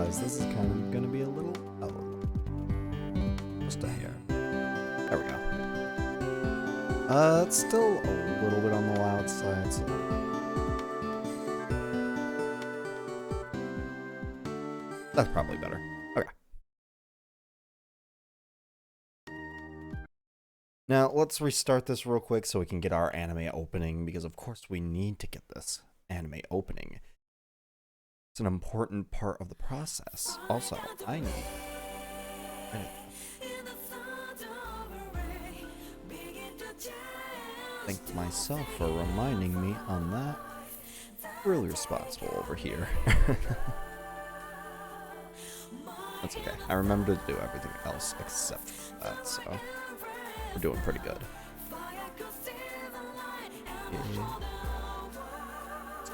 because this is kind of going to be a little... Oh, just a hair. There we go. It's still a little bit on the loud side, so... That's probably better. Okay. Now, let's restart this real quick so we can get our anime opening, because of course we need to get this anime opening. It's an important part of the process. Also, I need... Thank myself for reminding me on that. Really responsible over here. That's okay. I remember to do everything else except that, so we're doing pretty good. Okay.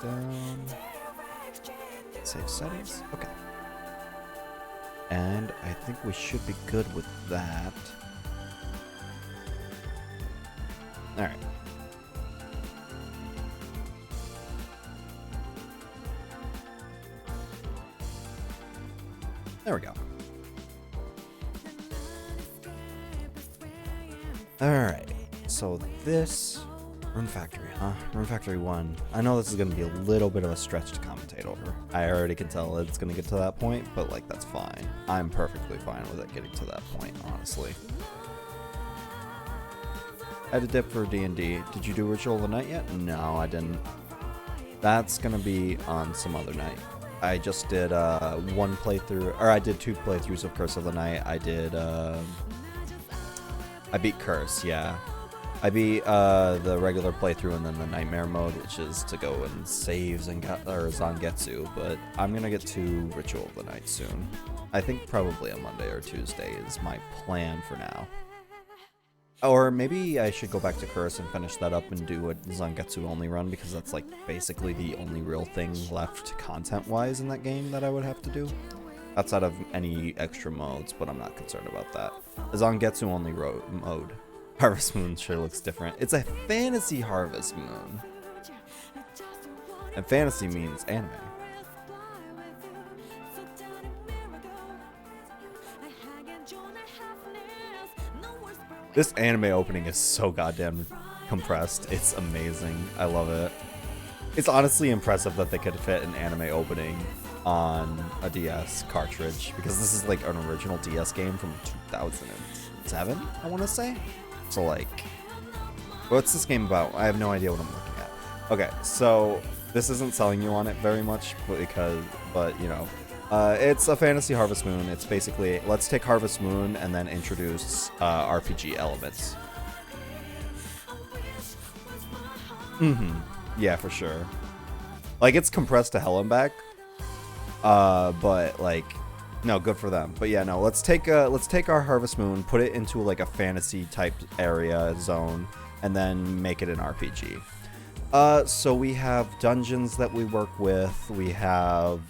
Down. Save settings. Okay. And I think we should be good with that. Alright. There we go. Alright, so this... Rune Factory, huh? Rune Factory 1. I know this is going to be a little bit of a stretch to commentate over. I already can tell it's going to get to that point, but like, that's fine. I'm perfectly fine with it getting to that point, honestly. I had a dip for D&D. Did you do Ritual of the Night yet? No, I didn't. That's going to be on some other night. I just did one playthrough, or I did 2 playthroughs of Curse of the Night. I did, I beat Curse, yeah. I beat the regular playthrough and then the Nightmare mode, which is to go and save Zangetsu, but I'm gonna get to Ritual of the Night soon. I think probably a Monday or Tuesday is my plan for now. Or maybe I should go back to Curse and finish that up and do a Zangetsu only run, because that's like basically the only real thing left content-wise in that game that I would have to do. Outside of any extra modes, but I'm not concerned about that. The Zangetsu only mode. Harvest Moon sure looks different. It's a fantasy Harvest Moon. And fantasy means anime. This anime opening is so goddamn compressed. It's amazing. I love it. It's honestly impressive that they could fit an anime opening on a DS cartridge, because this is like an original DS game from 2007, I want to say. So like, what's this game about? I have no idea what I'm looking at. Okay, so this isn't selling you on it very much, but you know, it's a fantasy Harvest Moon. It's basically, let's take Harvest Moon and then introduce RPG elements. Yeah, for sure. Like, it's compressed to hell and back, but like, no, good for them. But yeah, no, let's take our Harvest Moon, put it into like a fantasy type area zone, and then make it an RPG. So we have dungeons that we work with. We have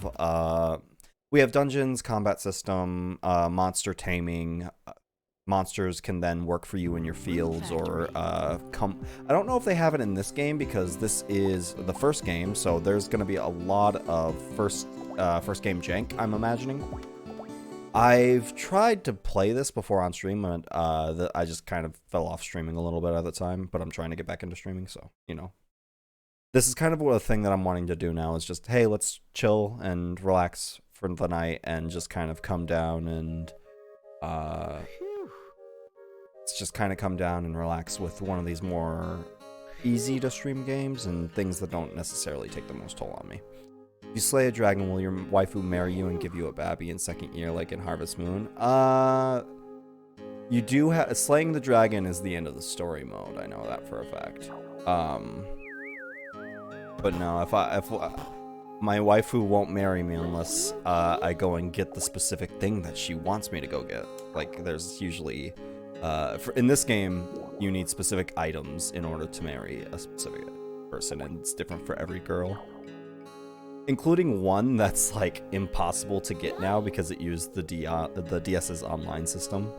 dungeons, combat system, monster taming. Monsters can then work for you in your fields or come. I don't know if they have it in this game, because this is the first game, so there's going to be a lot of first game jank, I'm imagining. I've tried to play this before on stream, and I just kind of fell off streaming a little bit at the time, but I'm trying to get back into streaming, so, you know. This is kind of a thing that I'm wanting to do now, is just, hey, let's chill and relax for the night and just kind of come down and, let's just kind of come down and relax with one of these more easy to stream games and things that don't necessarily take the most toll on me. If you slay a dragon, will your waifu marry you and give you a babby in second year like in Harvest Moon? You do have... Slaying the dragon is the end of the story mode, I know that for a fact. But no, if my waifu won't marry me unless I go and get the specific thing that she wants me to go get. Like, there's usually... in this game, you need specific items in order to marry a specific person, and it's different for every girl. Including one that's, like, impossible to get now because it used the DS's online system.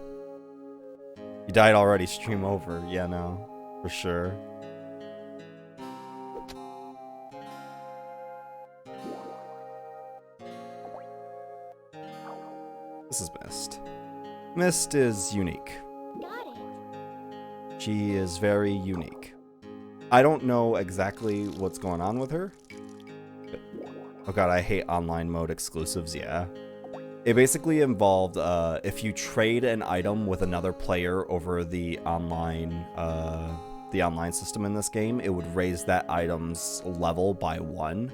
You died already, stream over. Yeah, no, for sure. This is Mist. Mist is unique. Got it. She is very unique. I don't know exactly what's going on with her. But, oh god, I hate online mode exclusives, yeah. It basically involved if you trade an item with another player over the online system in this game, it would raise that item's level by 1,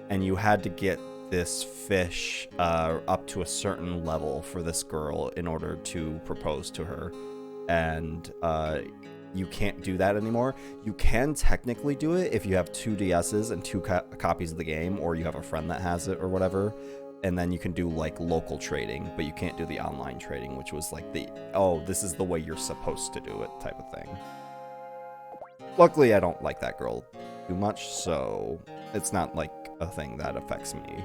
and you had to get this fish up to a certain level for this girl in order to propose to her, and you can't do that anymore. You can technically do it if you have 2 DSs and 2 copies of the game, or you have a friend that has it or whatever. And then you can do like local trading, but you can't do the online trading, which was like the, oh, this is the way you're supposed to do it type of thing. Luckily, I don't like that girl too much, so it's not like a thing that affects me.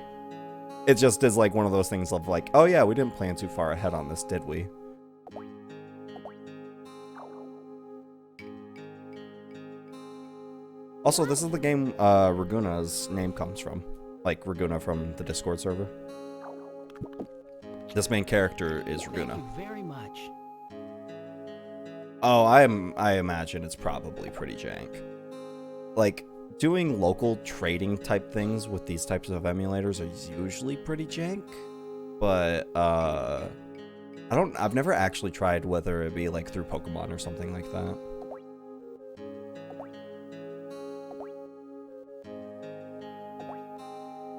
It just is like one of those things of like, oh yeah, we didn't plan too far ahead on this, did we? Also, this is the game Raguna's name comes from. Like Raguna from the Discord server. This main character is Raguna. Thank you very much. Oh, I imagine it's probably pretty jank. Like, doing local trading type things with these types of emulators are usually pretty jank. But, I've never actually tried whether it be like through Pokemon or something like that.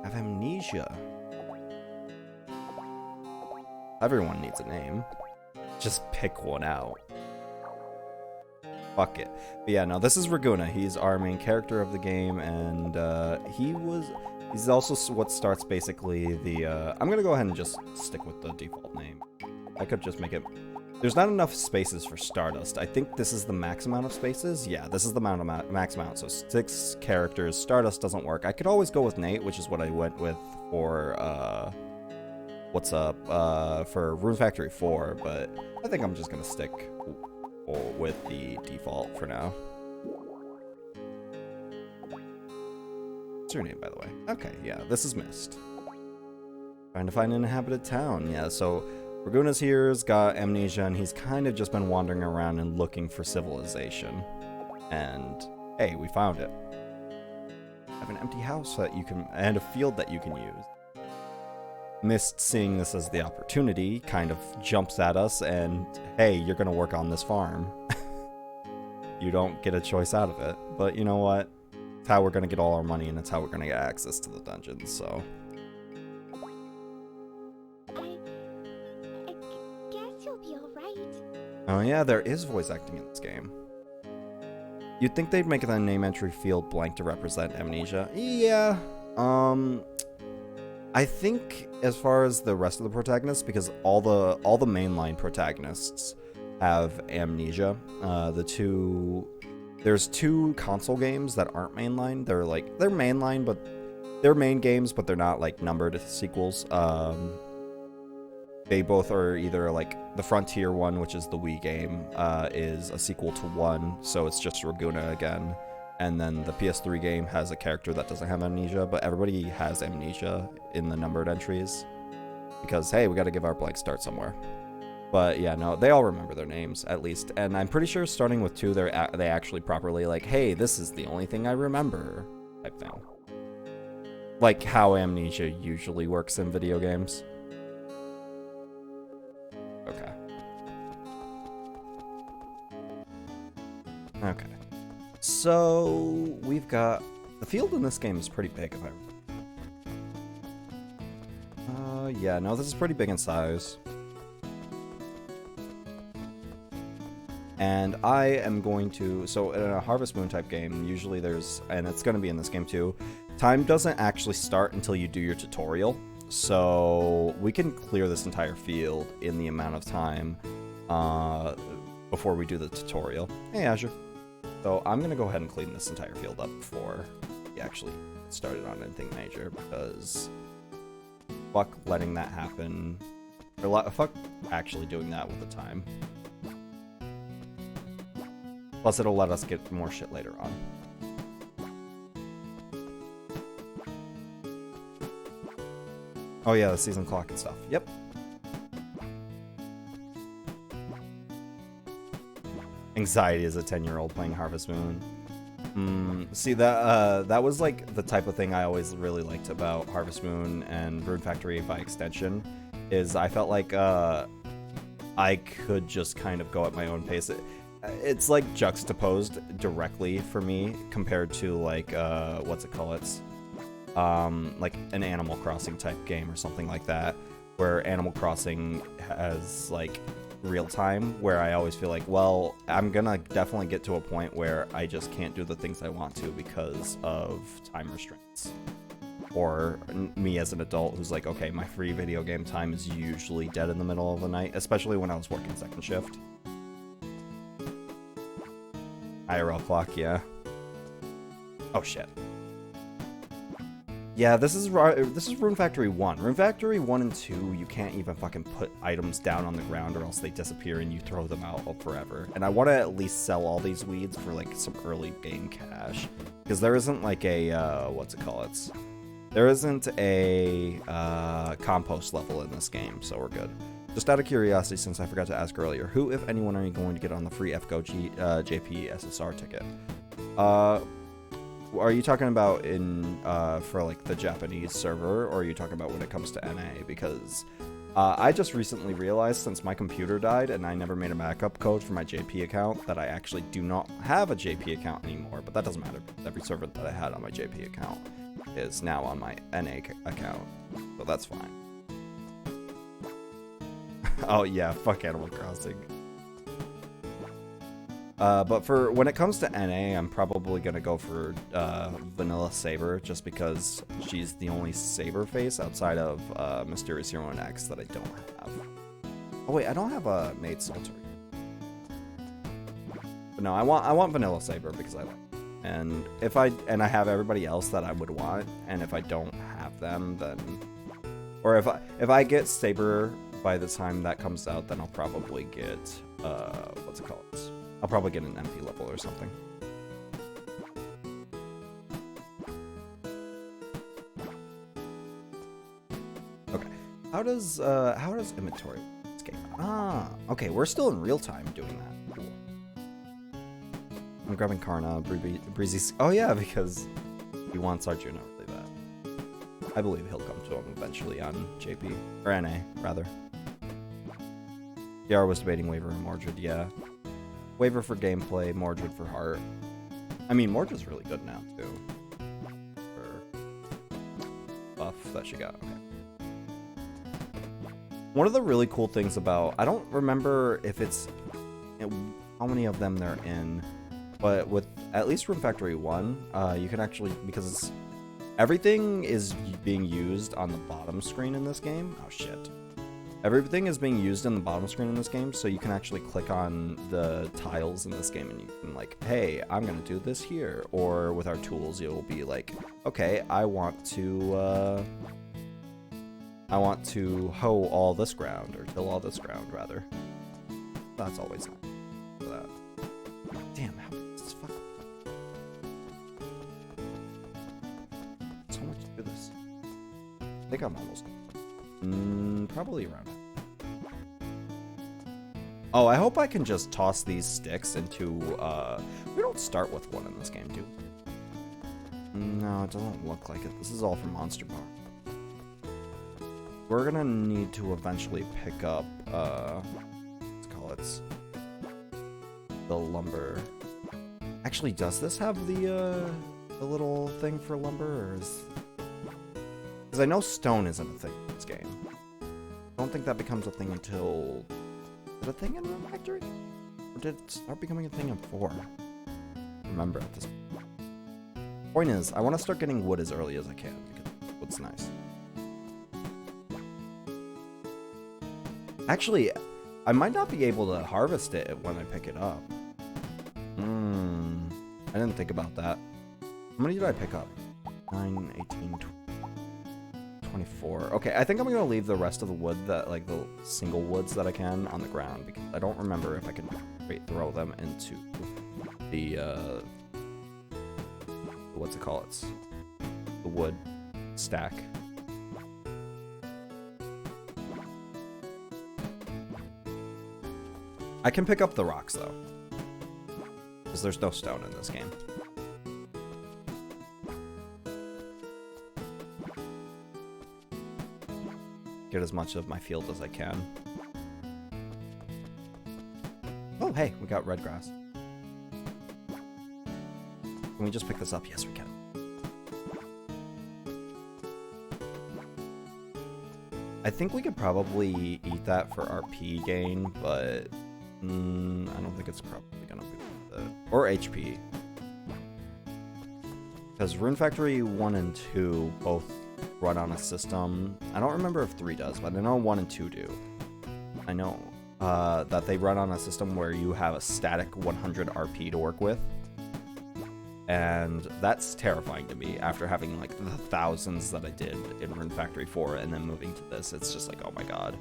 I have amnesia. Everyone needs a name. Just pick one out. Fuck it. But yeah, no, this is Raguna. He's our main character of the game, and he's also what starts basically the, I'm gonna go ahead and just stick with the default name. I could just make it, there's not enough spaces for Stardust. I think this is the max amount of spaces. Yeah, this is the max amount, so 6 characters. Stardust doesn't work. I could always go with Nate, which is what I went with for, for Rune Factory 4, but I think I'm just gonna stick with the default for now. What's your name, by the way? Okay, yeah, this is Mist. Trying to find an inhabited town. Yeah, so Raguna's here's got amnesia, and he's kind of just been wandering around and looking for civilization. And hey, we found it. I have an empty house that you can, and a field that you can use. Mist, seeing this as the opportunity, kind of jumps at us and, hey, you're gonna work on this farm. You don't get a choice out of it, but you know what? It's how we're gonna get all our money, and it's how we're gonna get access to the dungeons, so. I guess you'll be alright. Oh yeah, there is voice acting in this game. You'd think they'd make the name entry field blank to represent amnesia. Yeah, I think as far as the rest of the protagonists, because all the mainline protagonists have amnesia. There's 2 console games that aren't mainline. They're mainline, but they're main games, but they're not like numbered sequels. They both are either like the Frontier one, which is the Wii game, is a sequel to 1, so it's just Raguna again. And then the PS3 game has a character that doesn't have amnesia, but everybody has amnesia in the numbered entries. Because, hey, we gotta give our blank start somewhere. But yeah, no, they all remember their names, at least. And I'm pretty sure starting with 2, they actually properly like, hey, this is the only thing I remember, type thing. Like how amnesia usually works in video games. Okay. Okay. So, we've got... The field in this game is pretty big, if I... yeah, no, this is pretty big in size. And I am going to... So, in a Harvest Moon type game, usually there's... And it's going to be in this game too. Time doesn't actually start until you do your tutorial. So, we can clear this entire field in the amount of time before we do the tutorial. Hey, Azure. So I'm going to go ahead and clean this entire field up before we actually started on anything major, because fuck letting that happen, or fuck actually doing that with the time. Plus it'll let us get more shit later on. Oh yeah, the season clock and stuff. Yep. Anxiety as a 10-year-old playing Harvest Moon. See, that was like the type of thing I always really liked about Harvest Moon and Rune Factory by extension, is I felt like I could just kind of go at my own pace. It's like juxtaposed directly for me compared to like what's it called? It's like an Animal Crossing type game or something like that, where Animal Crossing has like real time, where I always feel like, well, I'm gonna definitely get to a point where I just can't do the things I want to because of time restraints. Or me as an adult who's like, okay, my free video game time is usually dead in the middle of the night, especially when I was working second shift. IRL clock, yeah. Oh shit. Yeah, this is Rune Factory 1. Rune Factory 1 and 2, you can't even fucking put items down on the ground or else they disappear and you throw them out forever. And I want to at least sell all these weeds for like some early game cash. Because there isn't like a, what's it called? There isn't a compost level in this game, so we're good. Just out of curiosity, since I forgot to ask earlier, who, if anyone, are you going to get on the free FGO JP SSR ticket? Are you talking about in for like the Japanese server, or are you talking about when it comes to NA? Because I just recently realized, since my computer died and I never made a backup code for my JP account, that I actually do not have a JP account anymore. But that doesn't matter. Every server that I had on my JP account is now on my NA account, so that's fine. Oh yeah, fuck Animal Crossing. But for when it comes to NA, I'm probably gonna go for Vanilla Saber, just because she's the only Saber face outside of Mysterious Hero and X that I don't have. Oh wait, I don't have a Maid Salter. But no, I want Vanilla Saber because I like it. And if I have everybody else that I would want, and if I don't have them, then, or if I get Saber by the time that comes out, then I'll probably get what's it called? I'll probably get an MP level or something. Okay. How does inventory escape? Ah, okay, we're still in real time doing that. Cool. I'm grabbing Karna, Breezy. Oh yeah, because he wants Arjuna really bad. I believe he'll come to him eventually on JP or NA rather. DR was debating Waver and Mordred, yeah. Waver for gameplay, Mordred for heart. I mean, Mordred's really good now, too. For buff that she got. Okay. One of the really cool things about... I don't remember if it's... how many of them they're in. But with at least Rune Factory 1, you can actually... Because everything is being used on the bottom screen in this game. Oh, shit. Everything is being used in the bottom screen in this game, so you can actually click on the tiles in this game and you can like, hey, I'm gonna do this here. Or with our tools, you'll be like, okay, I want to hoe all this ground, or till all this ground, rather. That's always nice for that. Damn, how does this fuck? So much to do this. I think I'm almost probably around. Oh, I hope I can just toss these sticks into, we don't start with one in this game, do we? No, it doesn't look like it. This is all from Monster Bar. We're gonna need to eventually pick up, let's call it, the lumber. Actually, does this have the little thing for lumber, or is... Because I know stone isn't a thing in this game. I don't think that becomes a thing until... Is it a thing in Rune Factory? Or did it start becoming a thing in 4? Remember at this point. Point is, I want to start getting wood as early as I can, because wood's nice. Actually, I might not be able to harvest it when I pick it up. I didn't think about that. How many did I pick up? 9, 18, 20. 24. Okay, I think I'm gonna leave the rest of the wood, that like the single woods that I can, on the ground, because I don't remember if I can throw them into the what's it called? It's the wood stack. I can pick up the rocks though. Because there's no stone in this game. Get as much of my field as I can. Oh, hey, we got red grass. Can we just pick this up? Yes, we can. I think we could probably eat that for RP gain, but I don't think it's probably gonna be worth it. Or HP. Because Rune Factory 1 and 2 both run on a system. I don't remember if 3 does, but I know 1 and 2 do. I know that they run on a system where you have a static 100 RP to work with. And that's terrifying to me after having like the thousands that I did in Rune Factory 4 and then moving to this. It's just like, oh my god.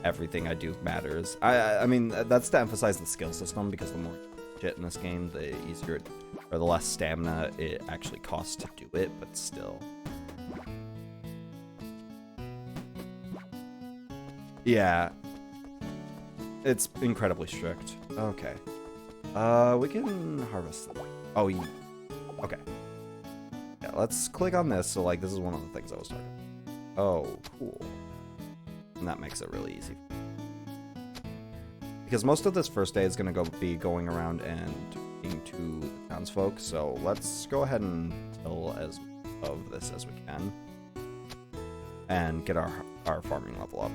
Everything I do matters. I mean, that's to emphasize the skill system, because the more shit in this game, the easier or the less stamina it actually costs to do it, but still. Yeah. It's incredibly strict. Okay. We can harvest them. Oh, yeah. Okay. Yeah, let's click on this. So, like, this is one of the things I was talking about. Oh, cool. And that makes it really easy. Because most of this first day is going to be going around and talking to the townsfolk. So let's go ahead and kill as much of this as we can. And get our farming level up.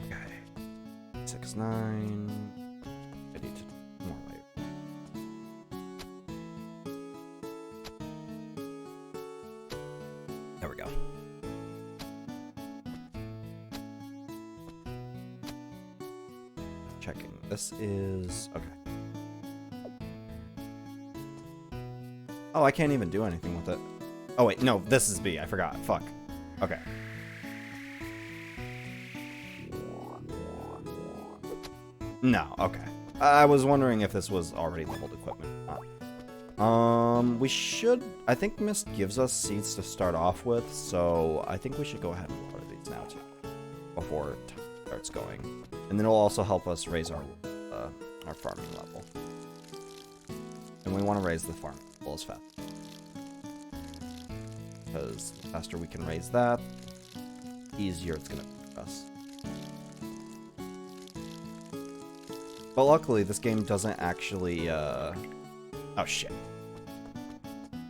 Okay. 6, 9. I need to do more later. There we go. Checking. This is okay. Oh, I can't even do anything with it. Oh wait, no, this is B. I forgot. Fuck. Okay. No, okay. I was wondering if this was already leveled equipment or not. We should... I think Mist gives us seeds to start off with, so I think we should go ahead and water these now, too. Before it starts going. And then it'll also help us raise our farming level. And we want to raise the farm level as fast. Because the faster we can raise that, the easier it's going to be for us. But luckily, this game doesn't actually, Oh, shit.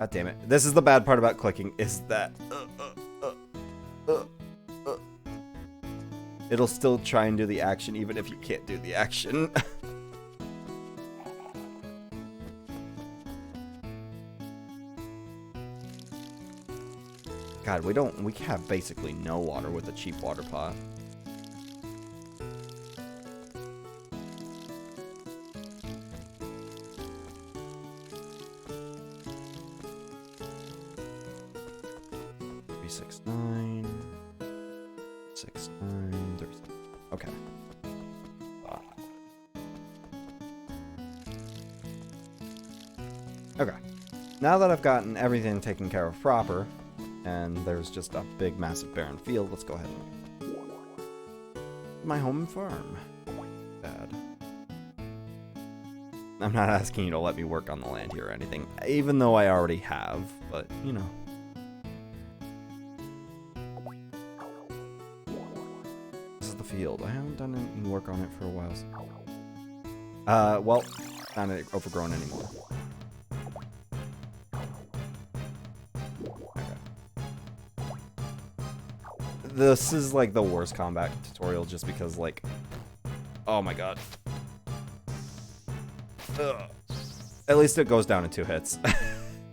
God damn it. This is the bad part about clicking, is that... It'll still try and do the action, even if you can't do the action. God, we have basically no water with a cheap water pot. Okay. Okay. Now that I've gotten everything taken care of proper, and there's just a big, massive, barren field, let's go ahead and... My home and farm. Bad. I'm not asking you to let me work on the land here or anything, even though I already have, but, you know. Field. I haven't done any work on it for a while. Well, not overgrown anymore. Okay. This is like the worst combat tutorial just because, like, oh my god. Ugh. At least it goes down in 2 hits.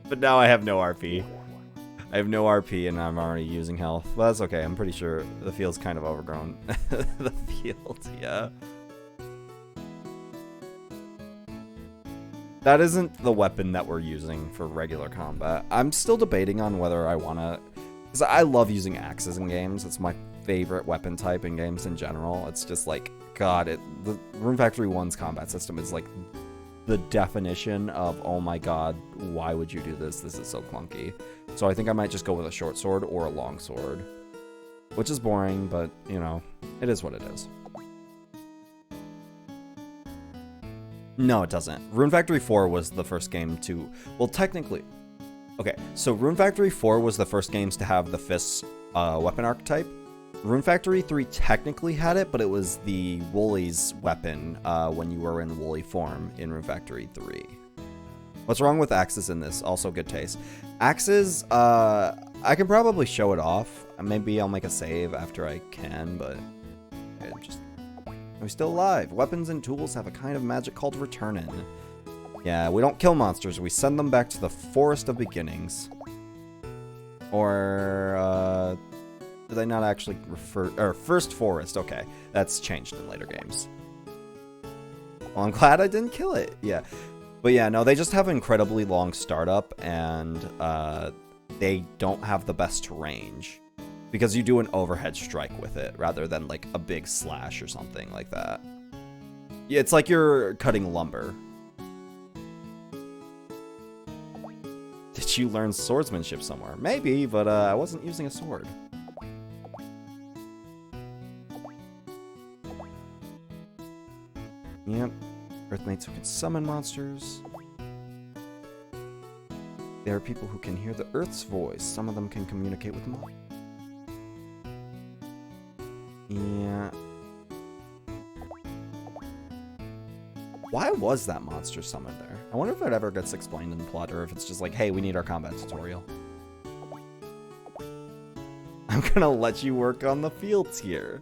But now I have no RP. I have no RP and I'm already using health. Well, that's okay. I'm pretty sure the field's kind of overgrown. The field, yeah. That isn't the weapon that we're using for regular combat. I'm still debating on whether I want to... Because I love using axes in games. It's my favorite weapon type in games in general. It's just like, God, the Rune Factory 1's combat system is like the definition of, oh my God, why would you do this? This is so clunky. So I think I might just go with a short sword or a long sword, which is boring, but you know, it is what it is. No, it doesn't. Rune Factory 4 was the first game to, well, technically, okay, so Rune Factory 4 was the first games to have the Fist weapon archetype. Rune Factory 3 technically had it, but it was the Wooly's weapon when you were in Wooly form in Rune Factory 3. What's wrong with axes in this? Also good taste. Axes, I can probably show it off. Maybe I'll make a save after I can, but it just... Are we still alive? Weapons and tools have a kind of magic called returnin'. Yeah, we don't kill monsters. We send them back to the Forest of Beginnings. Or, do they not actually refer... Or, First Forest. Okay, that's changed in later games. Well, I'm glad I didn't kill it. Yeah. But yeah, no, they just have incredibly long startup, and they don't have the best range. Because you do an overhead strike with it, rather than, like, a big slash or something like that. Yeah, it's like you're cutting lumber. Did you learn swordsmanship somewhere? Maybe, but I wasn't using a sword. Yep. Earthmates who can summon monsters. There are people who can hear the Earth's voice. Some of them can communicate with them. Yeah. Why was that monster summoned there? I wonder if it ever gets explained in the plot, or if it's just like, hey, we need our combat tutorial. I'm gonna let you work on the fields here.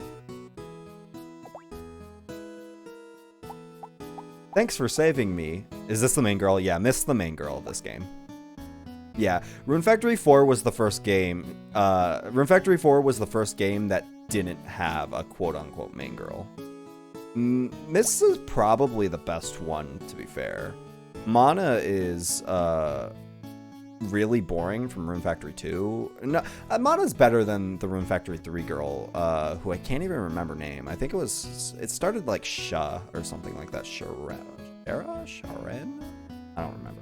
Thanks for saving me. Is this the main girl? Yeah, Miss the main girl of this game. Yeah, Rune Factory 4 was the first game. Rune Factory 4 was the first game that didn't have a quote-unquote main girl. Miss is probably the best one, to be fair. Mana is really boring from Rune Factory 2. No, Mana's better than the Rune Factory 3 girl, who I can't even remember name. I think it started like Sha or something like that. Sharen? I don't remember.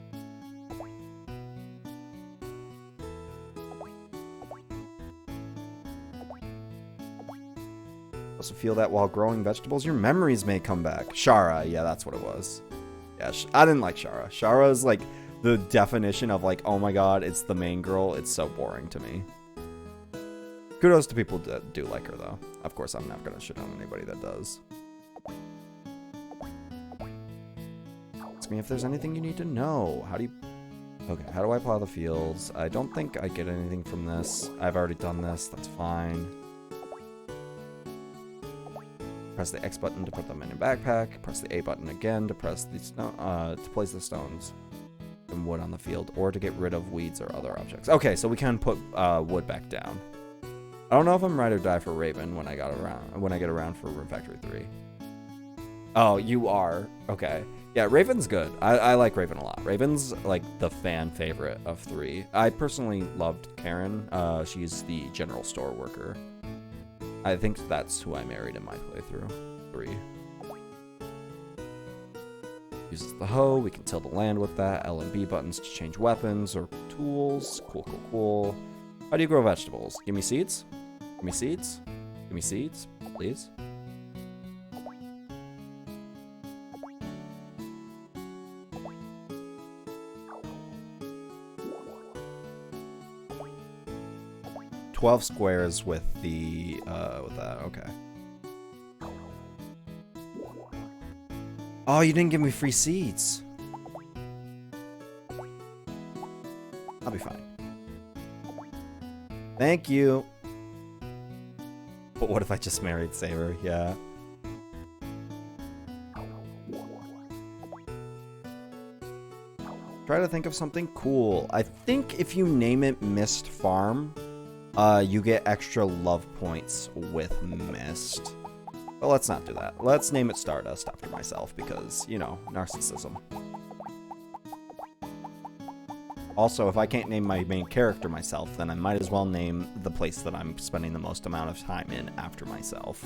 Also feel that while growing vegetables, your memories may come back. Shara, yeah, that's what it was. Yeah, I didn't like Shara. Shara is like the definition of like, oh my god, it's the main girl. It's so boring to me. Kudos to people that do like her, though. Of course, I'm not gonna shit on anybody that does. Ask me if there's anything you need to know. How do you... Okay, how do I plow the fields? I don't think I get anything from this. I've already done this. That's fine. Press the X button to put them in a backpack. Press the A button again to press the to place the stones and wood on the field, or to get rid of weeds or other objects. Okay, so we can put wood back down. I don't know if I'm ride or die for Raven when I get around for Rune Factory 3. Oh, you are. Okay. Yeah, Raven's good. I like Raven a lot. Raven's like the fan favorite of 3. I personally loved Karen. She's the general store worker. I think that's who I married in my playthrough. 3. Uses the hoe. We can till the land with that. L and B buttons to change weapons or tools. Cool, cool, cool. How do you grow vegetables? Give me seeds? Give me seeds? Give me seeds, please. $12 squares with the with that. Okay. Oh, you didn't give me free seeds. I'll be fine. Thank you. But what if I just married Saber? Yeah. Try to think of something cool. I think if you name it Mist Farm, you get extra love points with Mist. But let's not do that. Let's name it Stardust after myself because, you know, narcissism. Also, if I can't name my main character myself, then I might as well name the place that I'm spending the most amount of time in after myself.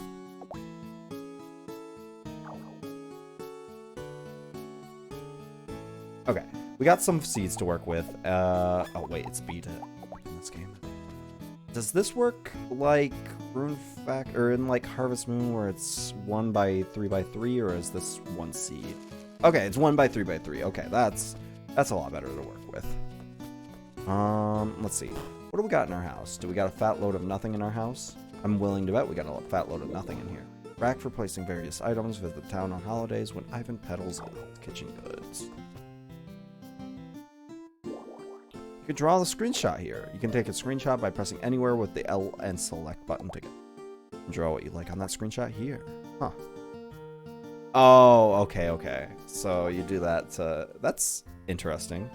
Okay, we got some seeds to work with. Oh wait, it's beta in this game. Does this work like Rune Fact or in like Harvest Moon where it's 1 by 3 by 3, or is this one seed? Okay, it's 1 by 3 by 3. Okay, that's a lot better to work with. Let's see. What do we got in our house? Do we got a fat load of nothing in our house? I'm willing to bet we got a fat load of nothing in here. Rack for placing various items. Visit the town on holidays when Ivan peddles old kitchen goods. You can draw the screenshot here. You can take a screenshot by pressing anywhere with the L and select button to draw what you like on that screenshot here. Huh. Oh, okay. So you do that to... That's interesting.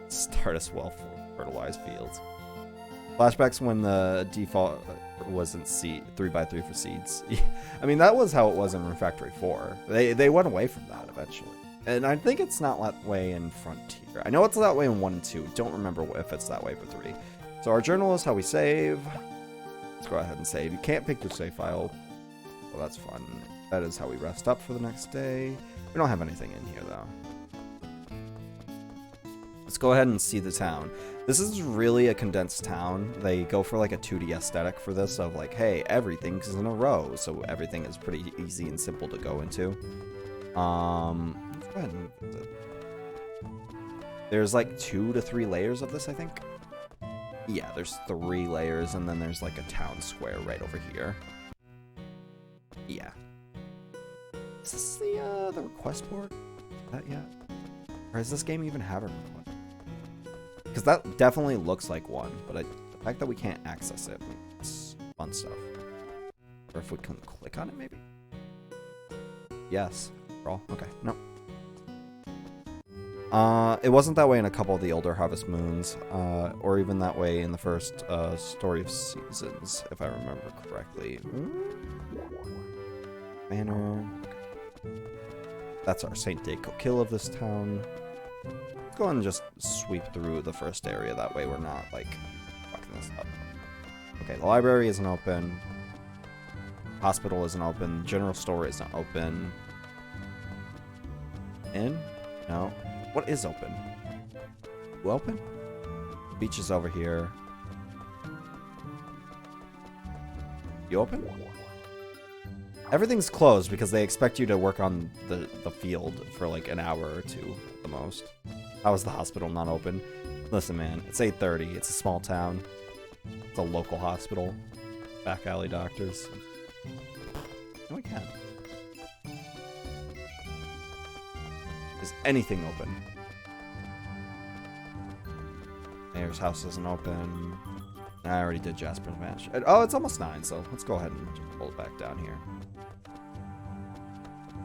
Stardust well fertilized fields. Flashbacks when the default wasn't 3 by 3 for seeds. I mean, that was how it was in Rune Factory 4. They went away from that eventually. And I think it's not that way in Frontier. I know it's that way in 1 and 2. Don't remember if it's that way for 3. So our journal is how we save. Let's go ahead and save. You can't pick your save file. Well, that's fun. That is how we rest up for the next day. We don't have anything in here, though. Let's go ahead and see the town. This is really a condensed town. They go for like a 2D aesthetic for this of like, hey, everything's in a row. So everything is pretty easy and simple to go into. Let's go ahead and visit. There's like 2 to 3 layers of this, I think. Yeah, there's 3 layers, and then there's like a town square right over here. Yeah. Is this the request board? That yet? Or does this game even have a request? Because that definitely looks like one, but the fact that we can't access it is fun stuff. Or if we can click on it, maybe? Yes. Roll. Okay. No. It wasn't that way in a couple of the older Harvest Moons, or even that way in the first Story of Seasons, if I remember correctly. Banner. That's our Saint Deco kill of this town. Let's go and just sweep through the first area. That way we're not, like, fucking this up. Okay, the library isn't open. Hospital isn't open. General store isn't open. Inn? No. What is open? You open? Beach is over here. You open? Everything's closed because they expect you to work on the field for like an hour or 2 at the most. How is the hospital not open? Listen, man, it's 8:30. It's a small town. It's a local hospital. Back alley doctors. No, we can't. Is anything open? Mayor's house isn't open. I already did Jasper's match. Oh, it's almost 9, so let's go ahead and just pull it back down here.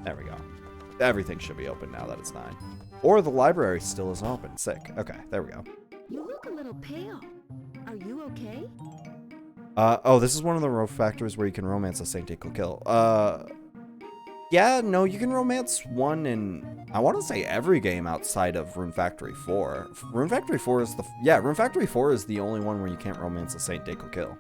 There we go. Everything should be open now that it's 9. Or the library still isn't open. Sick. Okay, there we go. You look a little pale. Are you okay? Oh, this is one of the row factors where you can romance a Saint Equal Kill. Yeah, no, you can romance one in, I want to say every game outside of Rune Factory 4. Rune Factory 4 is Rune Factory 4 is the only one where you can't romance a Saint Deco kill.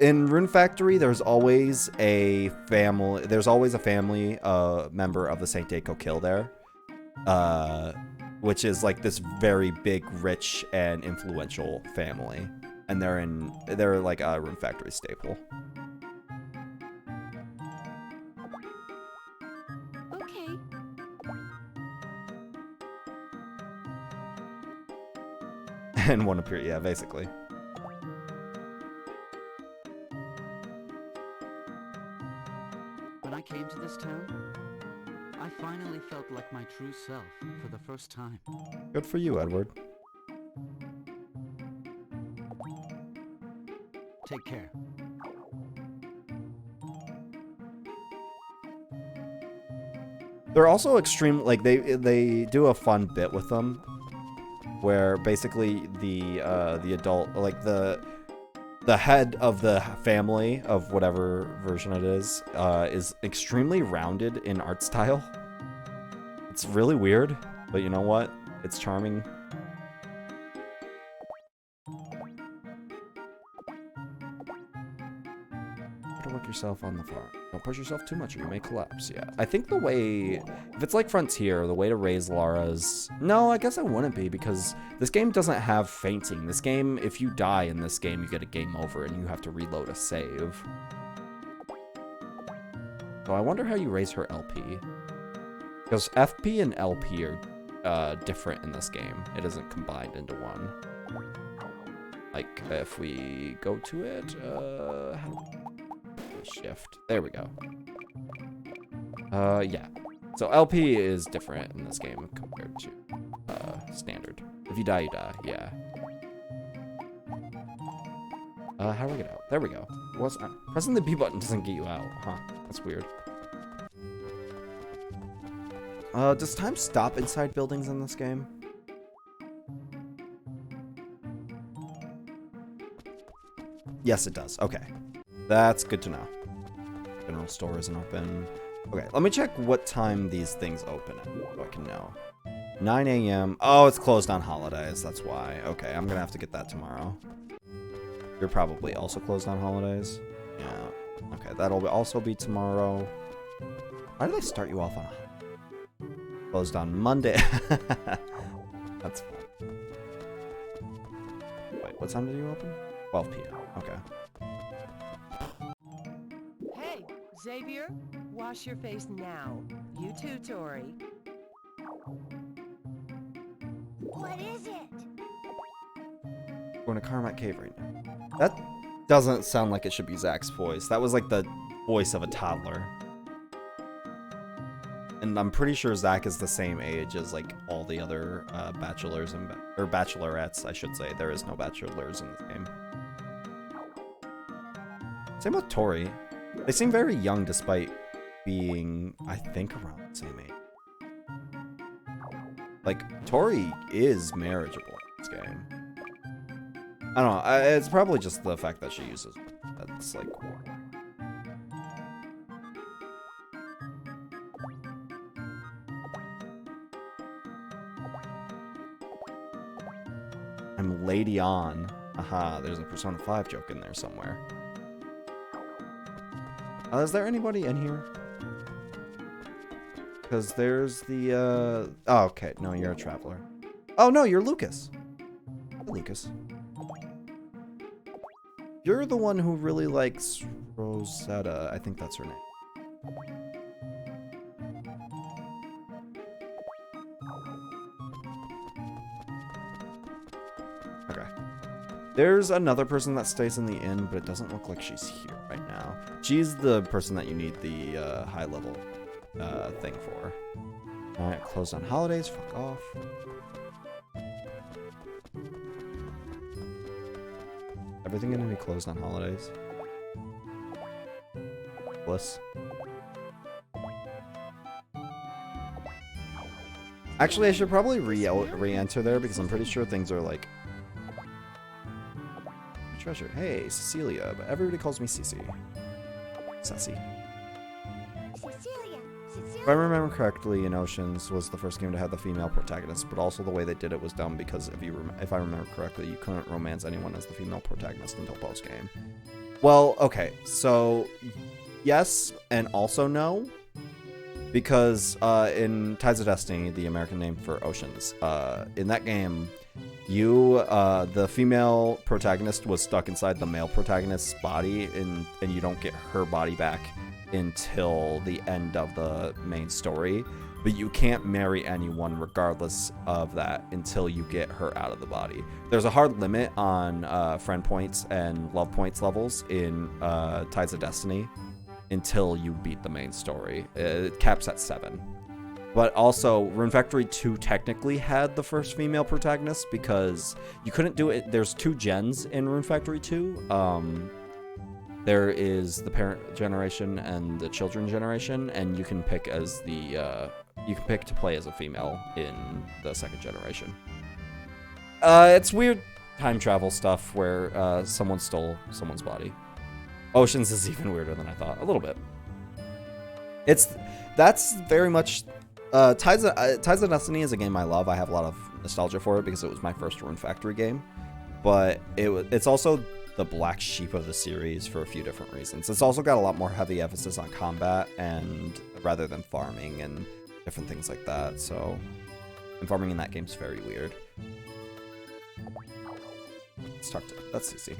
In Rune Factory, there's always a family member of the Saint Deco kill there. Which is like this very big, rich, and influential family, and they're like a Rune Factory staple. Okay. And one appear, yeah, basically. When I came to this town, I finally felt like my true self for the first time. Good for you, Edward. Take care. They're also extreme, like they do a fun bit with them, where basically the adult, like the head of the family of whatever version it is extremely rounded in art style. It's really weird, but you know what? It's charming. To work yourself on the farm. Don't push yourself too much or you may collapse. Yeah, I think the way, if it's like Frontier, the way to raise Lara's, no, I guess I wouldn't be, because this game doesn't have fainting. This game, if you die in this game, you get a game over and you have to reload a save. So I wonder how you raise her LP, because FP and LP are different in this game. It isn't combined into one. Like if we go to it, how do we shift? There we go. Yeah. So LP is different in this game compared to standard. If you die, you die. Yeah. How do we get out? There we go. Pressing the B button doesn't get you out, huh? That's weird. Does time stop inside buildings in this game? Yes, it does. Okay. That's good to know. General store isn't open. Okay, let me check what time these things open at, so I can know. 9 a.m. Oh, it's closed on holidays. That's why. Okay, I'm gonna have to get that tomorrow. You're probably also closed on holidays? Yeah. Okay, that'll also be tomorrow. Why do they start you off on a closed on Monday? That's fine. Wait, what time did you open? 12 p.m. Okay. Hey, Xavier, wash your face now. You too, Tori. What is it? Going to Carmine Cave right now. That doesn't sound like it should be Zach's voice. That was like the voice of a toddler. And I'm pretty sure Zach is the same age as like all the other bachelors and or bachelorettes, I should say. There is no bachelors in this game. Same with Tori. They seem very young despite being, I think, around the same age. Like, Tori is marriageable in this game. I don't know. It's probably just the fact that she uses it. That's like... I'm Lady On. Aha, there's a Persona 5 joke in there somewhere. Is there anybody in here? Because there's the, Oh, okay. No, you're a traveler. Oh, no, you're Lucas. Lucas. You're the one who really likes Rosetta. I think that's her name. Okay. There's another person that stays in the inn, but it doesn't look like she's here right now. She's the person that you need the high level thing for. Alright, closed on holidays. Fuck off. Everything gonna be closed on holidays? Bliss. Actually, I should probably re-enter there because I'm pretty sure things are like... Treasure. Hey, Cecilia, but everybody calls me Cece. Sassy. Cecilia. If I remember correctly, in Oceans was the first game to have the female protagonist, but also the way they did it was dumb because if I remember correctly, you couldn't romance anyone as the female protagonist until post-game. Well, okay, so yes and also no, because in Tides of Destiny, the American name for Oceans, in that game, the female protagonist was stuck inside the male protagonist's body, and you don't get her body back until the end of the main story, but you can't marry anyone regardless of that until you get her out of the body. There's a hard limit on friend points and love points levels in Tides of Destiny until you beat the main story. It caps at 7. But also, Rune Factory 2 technically had the first female protagonist because you couldn't do it. There's 2 gens in Rune Factory 2. There is the parent generation and the children generation, and you can pick as the you can pick to play as a female in the second generation. It's weird time travel stuff where someone stole someone's body. Oceans is even weirder than I thought. A little bit. That's very much Tides of Destiny is a game I love. I have a lot of nostalgia for it because it was my first Rune Factory game. But it's also the black sheep of the series for a few different reasons. It's also got a lot more heavy emphasis on combat and rather than farming and different things like that. So, and farming in that game's very weird. Let's see.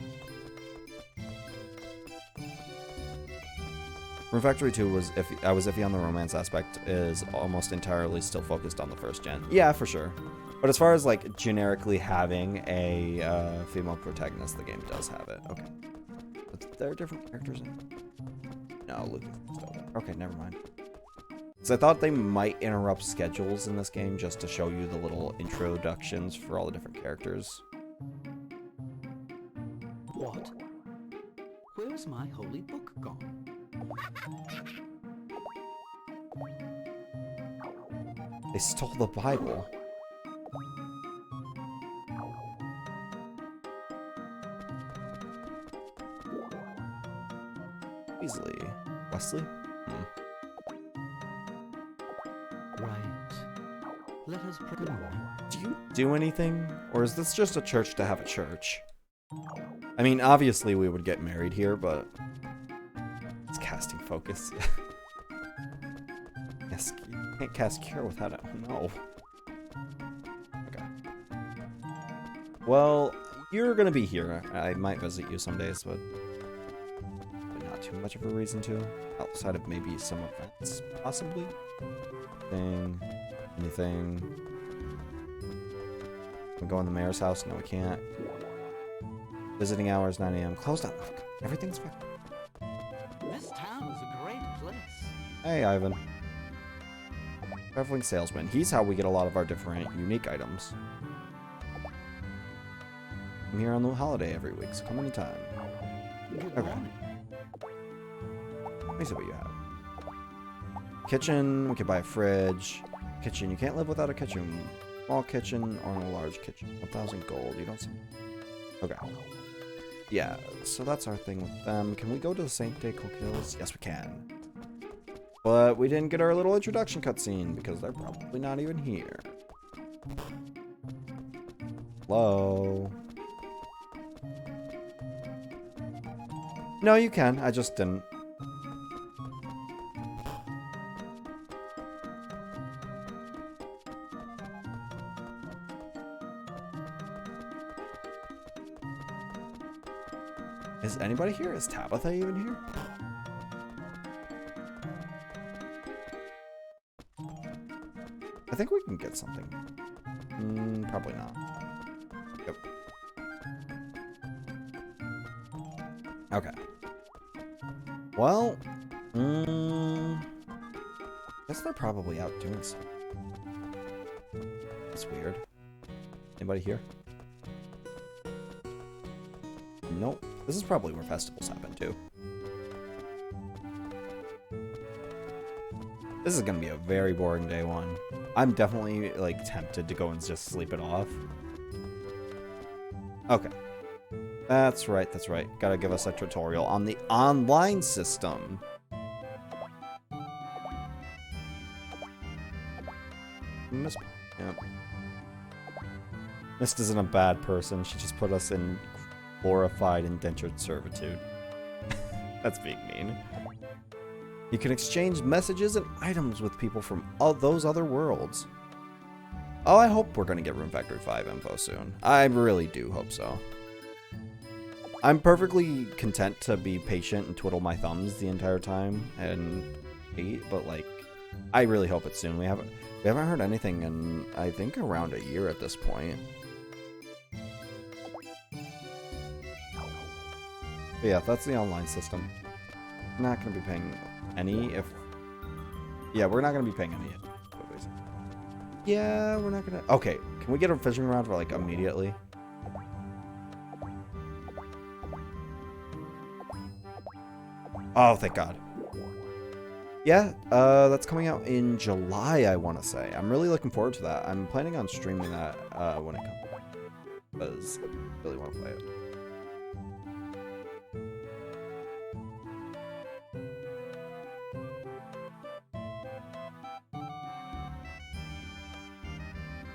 Rune Factory 2 was I was iffy on the romance aspect, is almost entirely still focused on the first gen. Yeah, for sure. But as far as like generically having a female protagonist, the game does have it. Okay. But there are different characters in it. No, Luke is still there. Okay, never mind. So I thought they might interrupt schedules in this game just to show you the little introductions for all the different characters. What? Where's my holy book gone? They stole the Bible. Weasley. Wesley? Right. Let us pray. Do you do anything? Or is this just a church to have a church? I mean, obviously we would get married here, but it's casting focus. Yes, you can't cast Cure without it. Oh, no. Okay. Well, you're gonna be here. I might visit you some days, but not too much of a reason to. Outside of maybe some events, possibly. Anything. Can we go in the mayor's house? No, we can't. Visiting hours 9 a.m. Closed up. Everything's fine. This town is a great place. Hey, Ivan. Traveling salesman. He's how we get a lot of our different unique items. I'm here on the holiday every week, so come anytime. Good Okay. morning. Let me see what you have. Kitchen. We could buy a fridge. Kitchen. You can't live without a kitchen. Small kitchen or a large kitchen. 1,000 gold. You don't see. Okay. Yeah, so that's our thing with them. Can we go to the Saint Day Hills? Yes, we can. But we didn't get our little introduction cutscene because they're probably not even here. Hello? No, you can. I just didn't. Is anybody here? Is Tabitha even here? I think we can get something. Probably not. Yep. Okay. Well, guess they're probably out doing something. That's weird. Anybody here? Nope. This is probably where festivals happen too. This is gonna be a very boring day one. I'm definitely like tempted to go and just sleep it off. Okay. That's right, that's right. Gotta give us a tutorial on the online system. Mist, yeah. Mist isn't a bad person. She just put us in glorified indentured servitude. That's being mean. You can exchange messages and items with people from all those other worlds. Oh, I hope we're going to get Rune Factory 5 info soon. I really do hope so. I'm perfectly content to be patient and twiddle my thumbs the entire time and wait, but like, I really hope it's soon. We haven't heard anything in, I think, around a year at this point. But yeah, that's the online system. Not going to be paying any if... Yeah, we're not going to be paying any. Yeah, we're not going to... Okay, can we get a fishing rod for, like, immediately? Oh, thank God. Yeah, that's coming out in July, I want to say. I'm really looking forward to that. I'm planning on streaming that when it comes. Because really want to play it.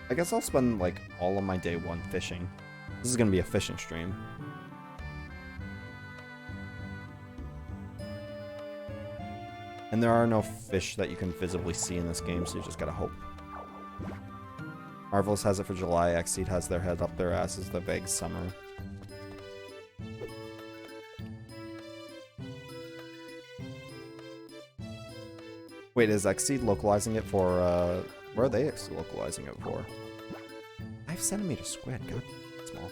I guess I'll spend like all of my day one fishing. This is gonna be a fishing stream. And there are no fish that you can visibly see in this game, so you just gotta hope. Marvelous has it for July, Xseed has their head up their asses the vague summer. Wait, is Xseed localizing it for, where are they localizing it for? 5 centimeter squid, god, small.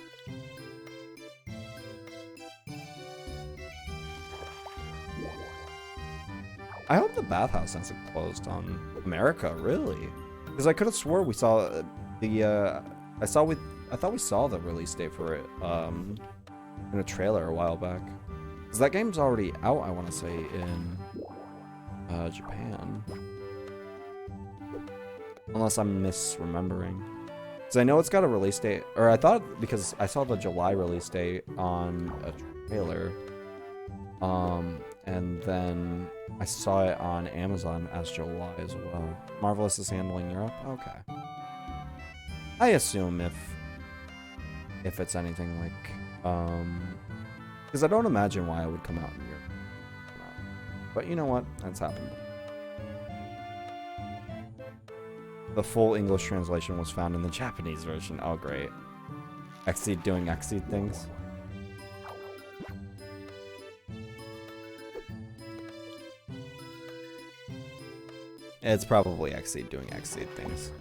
I hope the bathhouse hasn't closed on America, really. Because I could have swore we saw the, I thought we saw the release date for it, in a trailer a while back. Because that game's already out, I want to say, in, Japan. Unless I'm misremembering. Because I know it's got a release date, or I thought, because I saw the July release date on a trailer. And then I saw it on Amazon as July as well. Marvelous is handling Europe? Okay. I assume if it's anything like, because I don't imagine why it would come out in Europe. But you know what? That's happened. The full English translation was found in the Japanese version. Oh, great. Xseed doing Xseed things. It's probably Xseed doing Xseed things.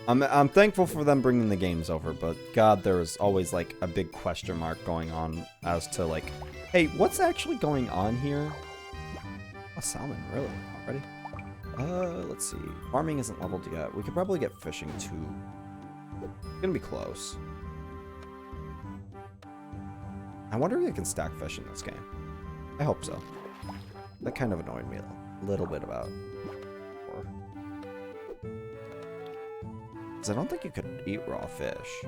I'm thankful for them bringing the games over, but God, there is always like a big question mark going on as to like, hey, what's actually going on here? Oh, salmon, really? Already? Let's see. Farming isn't leveled yet. We could probably get fishing too. It's gonna be close. I wonder if you can stack fish in this game. I hope so. That kind of annoyed me a little bit about. Because I don't think you could eat raw fish.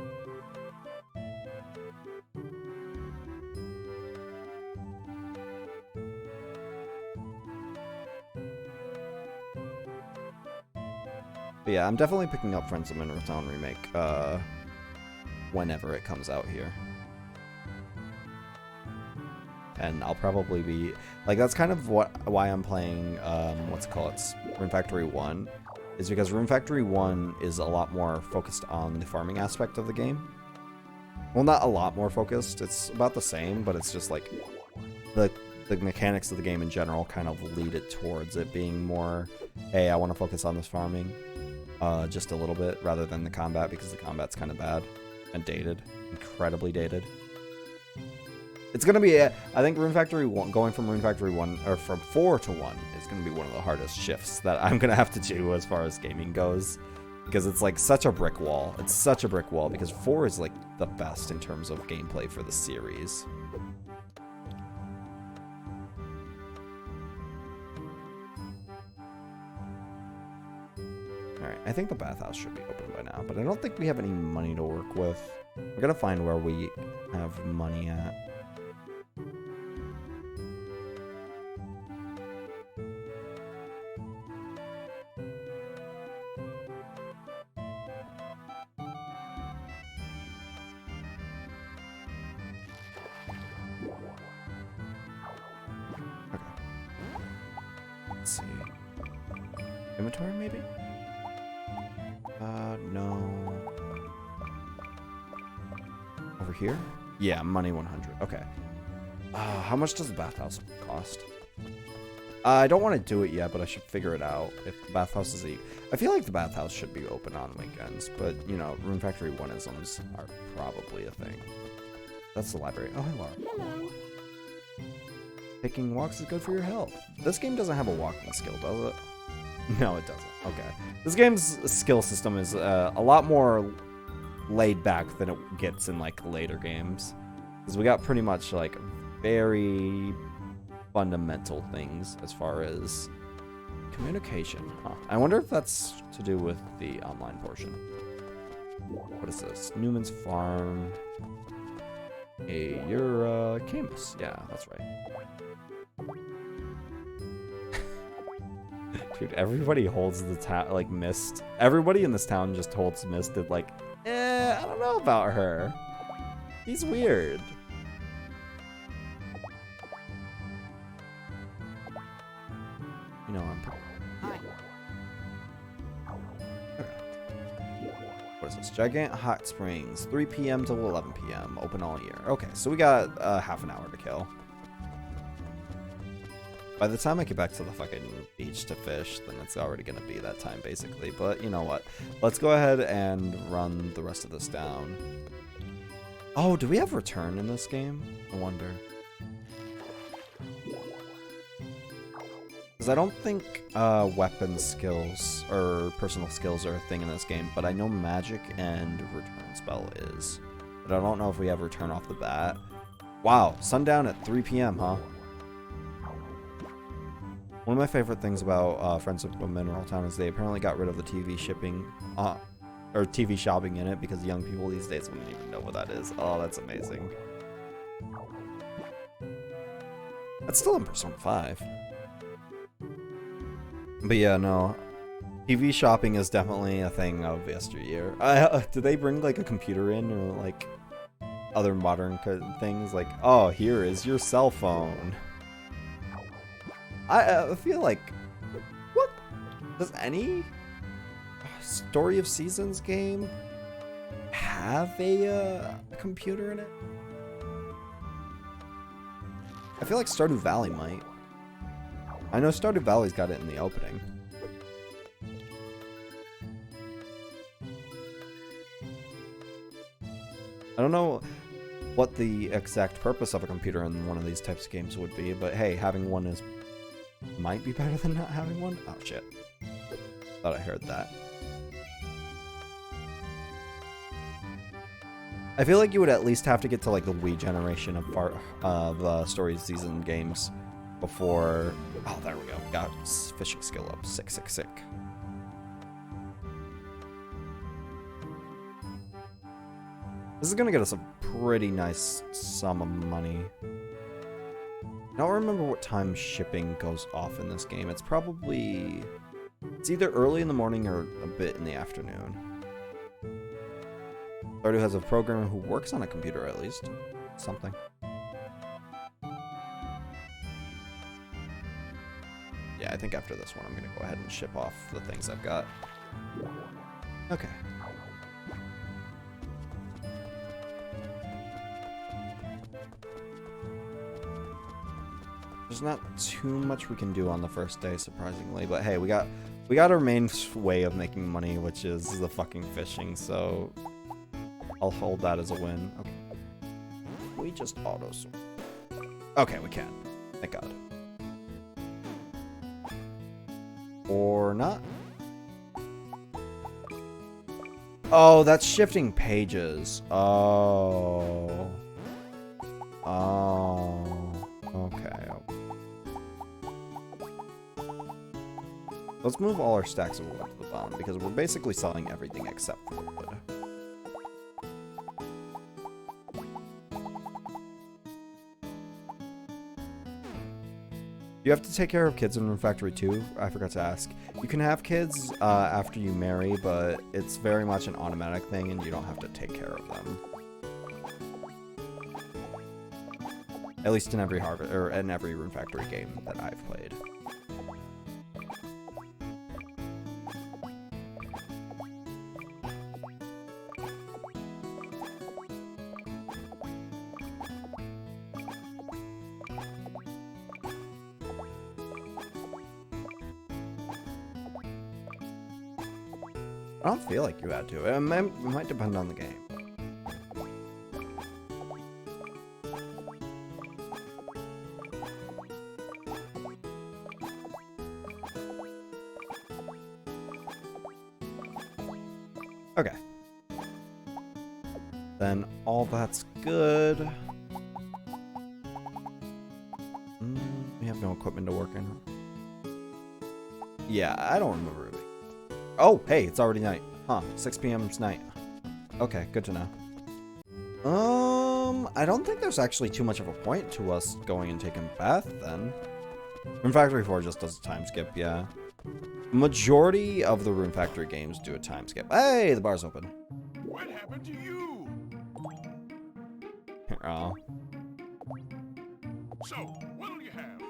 But yeah, I'm definitely picking up Friends of Mineral Town Remake whenever it comes out here. And I'll probably be like, that's kind of why I'm playing what's it called? It's Rune Factory 1, is because Rune Factory 1 is a lot more focused on the farming aspect of the game. Well, not a lot more focused. It's about the same, but it's just like the mechanics of the game in general kind of lead it towards it being more, hey, I want to focus on this farming just a little bit rather than the combat, because the combat's kind of bad and dated, incredibly dated. It's going to be, I think Rune Factory 1, going from Rune Factory 1, or from 4 to 1, is going to be one of the hardest shifts that I'm going to have to do as far as gaming goes. Because it's like such a brick wall. It's such a brick wall, because 4 is like the best in terms of gameplay for the series. Alright, I think the bathhouse should be open by now, but I don't think we have any money to work with. We're going to find where we have money at. Let's see. Inventory, maybe? No. Over here? Yeah, money 100. Okay. How much does the bathhouse cost? I don't want to do it yet, but I should figure it out. If the bathhouse is I feel like the bathhouse should be open on weekends, but, you know, Rune Factory 1-isms are probably a thing. That's the library. Oh, hello. Hello. Taking walks is good for your health. This game doesn't have a walking skill, does it? No, it doesn't. Okay. This game's skill system is a lot more laid back than it gets in, like, later games. Because we got pretty much, like, very fundamental things as far as communication. Huh. I wonder if that's to do with the online portion. What is this? Newman's Farm. Hey, you're Camus. Yeah, that's right. Dude, everybody holds the town like Mist. Everybody in this town just holds Mist at like, I don't know about her. He's weird. You know, I'm. Hi. What is this? Giant Hot Springs, 3 p.m. till 11 p.m. Open all year. Okay, so we got half an hour to kill. By the time I get back to the fucking beach to fish, then it's already gonna be that time basically. But you know what? Let's go ahead and run the rest of this down. Oh, do we have return in this game? I wonder. Because I don't think weapon skills or personal skills are a thing in this game, but I know magic and return spell is. But I don't know if we have return off the bat. Wow, sundown at 3 p.m., huh? One of my favorite things about Friends of Mineral Town is they apparently got rid of the TV shipping, or TV shopping in it because young people these days wouldn't even know what that is. Oh, that's amazing. That's still in Persona 5. But yeah, no. TV shopping is definitely a thing of yesteryear. Did they bring like a computer in or like other modern things? Like, oh, here is your cell phone. I feel like, what? Does any Story of Seasons game have a computer in it? I feel like Stardew Valley might. I know Stardew Valley's got it in the opening. I don't know what the exact purpose of a computer in one of these types of games would be, but hey, having one is might be better than not having one. Oh shit. Thought I heard that. I feel like you would at least have to get to like the Wii generation of Story of Season games before. Oh, there we go. Got fishing skill up. Sick, sick, sick. This is gonna get us a pretty nice sum of money. I don't remember what time shipping goes off in this game. It's probably... It's either early in the morning or a bit in the afternoon. Stardew has a programmer who works on a computer at least. Something. Yeah, I think after this one I'm gonna go ahead and ship off the things I've got. Okay. There's not too much we can do on the first day, surprisingly, but hey, we got our main way of making money, which is the fucking fishing, so I'll hold that as a win. Okay. We just auto swim. Okay, we can. Thank God. Or not. Oh, that's shifting pages. Oh. Oh. Okay. Let's move all our stacks of wood to the bottom because we're basically selling everything except for wood. You have to take care of kids in Rune Factory too. I forgot to ask. You can have kids after you marry, but it's very much an automatic thing and you don't have to take care of them. At least in every Harvest or in every Rune Factory game that I've played. I don't feel like you had to. It might depend on the game. Okay. Then all that's good. We have no equipment to work in. Yeah, I don't remember it. Oh, hey, it's already night. Huh, 6 p.m. is night. Okay, good to know. I don't think there's actually too much of a point to us going and taking a bath then. Rune Factory 4 just does a time skip, yeah. Majority of the Rune Factory games do a time skip. Hey, the bar's open. What happened to you? Oh. So, what'll you have?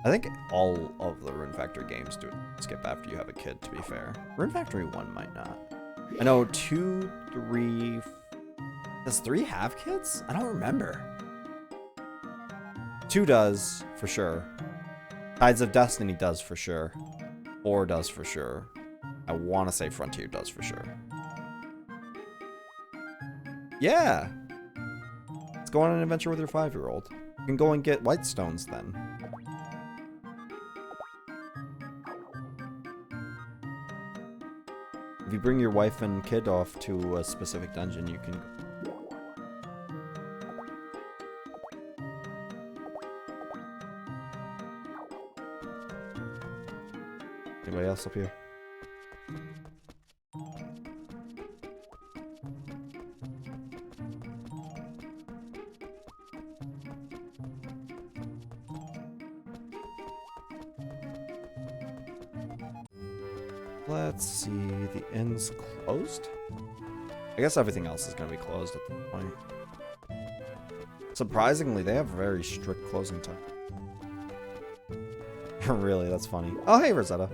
I think all of the Rune Factory games do a skip after you have a kid, to be fair. Rune Factory 1 might not. I know 2, 3... Does 3 have kids? I don't remember. 2 does, for sure. Tides of Destiny does, for sure. 4 does, for sure. I want to say Frontier does, for sure. Yeah! Let's go on an adventure with your 5-year-old. You can go and get white stones, then. If you bring your wife and kid off to a specific dungeon, you can... Anybody else up here? Let's see, the inn's closed? I guess everything else is going to be closed at this point. Surprisingly, they have very strict closing time. Really, that's funny. Oh, hey, Rosetta.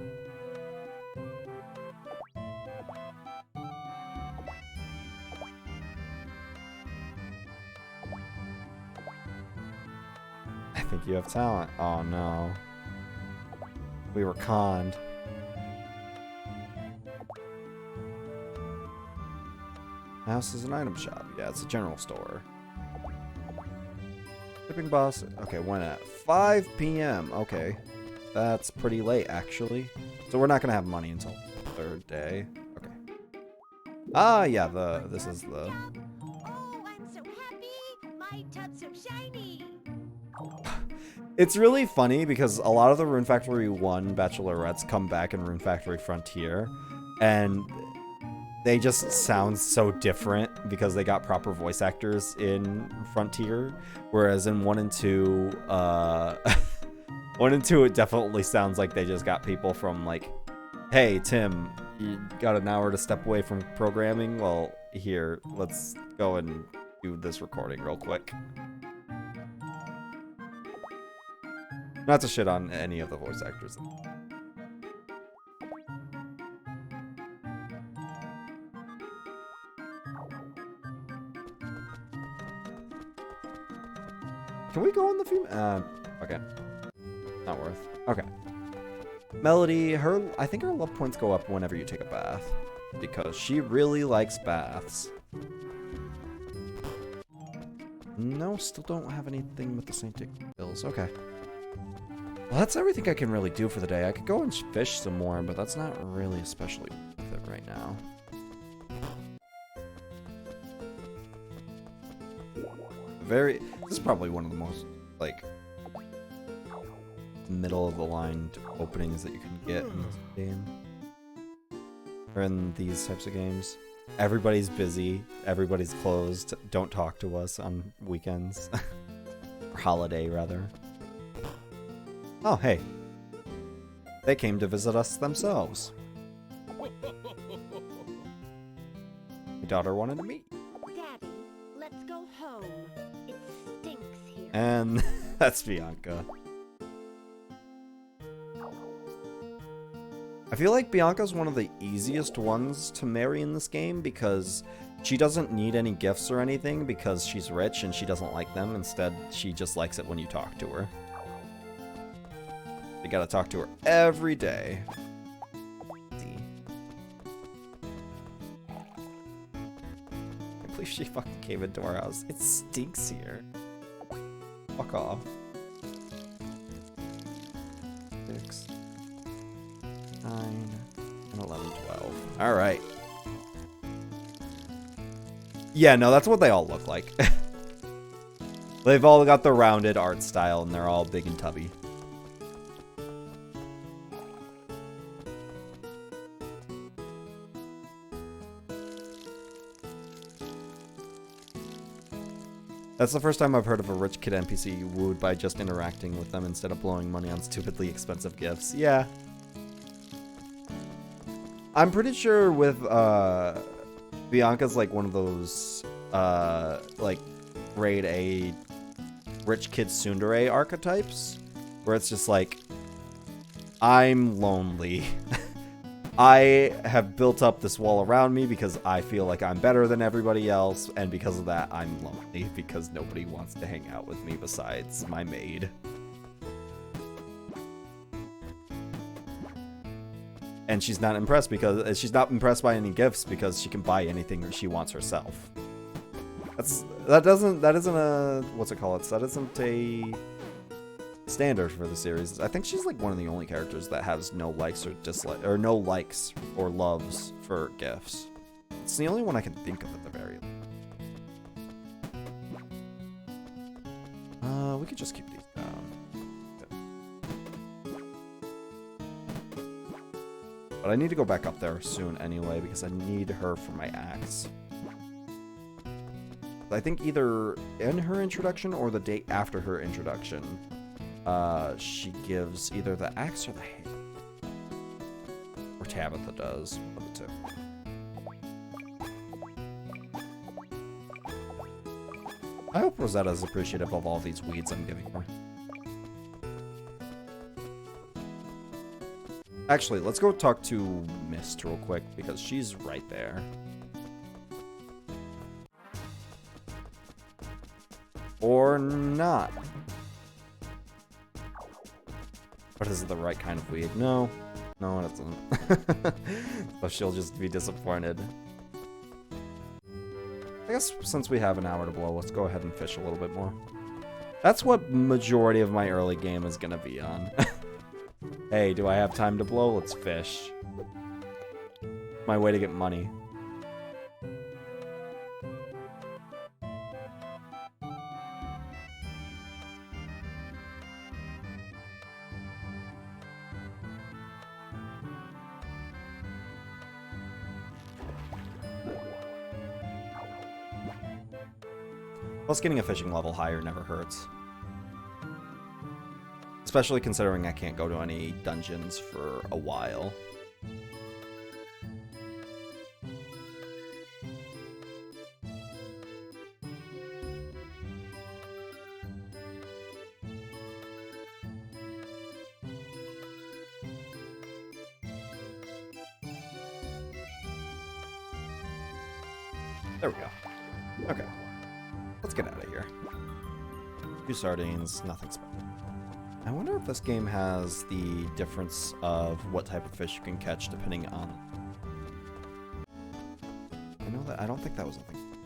I think you have talent. Oh, no. We were conned. House is an item shop. Yeah, it's a general store. Shipping boss. Okay, when at 5 p.m. Okay. That's pretty late, actually. So we're not going to have money until the 3rd day. Okay. Ah, yeah, this is the... Oh, I'm so happy! My tub's so shiny! It's really funny because a lot of the Rune Factory 1 bachelorettes come back in Rune Factory Frontier. And they just sound so different because they got proper voice actors in Frontier. Whereas in 1 and 2, 1 and 2, it definitely sounds like they just got people from, like, hey, Tim, you got an hour to step away from programming? Well, here, let's go and do this recording real quick. Not to shit on any of the voice actors. Can we go on the female? Okay. Not worth. Okay. Melody, I think her love points go up whenever you take a bath. Because she really likes baths. No, still don't have anything with the St. Dick bills. Okay. Well, that's everything I can really do for the day. I could go and fish some more, but that's not really especially worth it right now. This is probably one of the most, like, middle of the line openings that you can get in this game. Or in these types of games. Everybody's busy, everybody's closed, don't talk to us on weekends. Or holiday, rather. Oh, hey. They came to visit us themselves. My daughter wanted to meet. Daddy, let's go home. It stinks here. And that's Bianca. I feel like Bianca's one of the easiest ones to marry in this game because she doesn't need any gifts or anything because she's rich and she doesn't like them. Instead, she just likes it when you talk to her. You gotta talk to her every day. I can't believe she fucking came into our house. It stinks here. Fuck off. 6, 9, and 11, 12. Alright. Yeah, no, that's what they all look like. They've all got the rounded art style and they're all big and tubby. That's the first time I've heard of a rich kid NPC wooed by just interacting with them instead of blowing money on stupidly expensive gifts. Yeah. I'm pretty sure with, Bianca's like one of those, like, grade A rich kid tsundere archetypes, where it's just like, I'm lonely. I have built up this wall around me because I feel like I'm better than everybody else, and because of that, I'm lonely because nobody wants to hang out with me besides my maid. And she's not impressed because she's not impressed by any gifts because she can buy anything she wants herself. That isn't a what's it called? That isn't a standard for the series. I think she's like one of the only characters that has no likes or dislike or no likes or loves for gifts. It's the only one I can think of at the very least. We could just keep these down. But I need to go back up there soon anyway because I need her for my axe. I think either in her introduction or the day after her introduction, she gives either the axe or the hammer. Or Tabitha does. One of the two. I hope Rosetta's appreciative of all these weeds I'm giving her. Actually, let's go talk to Mist real quick because she's right there. Or not. But is it the right kind of weed? No. No, it isn't. So she'll just be disappointed. I guess since we have an hour to blow, let's go ahead and fish a little bit more. That's what majority of my early game is gonna be on. Hey, do I have time to blow? Let's fish. My way to get money. Plus, getting a fishing level higher never hurts. Especially considering I can't go to any dungeons for a while. There we go. Okay. Let's get out of here. 2 sardines, nothing special. I wonder if this game has the difference of what type of fish you can catch depending on... I know that... I don't think that was a thing.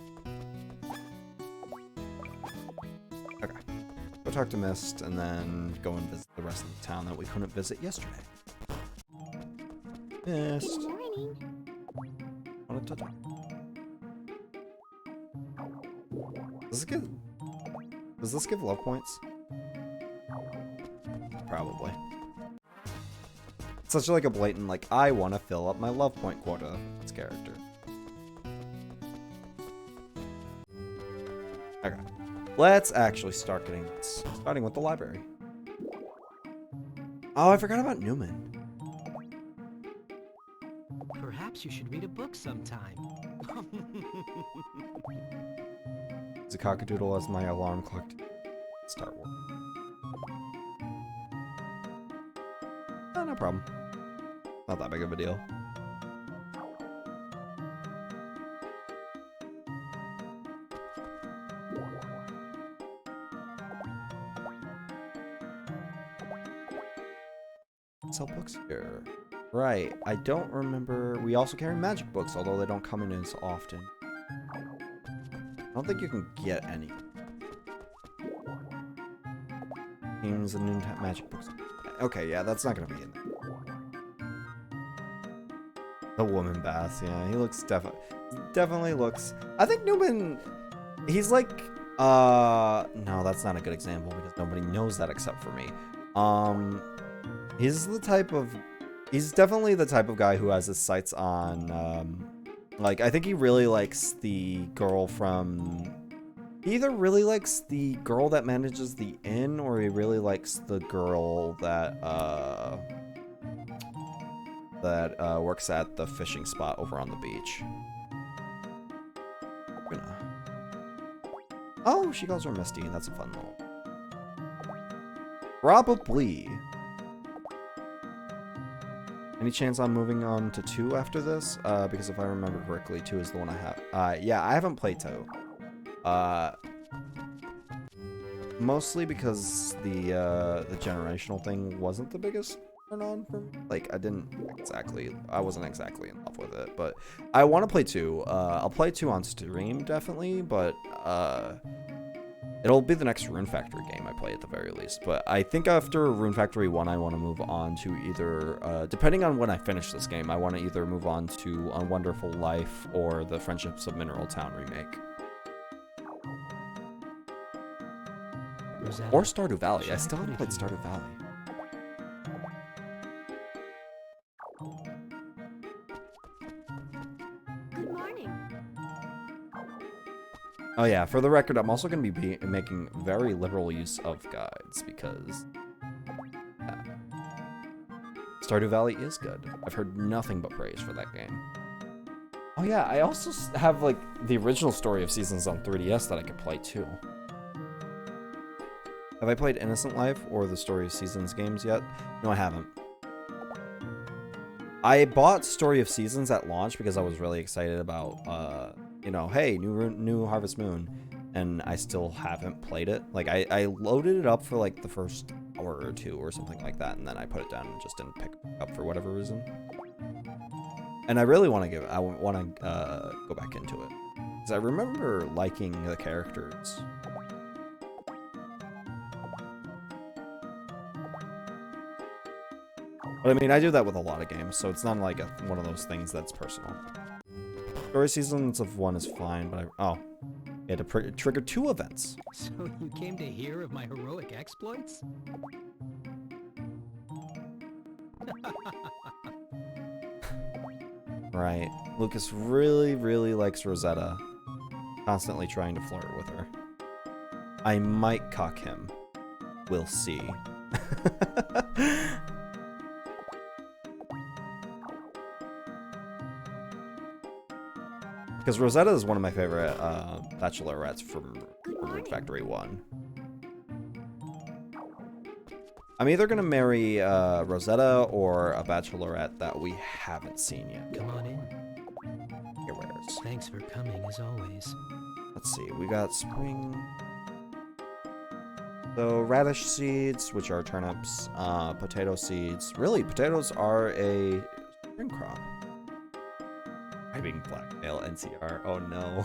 Okay. Go talk to Mist, and then go and visit the rest of the town that we couldn't visit yesterday. Mist. Good morning. Wanted to talk. Does this give love points? Probably. It's such like a blatant, like, I want to fill up my love point quota. This character. Okay. Let's actually start getting this. Starting with the library. Oh, I forgot about Newman. Perhaps you should read a book sometime. Use a cockadoodle as my alarm clock to start work. Oh, no problem. Not that big of a deal. Sell books here. Right. I don't remember. We also carry magic books, although they don't come in as often. I don't think you can get any. Games and new magic books. Okay, yeah, that's not gonna be in there. The woman bath, yeah, he looks definitely looks. I think Newman, he's like, no, that's not a good example because nobody knows that except for me. He's definitely the type of guy who has his sights on, like, I think he really likes the girl from He either really likes the girl that manages the inn, or he really likes the girl that works at the fishing spot over on the beach. Oh, she calls her Misty, and that's a fun little. Probably. Any chance I'm moving on to 2 after this? Because if I remember correctly, 2 is the one I have. Yeah, I haven't played 2. Mostly because the generational thing wasn't the biggest turn on for me. Like, I wasn't exactly in love with it, but I want to play 2. I'll play 2 on stream, definitely, but, it'll be the next Rune Factory game I play at the very least. But I think after Rune Factory 1, I want to move on to either, depending on when I finish this game, I want to either move on to A Wonderful Life or the Friendships of Mineral Town remake. Rosetta, Or Stardew Valley. I should still haven't put played it here? Stardew Valley. Good morning. Oh yeah, for the record, I'm also going to be making very liberal use of guides because Stardew Valley is good. I've heard nothing but praise for that game. Oh yeah, I also have like the original Story of Seasons on 3DS that I could play too. Have I played Innocent Life or the Story of Seasons games yet? No, I haven't. I bought Story of Seasons at launch because I was really excited about, you know, hey, new Harvest Moon, and I still haven't played it. Like, I loaded it up for like the first hour or 2 or something like that, and then I put it down and just didn't pick it up for whatever reason. And I really want to go back into it because I remember liking the characters. But I mean, I do that with a lot of games, so it's not like one of those things that's personal. Story Seasons of 1 is fine, but you had to trigger 2 events. So you came to hear of my heroic exploits? Right. Lucas really, really likes Rosetta. Constantly trying to flirt with her. I might cock him. We'll see. Because Rosetta is one of my favorite bachelorettes from Rune Factory 1. I'm either going to marry Rosetta or a bachelorette that we haven't seen yet. Come on in. Here, where's? Thanks for coming as always. Let's see, we got spring. So radish seeds, which are turnips, potato seeds. Really, potatoes are a spring crop. Typing blackmail NCR. Oh no.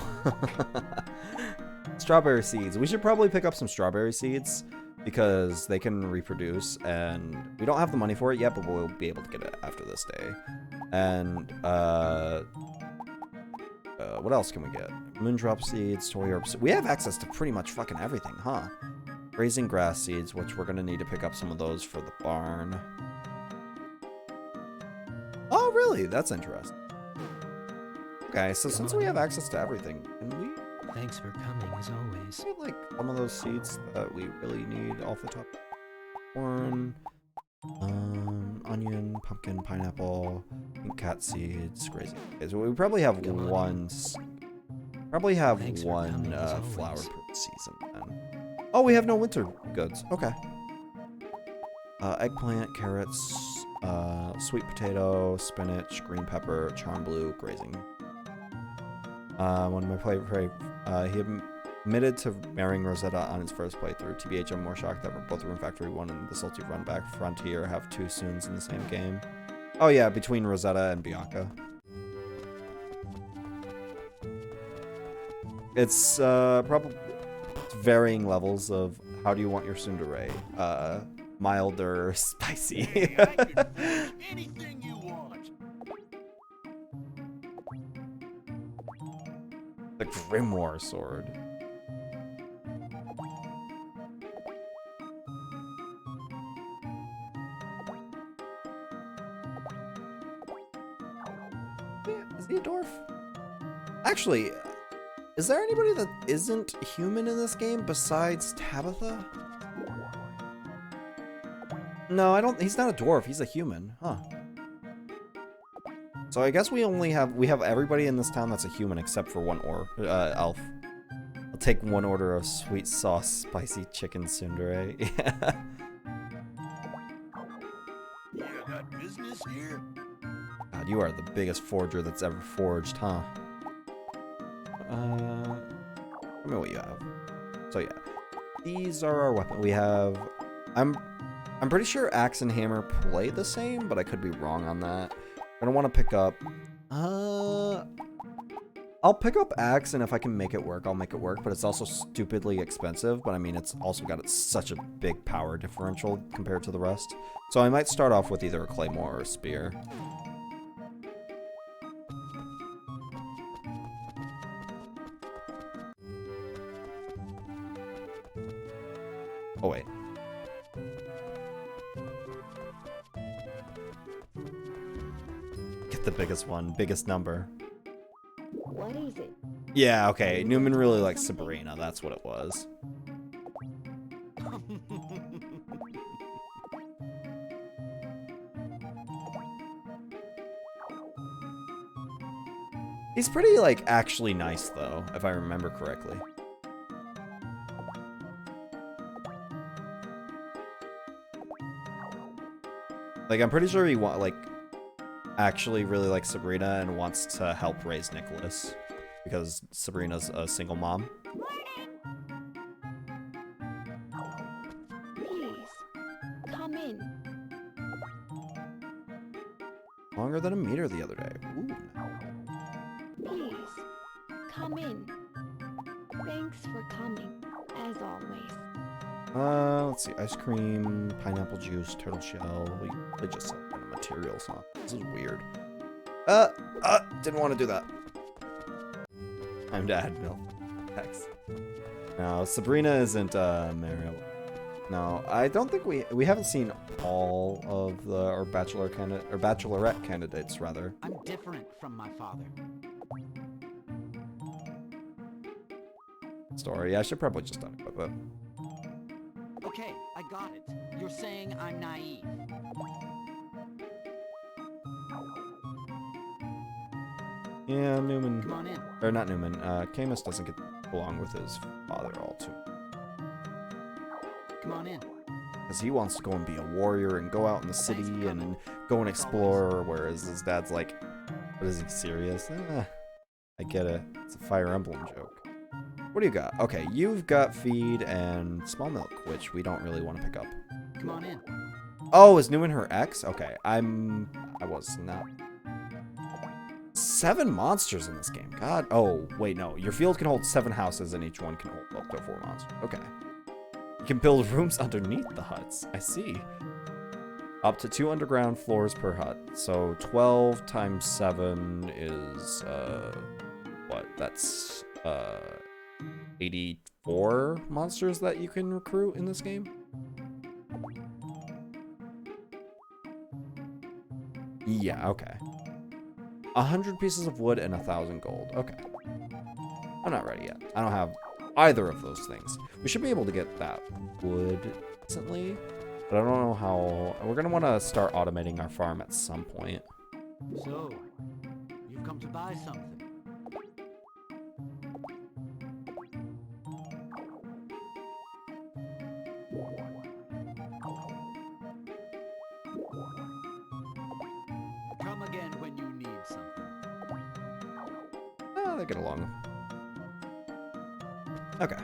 Strawberry seeds. We should probably pick up some strawberry seeds because they can reproduce, and we don't have the money for it yet, but we'll be able to get it after this day. And what else can we get? Moondrop seeds, toy herbs. We have access to pretty much fucking everything, huh? Grazing grass seeds, which we're gonna need to pick up some of those for the barn. Oh, really? That's interesting. Okay, so since we have access to everything, can we Thanks for coming as always. get like some of those seeds that we really need off the top? Corn, onion, pumpkin, pineapple, pink cat seeds, grazing. Okay, so we probably have Come on one. Probably have Thanks for one coming, as flower always. per season then. Oh, we have no winter goods. Okay. Eggplant, carrots, sweet potato, spinach, green pepper, charm blue, grazing. One of my he admitted to marrying Rosetta on his first playthrough. TBH, I'm more shocked that both Rune Factory 1 and the Salty Runback Frontier have 2 Soons in the same game. Oh yeah, between Rosetta and Bianca. It's probably varying levels of how do you want your tsundere? Mild or spicy? I can do anything you want. The Grimoire sword. Yeah, is he a dwarf? Actually, Is there anybody that isn't human in this game besides Tabitha? No, I don't. He's not a dwarf. He's a human. Huh. So I guess we have everybody in this town that's a human except for one elf. I'll take one order of sweet sauce spicy chicken tsundere. You got business here? God, you are the biggest forger that's ever forged, huh? Tell me what you have. So yeah, these are our weapons. We have. I'm pretty sure axe and hammer play the same, but I could be wrong on that. I don't want to pick up. I'll pick up axe, and if I can make it work, I'll make it work. But it's also stupidly expensive. But I mean, it's also got such a big power differential compared to the rest. So I might start off with either a claymore or a spear. Oh wait. Get the biggest one, biggest number. What is it? Yeah, okay. Newman really likes Sabrina. That's what it was. He's pretty, like, actually nice, though, if I remember correctly. Like, I'm pretty sure he actually really likes Sabrina and wants to help raise Nicholas because Sabrina's a single mom. Please, come in. Longer than a meter the other day. Ooh. Please, come in. Thanks for coming, as always. Let's see. Ice cream, pineapple juice, turtle shell. They just sell kind of materials, huh? This is weird. Didn't want to do that. Time to add milk. X. No, Sabrina isn't, Mario. No, I don't think we haven't seen all of our bachelorette candidates, rather. I'm different from my father. Story. I should probably just unequip it. Okay, I got it. You're saying I'm naive. Yeah, Newman. Come on in. Or not Newman. Camus doesn't get along with his father all too. Come on in. Because he wants to go and be a warrior and go out in the city and go and explore, whereas his dad's like, what is he, serious? I get it. It's a Fire Emblem joke. What do you got? Okay, you've got feed and small milk, which we don't really want to pick up. Come on in. Oh, is Newman her ex? Okay, I was not. 7 monsters in this game. God. Oh, wait, no. Your field can hold 7 houses, and each one can hold up to 4 monsters. Okay. You can build rooms underneath the huts. I see. Up to 2 underground floors per hut. So 12 times 7 is, what? That's, 84 monsters that you can recruit in this game? Yeah, okay. 100 pieces of wood and 1,000 gold. Okay. I'm not ready yet. I don't have either of those things. We should be able to get that wood instantly, but I don't know how. We're going to want to start automating our farm at some point. So, you've come to buy something. Come again when you need something. They get along. Okay.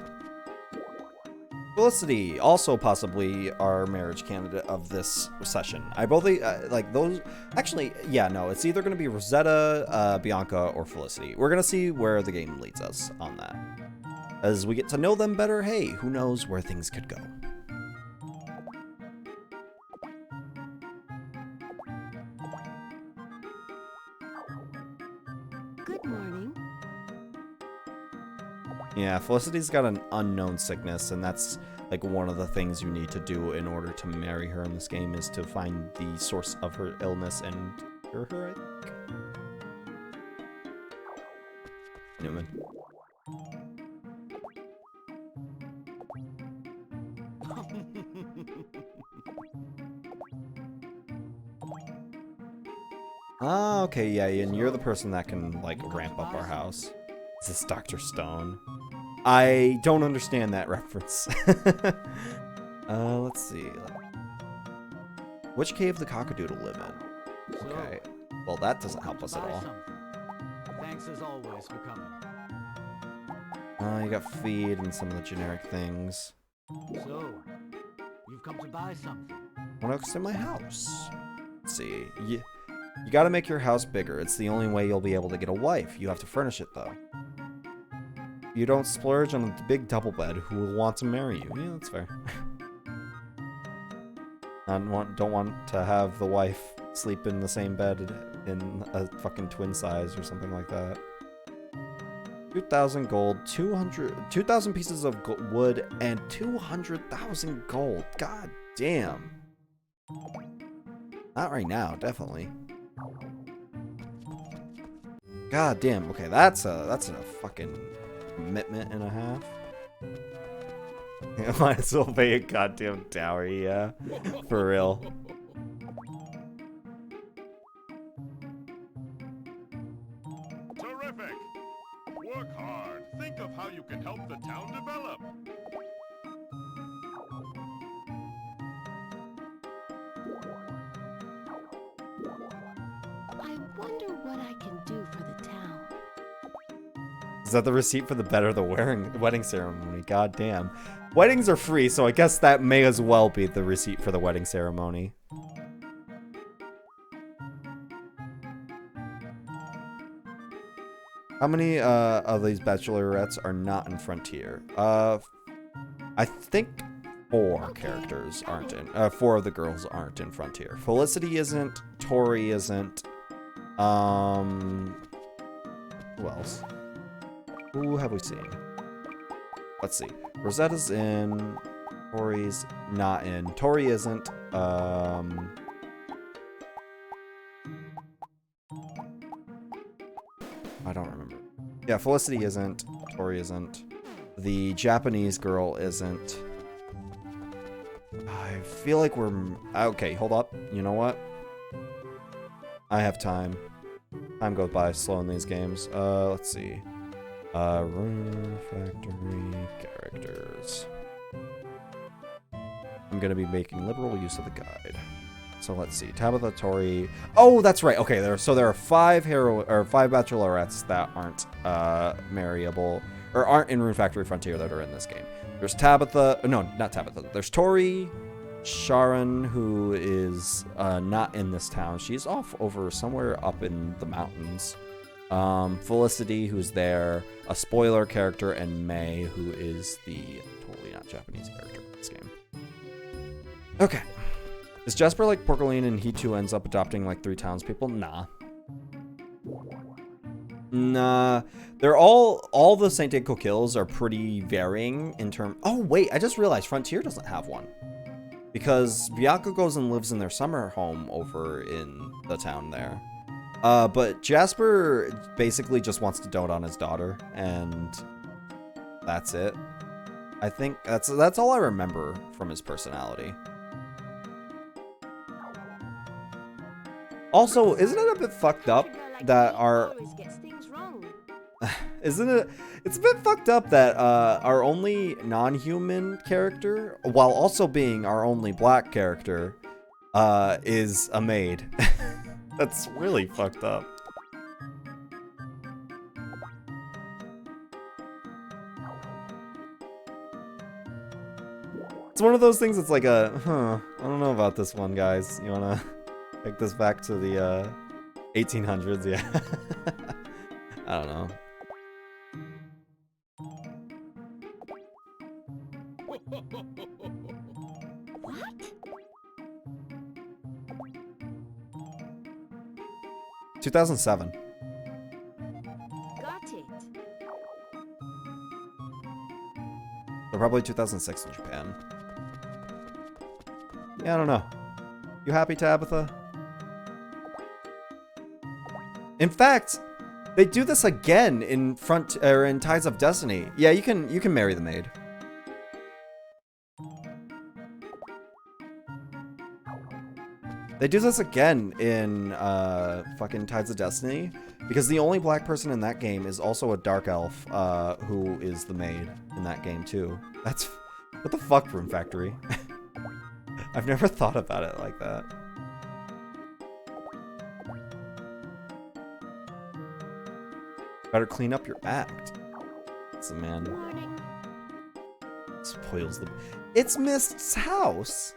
Felicity, also possibly our marriage candidate of this session. I both like those. Actually, yeah, no, it's either going to be Rosetta, Bianca, or Felicity. We're going to see where the game leads us on that. As we get to know them better, hey, who knows where things could go. Good morning. Yeah, Felicity's got an unknown sickness, and that's like one of the things you need to do in order to marry her in this game is to find the source of her illness and cure her, I think. Newman. Ah, okay, yeah, and you're the person that can, like, ramp up our house. Is this Dr. Stone? I don't understand that reference. Let's see. Which cave the cockadoodle live in? Okay. Well, that doesn't help us at all. Thanks as always for coming. You got feed and some of the generic things. So, you've come to buy something. What else in my house? Let's see. You gotta make your house bigger. It's the only way you'll be able to get a wife. You have to furnish it, though. You don't splurge on a big double bed. Who will want to marry you? Yeah, that's fair. Don't want to have the wife sleep in the same bed in a fucking twin size or something like that. 2,000 gold, 2,000 pieces of wood, and 200,000 gold. God damn. Not right now, definitely. God damn. Okay, that's a fucking commitment and a half. Might as well pay a goddamn dowry, yeah. For real. Terrific! Work hard. Think of how you can help the town develop. I wonder what I can do for the town. Is that the receipt for the wedding ceremony? God damn. Weddings are free, so I guess that may as well be the receipt for the wedding ceremony. How many of these bachelorettes are not in Frontier? I think 4 characters aren't in. 4 of the girls aren't in Frontier. Felicity isn't. Tori isn't. Who else? Who have we seen? Let's see. Rosetta's in. Tori's not in. Tori isn't. I don't remember. Yeah, Felicity isn't. Tori isn't. The Japanese girl isn't. I feel like we're... Okay, hold up. You know what? I have time. Time goes by slow in these games. Let's see. Rune Factory characters. I'm gonna be making liberal use of the guide. So let's see. Tabitha, Tori. Oh, that's right. Okay, there are 5 bachelorettes that aren't marryable or aren't in Rune Factory Frontier that are in this game. There's Tabitha. No, not Tabitha. There's Tori, Sharon, who is not in this town. She's off over somewhere up in the mountains. Felicity, who's there, a spoiler character, and May, who is the totally not Japanese character in this game. Okay. Is Jasper like Porcaline and he too ends up adopting like 3 townspeople? Nah. Nah. They're all the Saint Diego kills are pretty varying in term. Oh, wait. I just realized Frontier doesn't have one. Because Bianca goes and lives in their summer home over in the town there. But Jasper basically just wants to dote on his daughter, and that's it. I think that's all I remember from his personality. Also, isn't it a bit fucked up that our... Isn't it? It's a bit fucked up that our only non-human character, while also being our only black character, is a maid. That's really fucked up. It's one of those things that's like I don't know about this one, guys. You wanna take this back to the 1800s? Yeah. I don't know. What? 2007. Got it. So probably 2006 in Japan. Yeah, I don't know. You happy, Tabitha? In fact, they do this again in in Tides of Destiny. Yeah, you can marry the maid. They do this again in fucking Tides of Destiny, because the only black person in that game is also a dark elf who is the maid in that game too. That's what the fuck, Rune Factory. I've never thought about it like that. Better clean up your act. It's a man. Morning. Spoils the. It's Mist's house.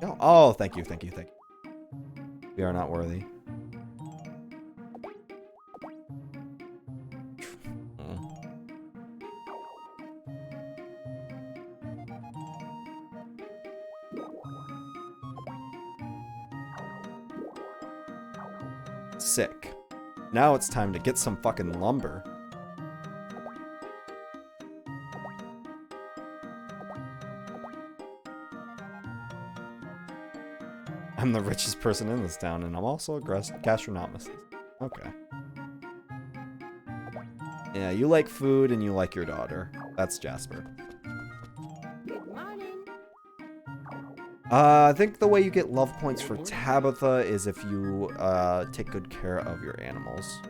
No. Oh, thank you, thank you, thank you. We are not worthy. Sick. Now it's time to get some fucking lumber. I'm the richest person in this town, and I'm also a gastronomist. Okay. Yeah, you like food and you like your daughter. That's Jasper. Good morning. I think the way you get love points for Tabitha is if you take good care of your animals.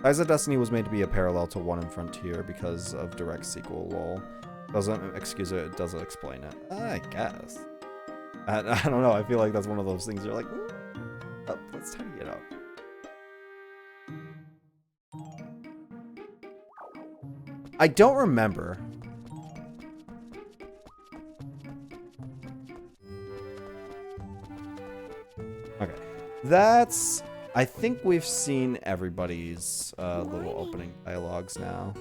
Tides of Destiny was made to be a parallel to One in Frontier because of direct sequel, lol. Doesn't excuse it, it doesn't explain it. I guess. I don't know, I feel like that's one of those things you're like, oh, let's tidy it up. I don't remember. Okay, that's... I think we've seen everybody's little opening dialogues now.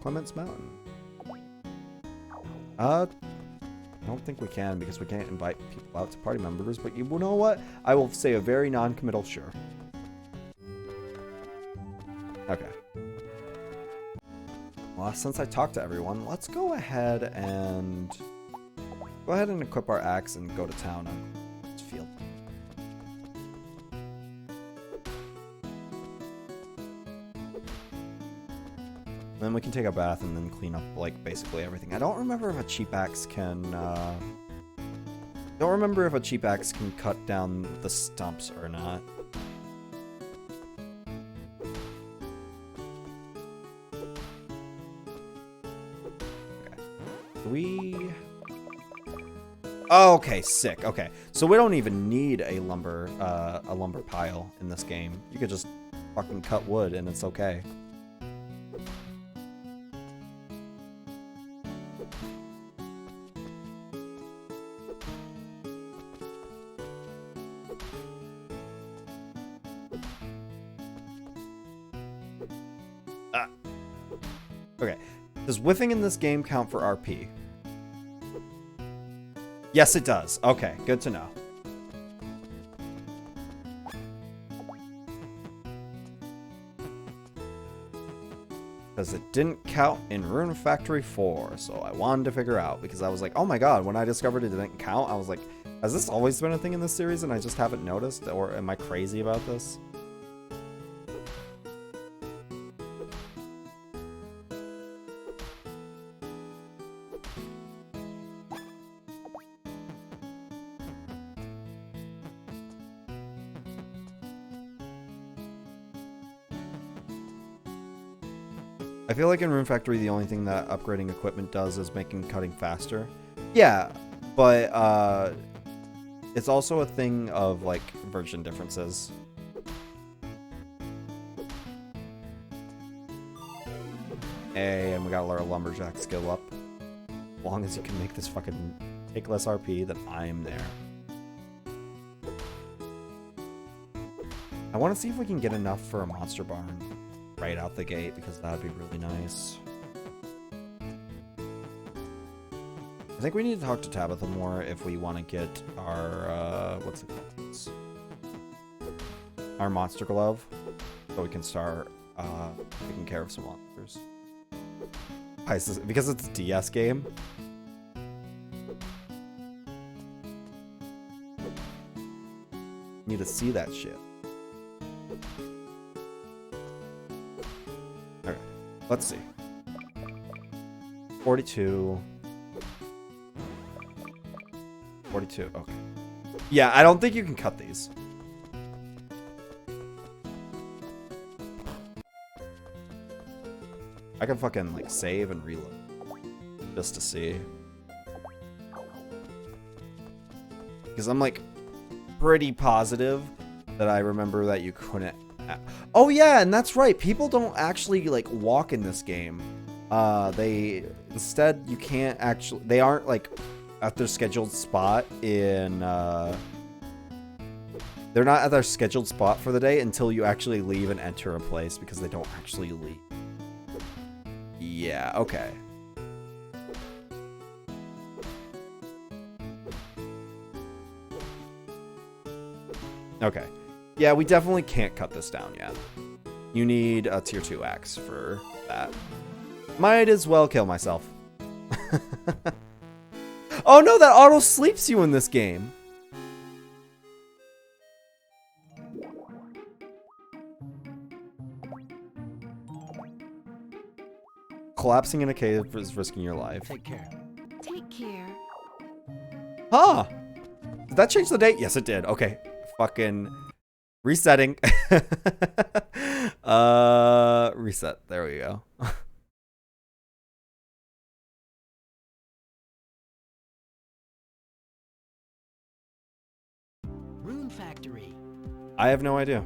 Clements Mountain. I don't think we can because we can't invite people out to party members, but you know what? I will say a very non-committal sure. Okay. Well, since I talked to everyone, let's go ahead and equip our axe and go to town on this field. Then we can take a bath and then clean up, like, basically everything. I don't remember if a cheap axe can, cut down the stumps or not. Okay. Oh, okay, sick. Okay. So we don't even need a lumber pile in this game. You could just fucking cut wood and it's okay. Okay. Does whiffing in this game count for RP? Yes, it does. Okay, good to know. Because it didn't count in Rune Factory 4, so I wanted to figure out, because I was like, oh my god, when I discovered it didn't count, I was like, has this always been a thing in this series and I just haven't noticed, or am I crazy about this? I feel like in Rune Factory, the only thing that upgrading equipment does is making cutting faster. Yeah, but it's also a thing of, like, version differences. Hey, and we got our lumberjack skill up. As long as you can make this fucking take less RP, then I'm there. I want to see if we can get enough for a monster barn right out the gate, because that'd be really nice. I think we need to talk to Tabitha more if we want to get our, what's it called? Our monster glove, so we can start taking care of some monsters. Why is this? Because it's a DS game? Need to see that shit. Let's see. 42. 42. Okay. Yeah, I don't think you can cut these. I can fucking like save and reload just to see. Because I'm like pretty positive that I remember that you couldn't. Oh yeah, and that's right. People don't actually like walk in this game. They instead you can't actually. They aren't like at their scheduled spot in. They're not at their scheduled spot for the day until you actually leave and enter a place because they don't actually leave. Yeah. Okay. Okay. Yeah, we definitely can't cut this down yet. You need a tier 2 axe for that. Might as well kill myself. Oh no, that auto sleeps you in this game. Collapsing in a cave is risking your life. Take care. Take care. Huh. Did that change the date? Yes, it did. Okay. Fucking resetting. Reset. There we go. Rune Factory. I have no idea.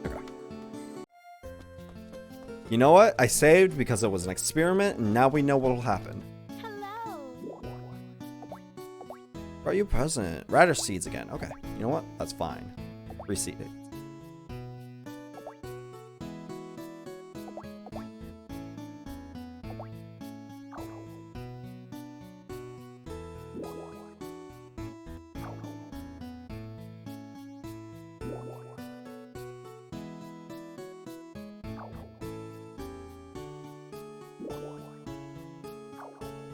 Okay. You know what? I saved because it was an experiment, and now we know what'll happen. Hello. Brought you a present. Radish seeds again. Okay. You know what? That's fine. Reseed it.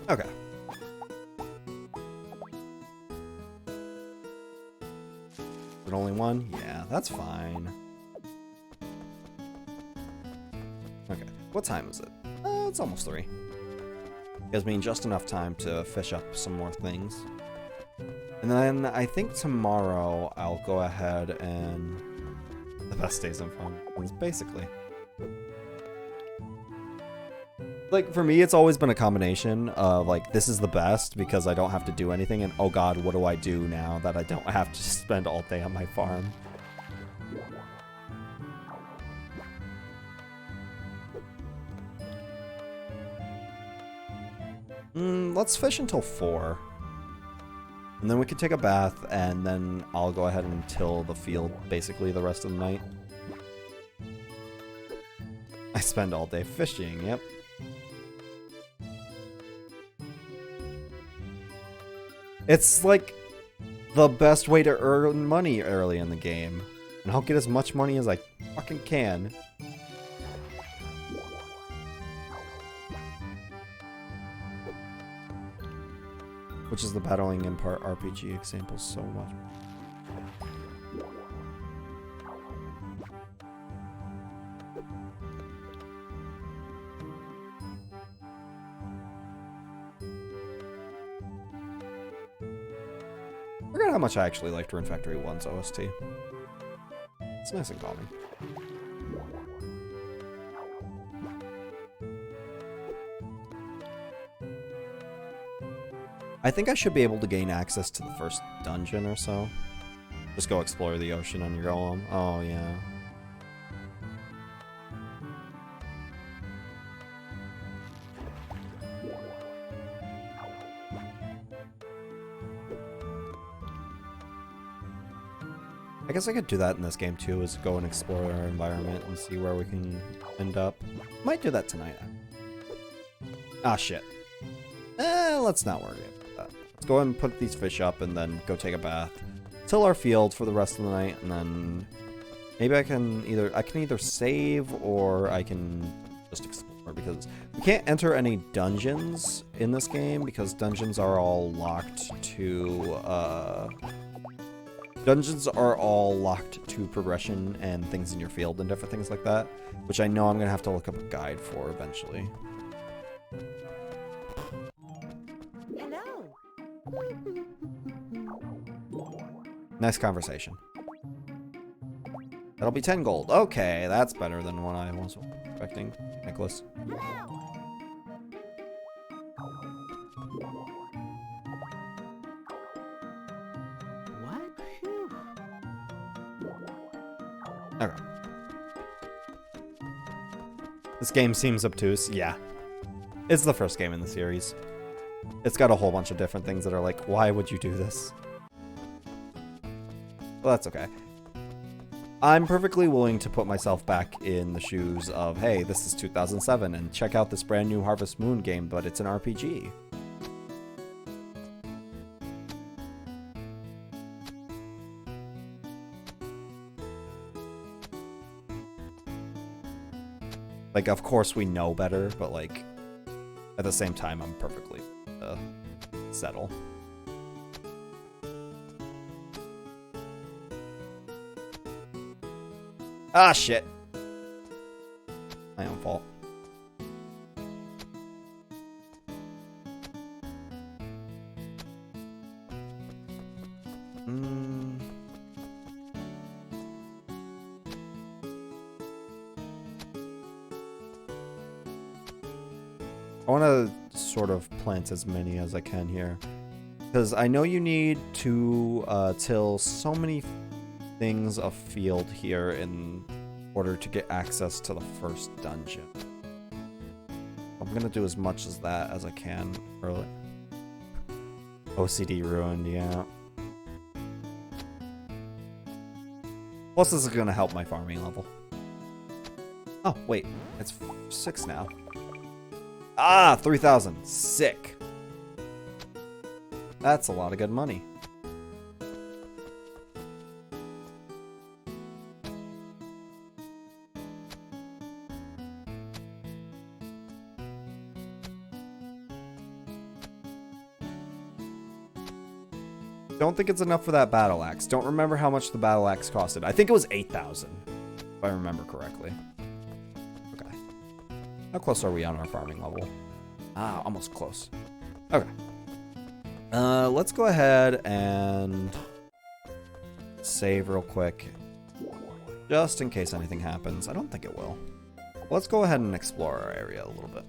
Okay. Is it only one? Yeah, that's fine. Okay. What time is it? It's almost 3. Gives me just enough time to fish up some more things. And then I think tomorrow I'll go ahead and... The best days in fun is basically... Like, for me, it's always been a combination of, like, this is the best because I don't have to do anything, and oh god, what do I do now that I don't have to spend all day on my farm? Let's fish until 4. And then we can take a bath, and then I'll go ahead and till the field, basically, the rest of the night. I spend all day fishing, yep. It's like the best way to earn money early in the game. And I'll get as much money as I fucking can. Which is the Battling Empire RPG example so much. I forgot how much I actually liked Rune Factory 1's OST. It's nice and calming. I think I should be able to gain access to the first dungeon or so. Just go explore the ocean on your golem. Oh, yeah. I guess I could do that in this game too, is go and explore our environment and see where we can end up. Might do that tonight. Ah, shit. Let's not worry about that. Let's go ahead and put these fish up and then go take a bath. Till our field for the rest of the night, and then maybe I can either save or I can just explore, because we can't enter any dungeons in this game because dungeons are all locked to progression and things in your field and different things like that, which I know I'm gonna have to look up a guide for eventually. Nice conversation. That'll be 10 gold. Okay, that's better than what I was expecting, Nicholas. What? Phew. Okay. This game seems obtuse. Yeah. It's the first game in the series. It's got a whole bunch of different things that are like, why would you do this? Well, that's okay. I'm perfectly willing to put myself back in the shoes of, hey, this is 2007, and check out this brand new Harvest Moon game, but it's an RPG. Like, of course we know better, but like, at the same time, I'm perfectly settle. Ah, shit. My own fault. I want to sort of plant as many as I can here. Because I know you need to till so many things of field here in order to get access to the first dungeon. I'm going to do as much as that as I can early. OCD ruined, yeah. Plus this is going to help my farming level. Oh, wait. It's 6 now. Ah, 3,000. Sick. That's a lot of good money. Don't think it's enough for that battle axe. Don't remember how much the battle axe costed. I think it was 8,000, if I remember correctly. Okay. How close are we on our farming level? Ah, almost close. Okay. Let's go ahead and save real quick. Just in case anything happens. I don't think it will. Let's go ahead and explore our area a little bit.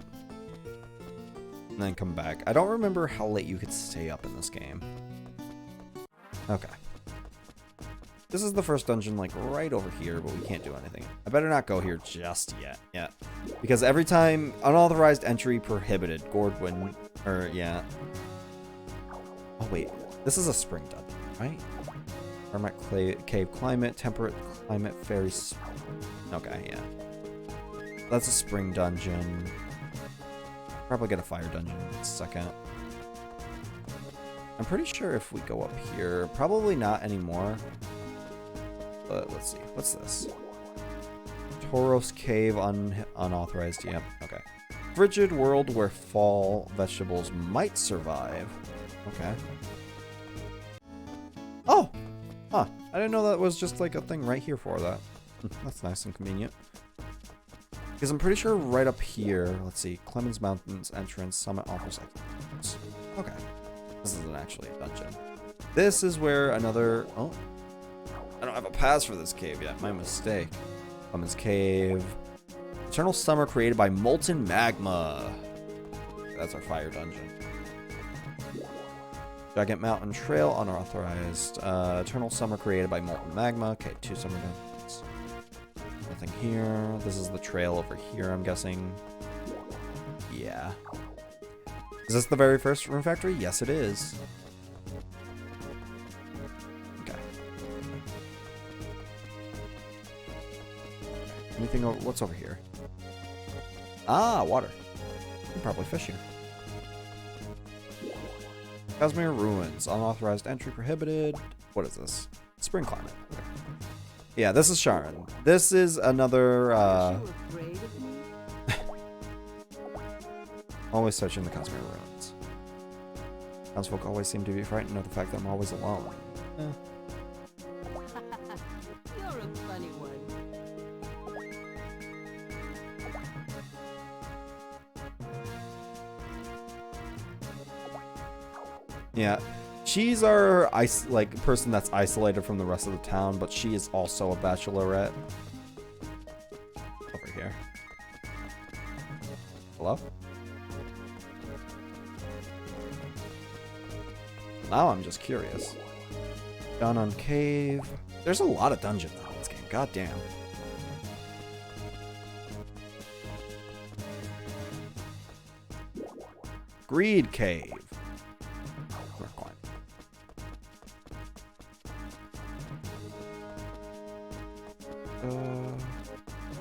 And then come back. I don't remember how late you could stay up in this game. Okay. This is the first dungeon, like, right over here, but we can't do anything. I better not go here just yet. Yeah. Because every time, unauthorized entry prohibited. Gordwin, or, yeah. Oh, wait. This is a spring dungeon, right? Hermit cave climate, temperate climate, fairy... Okay, yeah. That's a spring dungeon. Probably get a fire dungeon in a second. I'm pretty sure if we go up here, probably not anymore. But let's see. What's this? Tauros Cave unauthorized. Yep. Okay. Frigid world where fall vegetables might survive. Okay. Oh! Huh. I didn't know that was just like a thing right here for that. That's nice and convenient. Because I'm pretty sure right up here, let's see, Clemens Mountains entrance, summit offers like... Okay. This isn't actually a dungeon. This is where another... Oh. I don't have a pass for this cave yet. My mistake. Clemens Cave. Eternal summer created by molten magma. That's our fire dungeon. Giant Mountain Trail unauthorized. Eternal summer created by molten magma. Okay, 2 summer dungeons. Nothing here. This is the trail over here, I'm guessing. Yeah. Is this the very first Rune Factory? Yes, it is. Okay. Anything over... What's over here? Ah, water. You can probably fish here. Kazmir Ruins. Unauthorized entry prohibited. What is this? Spring climate. Okay. Yeah, this is Sharon. This is another... Always searching the Kazmir Ruins. Townsfolk always seem to be frightened of the fact that I'm always alone. Eh. You're a funny one. Yeah. She's our person that's isolated from the rest of the town, but she is also a bachelorette. Over here. Hello? Now I'm just curious. Down on cave. There's a lot of dungeons in this game. God damn. Greed cave. Not quite.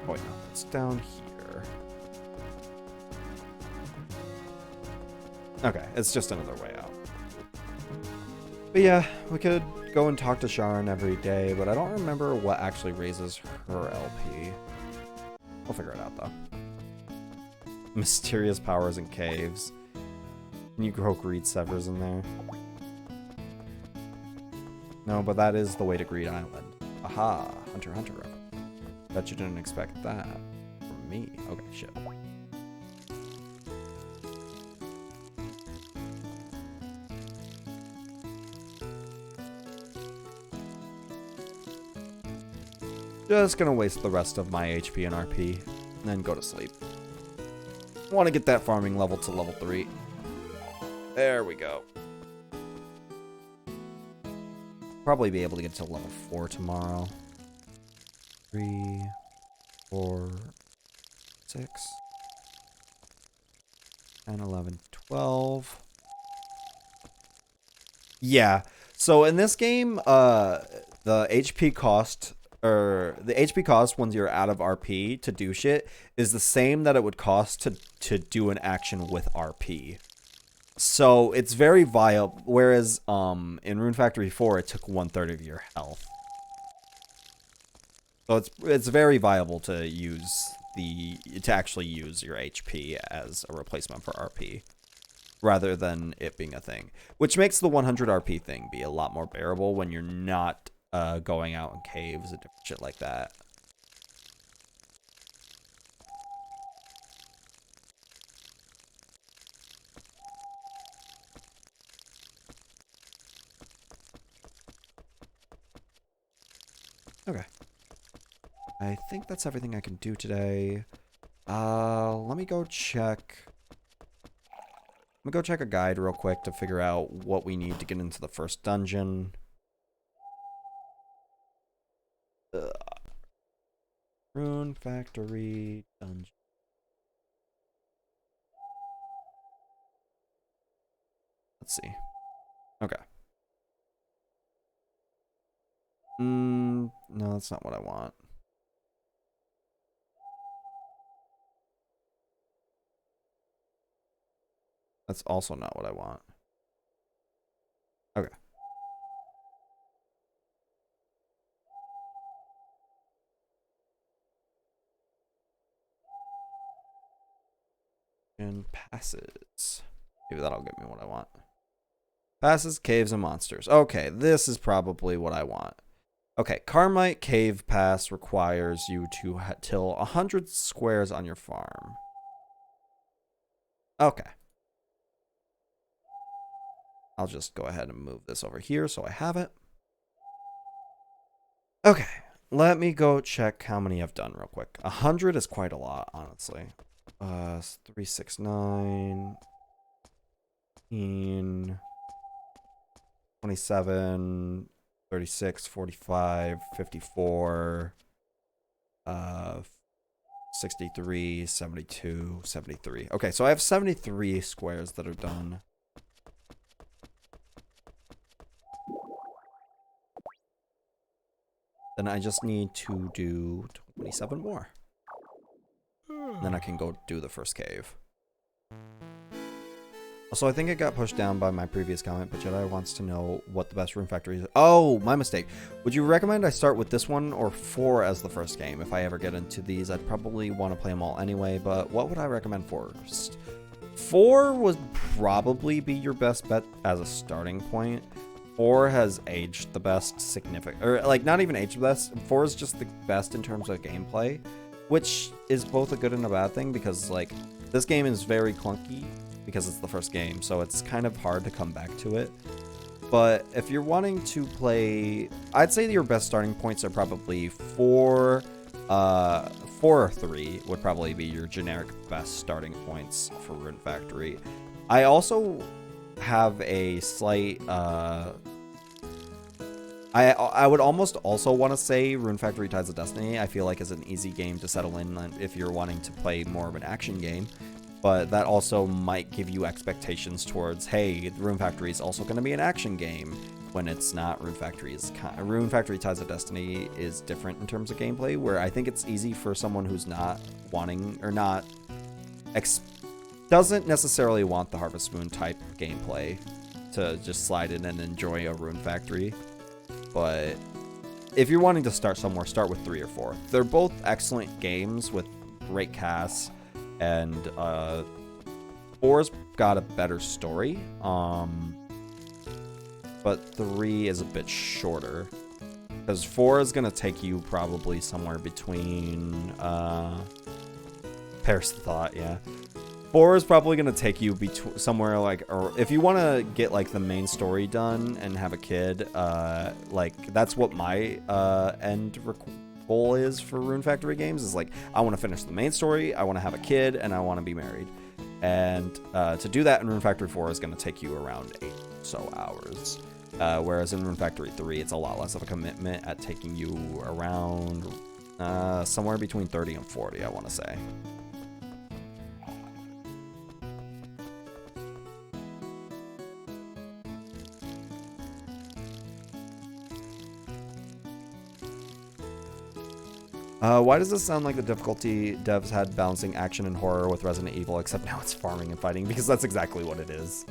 Wait, no, it's down here. Okay, it's just another way out. But yeah, we could go and talk to Sharon every day, but I don't remember what actually raises her LP. We'll figure it out though. Mysterious powers in caves. Can you grow greed severs in there? No, but that is the way to Greed Island. Aha, Hunter Hunter. Bet you didn't expect that from me. Okay, shit. Just gonna waste the rest of my HP and RP, and then go to sleep. Want to get that farming level to level 3. There we go. Probably be able to get to level 4 tomorrow. 3, 4, 6, 10, 11, 12. Yeah. So in this game, the HP cost, or the HP cost when you're out of RP to do shit is the same that it would cost to do an action with RP. So it's very viable, whereas in Rune Factory 4 it took 1/3 of your health. So it's very viable to actually use your HP as a replacement for RP, rather than it being a thing, which makes the 100 RP thing be a lot more bearable when you're not going out in caves and different shit like that. Okay. I think that's everything I can do today. Let me go check. Let me go check a guide real quick to figure out what we need to get into the first dungeon. Rune Factory dungeon. Let's see. Okay. No, that's not what I want. That's also not what I want. Okay. And passes. Maybe that'll get me what I want. Passes, caves, and monsters. Okay, this is probably what I want. Okay, Carmite Cave Pass requires you to till 100 squares on your farm. Okay. I'll just go ahead and move this over here so I have it. Okay, let me go check how many I've done real quick. 100 is quite a lot, honestly. 3, 6, 9, 18, 27, 36, 45, 54, 63, 72, 73. Okay, so I have 73 squares that are done. Then I just need to do 27 more. Then I can go do the first cave. Also, I think it got pushed down by my previous comment, but Jedi wants to know what the best Rune Factory is. Oh, my mistake. Would you recommend I start with this one or 4 as the first game? If I ever get into these, I'd probably want to play them all anyway, but what would I recommend first? 4 would probably be your best bet as a starting point. 4 has aged the best or like not even aged the best. 4 is just the best in terms of gameplay, which is both a good and a bad thing because like this game is very clunky because it's the first game, so it's kind of hard to come back to it. But if you're wanting to play, I'd say your best starting points are probably 4 or 3 would probably be your generic best starting points for Rune Factory. I also have a slight, I would almost also want to say Rune Factory Tides of Destiny, I feel like is an easy game to settle in if you're wanting to play more of an action game. But that also might give you expectations towards, hey, Rune Factory is also going to be an action game, when it's not. Rune Factory Tides of Destiny is different in terms of gameplay, where I think it's easy for someone who's not wanting, or doesn't necessarily want the Harvest Moon type gameplay to just slide in and enjoy a Rune Factory. But if you're wanting to start somewhere, start with 3 or 4. They're both excellent games with great casts, and 4's got a better story, but 3 is a bit shorter, because 4 is going to take you probably somewhere between, Paris the Thought, yeah. 4 is probably going to take you somewhere like, or if you want to get like the main story done and have a kid, like that's what my goal is for Rune Factory games, is like, I want to finish the main story, I want to have a kid, and I want to be married. And to do that in Rune Factory 4 is going to take you around 8 or so hours. Whereas in Rune Factory 3, it's a lot less of a commitment at taking you around somewhere between 30 and 40, I want to say. Why does this sound like the difficulty devs had balancing action and horror with Resident Evil, except now it's farming and fighting? Because that's exactly what it is.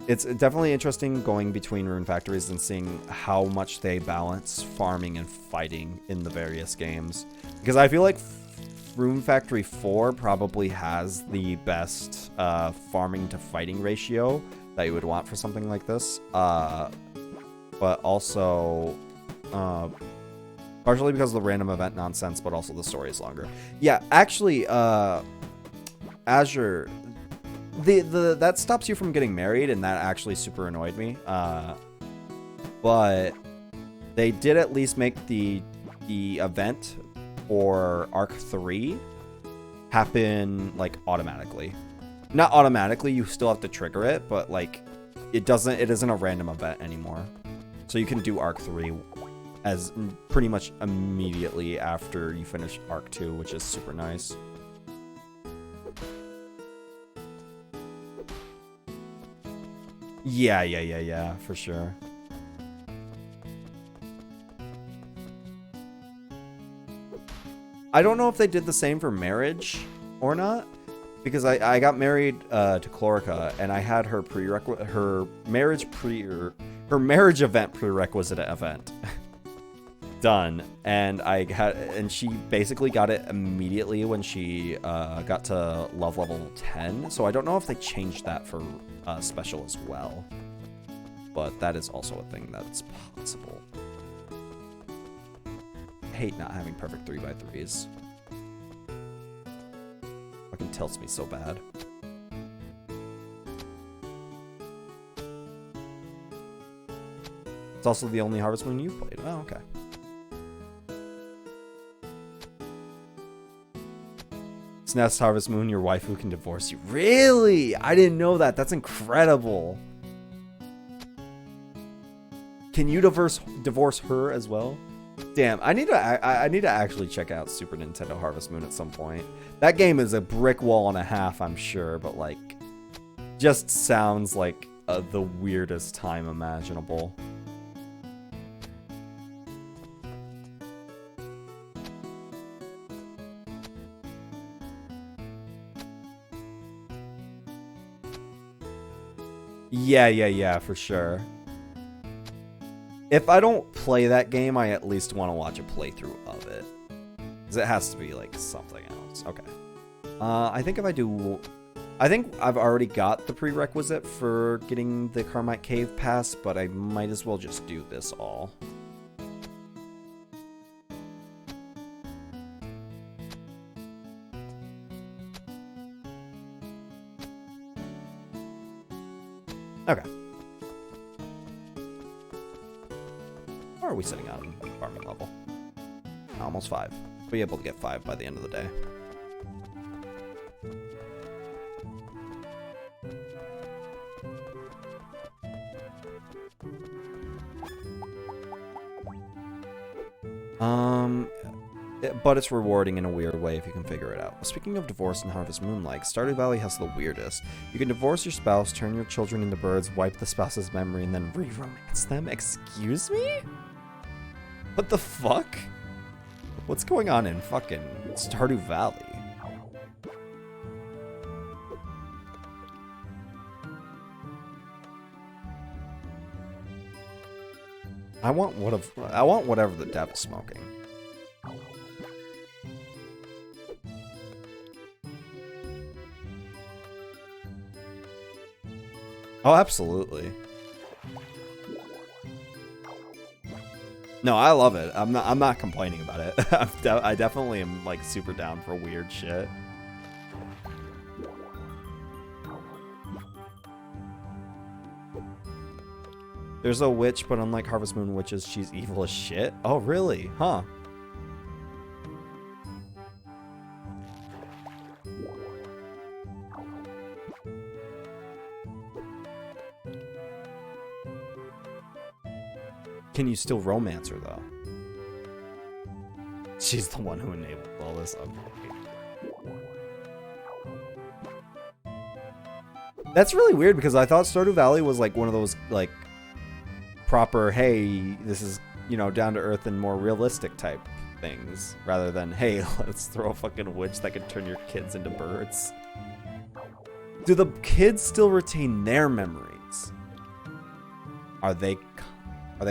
It's definitely interesting going between Rune Factories and seeing how much they balance farming and fighting in the various games. Because I feel like Rune Factory 4 probably has the best farming to fighting ratio that you would want for something like this, but also partially because of the random event nonsense, but also the story is longer. Yeah, actually, Azure, that stops you from getting married, and that actually super annoyed me. But they did at least make the event for Arc 3 happen like automatically. Not automatically, you still have to trigger it, but like it isn't a random event anymore. So you can do Arc 3 as pretty much immediately after you finish Arc 2, which is super nice. Yeah, for sure. I don't know if they did the same for marriage or not, because I got married to Chlorica, and I had her marriage event prerequisite event done, and she basically got it immediately when she got to love level 10. So I don't know if they changed that for special as well, but that is also a thing that's possible. I hate not having perfect 3x3s. Fucking tilts me so bad. It's also the only Harvest Moon you've played. Oh, okay. SNES Harvest Moon, your waifu can divorce you. Really? I didn't know that. That's incredible. Can you divorce her as well? Damn, I need to actually check out Super Nintendo Harvest Moon at some point. That game is a brick wall and a half, I'm sure, but like, just sounds like the weirdest time imaginable. Yeah, for sure. If I don't play that game, I at least want to watch a playthrough of it. Because it has to be, like, something else. Okay. I think I've already got the prerequisite for getting the Carmite Cave Pass, but I might as well just do this all. far are we sitting on farming level? Almost 5. Be able to get 5 by the end of the day. But it's rewarding in a weird way if you can figure it out. Speaking of divorce and Harvest Moon, like, Stardew Valley has the weirdest. You can divorce your spouse, turn your children into birds, wipe the spouse's memory, and then re-romance them? Excuse me? What the fuck? What's going on in fucking Stardew Valley? I want whatever the devil's smoking. Oh, absolutely. No, I love it. I'm not complaining about it. I definitely am like super down for weird shit. There's a witch, but unlike Harvest Moon witches, she's evil as shit. Oh, really? Huh. Can you still romance her, though? She's the one who enabled all this. That's really weird because I thought Stardew Valley was like one of those like proper, hey, this is, you know, down to earth and more realistic type things rather than, hey, let's throw a fucking witch that can turn your kids into birds. Do the kids still retain their memories? Are they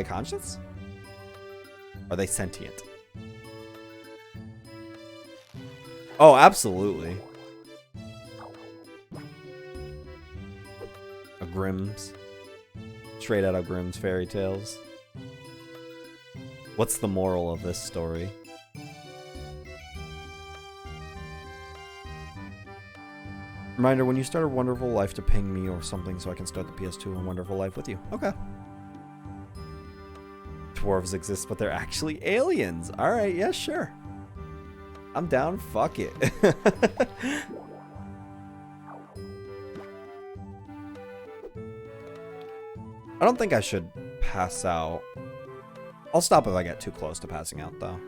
conscious? Are they sentient? Oh, absolutely. A Grimm's. Straight out of Grimm's fairy tales. What's the moral of this story? Reminder, when you start a Wonderful Life, to ping me or something so I can start the PS2 and Wonderful Life with you. Okay. Dwarves exist, but they're actually aliens. Alright, yeah, sure. I'm down, fuck it. I don't think I should pass out. I'll stop if I get too close to passing out, though.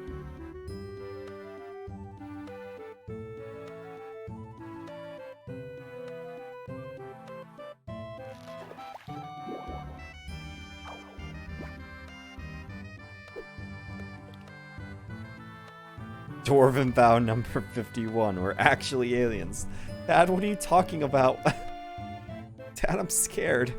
Dwarven Vow number 51. We're actually aliens. Dad, what are you talking about? Dad, I'm scared.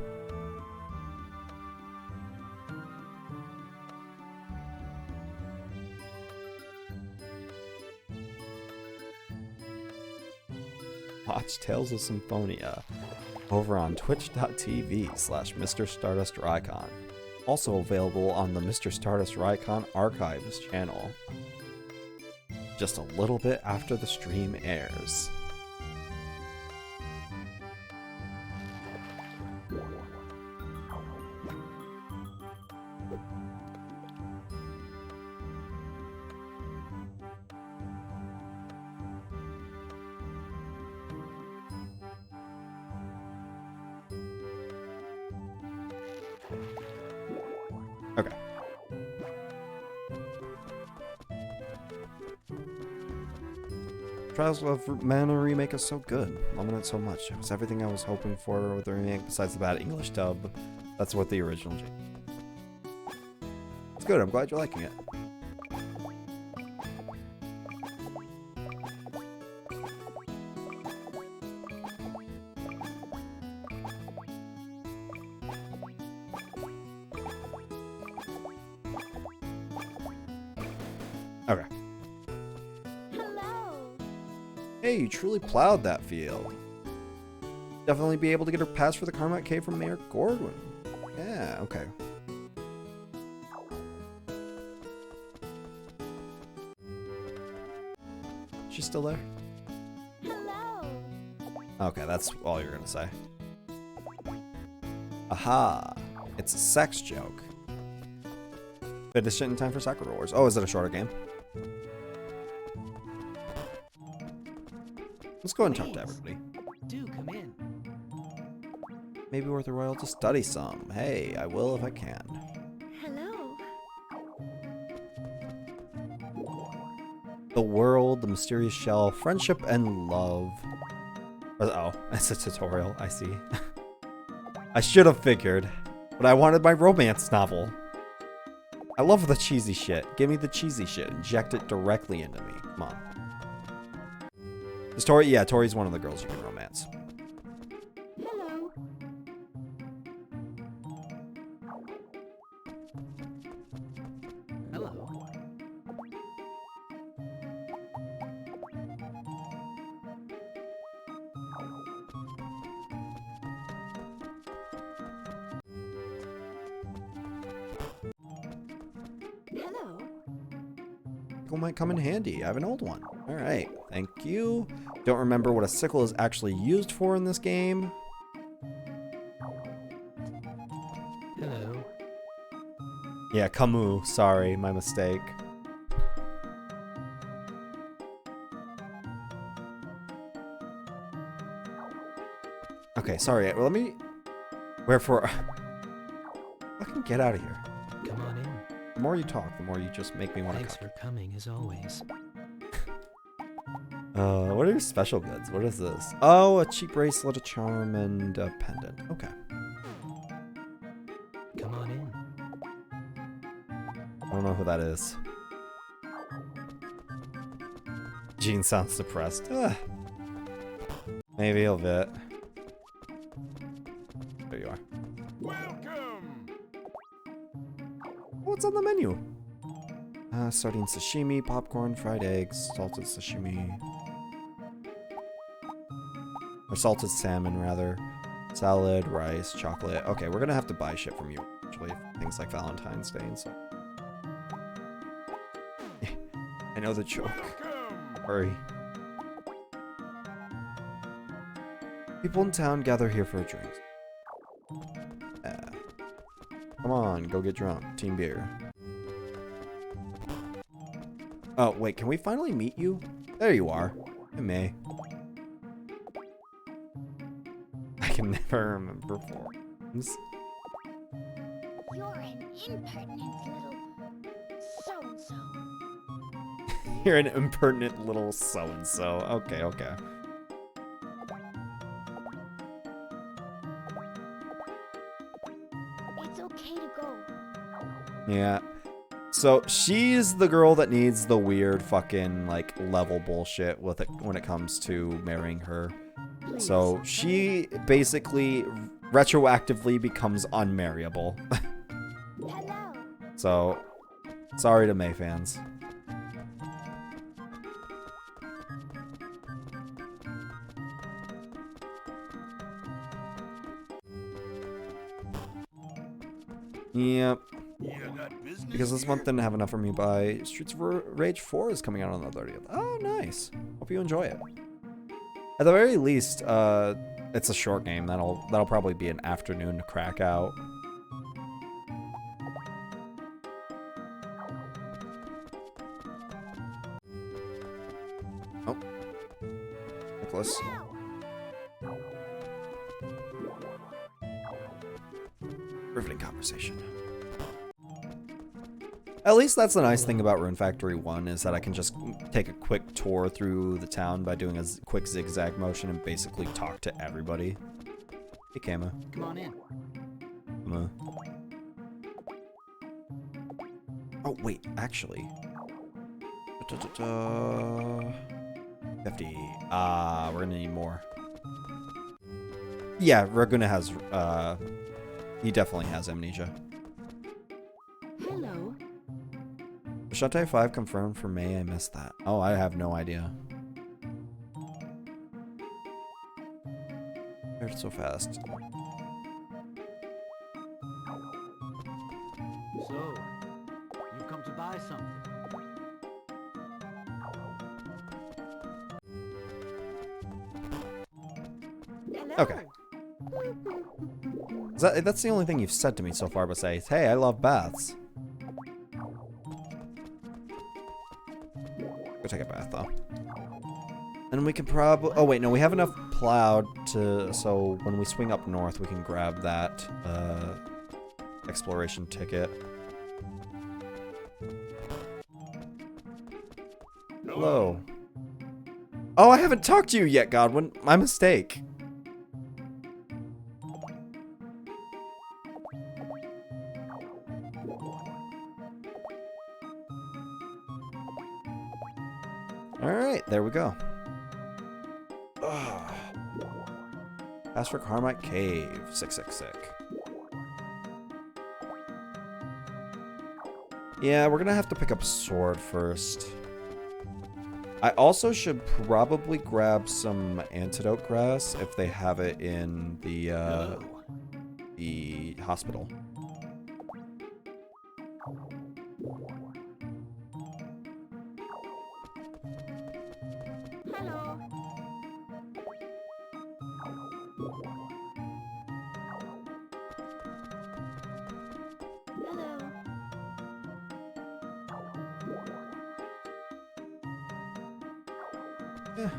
Watch Tales of Symphonia over on twitch.tv/MrStardustRicon. Also available on the MrStardustRicon Archives channel. Just a little bit after the stream airs. Okay. Trials of Mana remake is so good. Loving it so much. It was everything I was hoping for with the remake besides the bad English dub. That's what the original did. It's good. I'm glad you're liking it. Okay. Hello. Hey, you truly plowed that field. Definitely be able to get her pass for the Carmine Cave from Mayor Gordon. Yeah, okay. She's still there? Hello. Okay, that's all you're gonna say. Aha! It's a sex joke. Finish it in time for Sakura Wars. Oh, is it a shorter game? Let's go and talk to everybody. Do come in. Maybe worth a while to study some. Hey, I will if I can. Hello. The world, the mysterious shell, friendship and love. Oh, it's a tutorial. I see. I should have figured, but I wanted my romance novel. I love the cheesy shit. Give me the cheesy shit. Inject it directly into me. Come on. Is Tori? Yeah, Tori's one of the girls you can romance. Hello. Hello. Hello. Sickle might come in handy. I have an old one. All right. Thank you. Don't remember what a sickle is actually used for in this game. Hello. Yeah, Camus. Sorry, my mistake. Okay, sorry. Well, let me... Wherefore... Fucking get out of here. Come on in. The more you talk, the more you just make me want to Thanks for coming as always. What are your special goods? What is this? Oh, a cheap bracelet, a charm, and a pendant. Okay. Come on in. I don't know who that is. Gene sounds depressed. Maybe a bit. There you are. Welcome! What's on the menu? Sardine sashimi, popcorn, fried eggs, salted sashimi. Or salted salmon, rather. Salad, rice, chocolate. Okay, we're gonna have to buy shit from you, actually. Things like Valentine's Day and stuff. I know the joke. Welcome! Hurry. People in town gather here for a drink. Come on, go get drunk. Team beer. Oh, wait, can we finally meet you? There you are. Hey, May. I can never remember forms. You're an impertinent little so-and-so. You're an impertinent little so-and-so. Okay, okay. It's okay to go. Yeah. So she's the girl that needs the weird fucking like level bullshit with it when it comes to marrying her. So she basically retroactively becomes unmarriable. Hello. So sorry to May fans. Yep. You got business Because this month didn't have enough for me by Streets of Rage 4 is coming out on the 30th. Oh, nice. Hope you enjoy it. At the very least, it's a short game. That'll probably be an afternoon to crack out. Oh. Nicholas. Riveting conversation. At least that's the nice thing about Rune Factory 1 is that I can just take a quick tour through the town by doing a quick zigzag motion and basically talk to everybody. Hey, Kama. Come on in. Kama. Oh, wait, actually. 50. We're gonna need more. Yeah, Raguna has, he definitely has amnesia. Hello. Shantae 5 confirmed for May. I missed that. Oh, I have no idea. They're so fast. So, you've come to buy something. Hello. Okay. That's the only thing you've said to me so far besides, hey, I love baths. take a bath though. And we can probably... Oh wait, no, we have enough plowed to... So when we swing up north, we can grab that exploration ticket. Hello. Oh, I haven't talked to you yet, Godwin. My mistake. Alright, there we go. Ugh. Ask for Carmite Cave. Sick. Yeah, we're gonna have to pick up a sword first. I also should probably grab some antidote grass if they have it in the hospital. Hello. Hello. Yeah,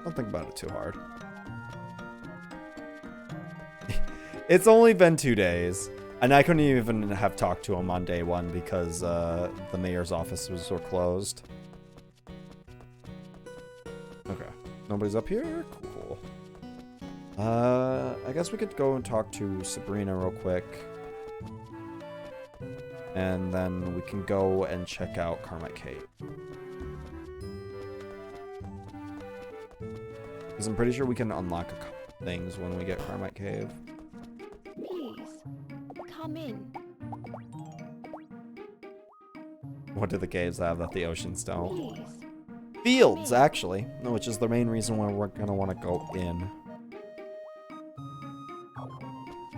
don't think about it too hard. It's only been 2 days, and I couldn't even have talked to him on day 1 because the mayor's offices were closed. Okay, nobody's up here? Cool. I guess we could go and talk to Sabrina real quick. And then we can go and check out Carmite Cave. Because I'm pretty sure we can unlock a couple things when we get Carmite Cave. Please, come in. What do the caves have that the oceans don't? Please. Fields, actually. Which is the main reason why we're going to want to go in.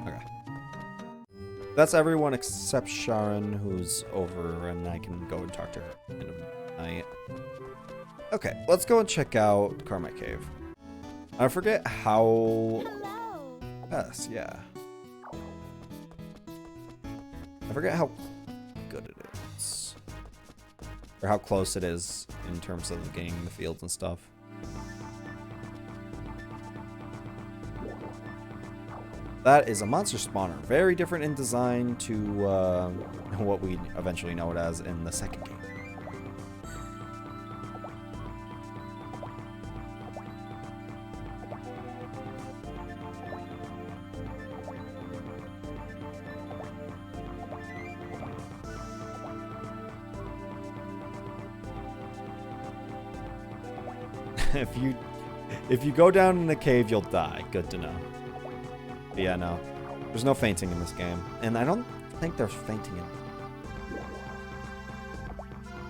Okay. That's everyone except Sharon, who's over, and I can go and talk to her in a night. Okay, let's go and check out Carmite Cave. I forget how... Hello. Yes, yeah. I forget how good it is. Or how close it is in terms of getting the fields and stuff. That is a monster spawner. Very different in design to what we eventually know it as in the second game. If you go down in a cave, you'll die. Good to know. But yeah, no. There's no fainting in this game. And I don't think there's fainting in...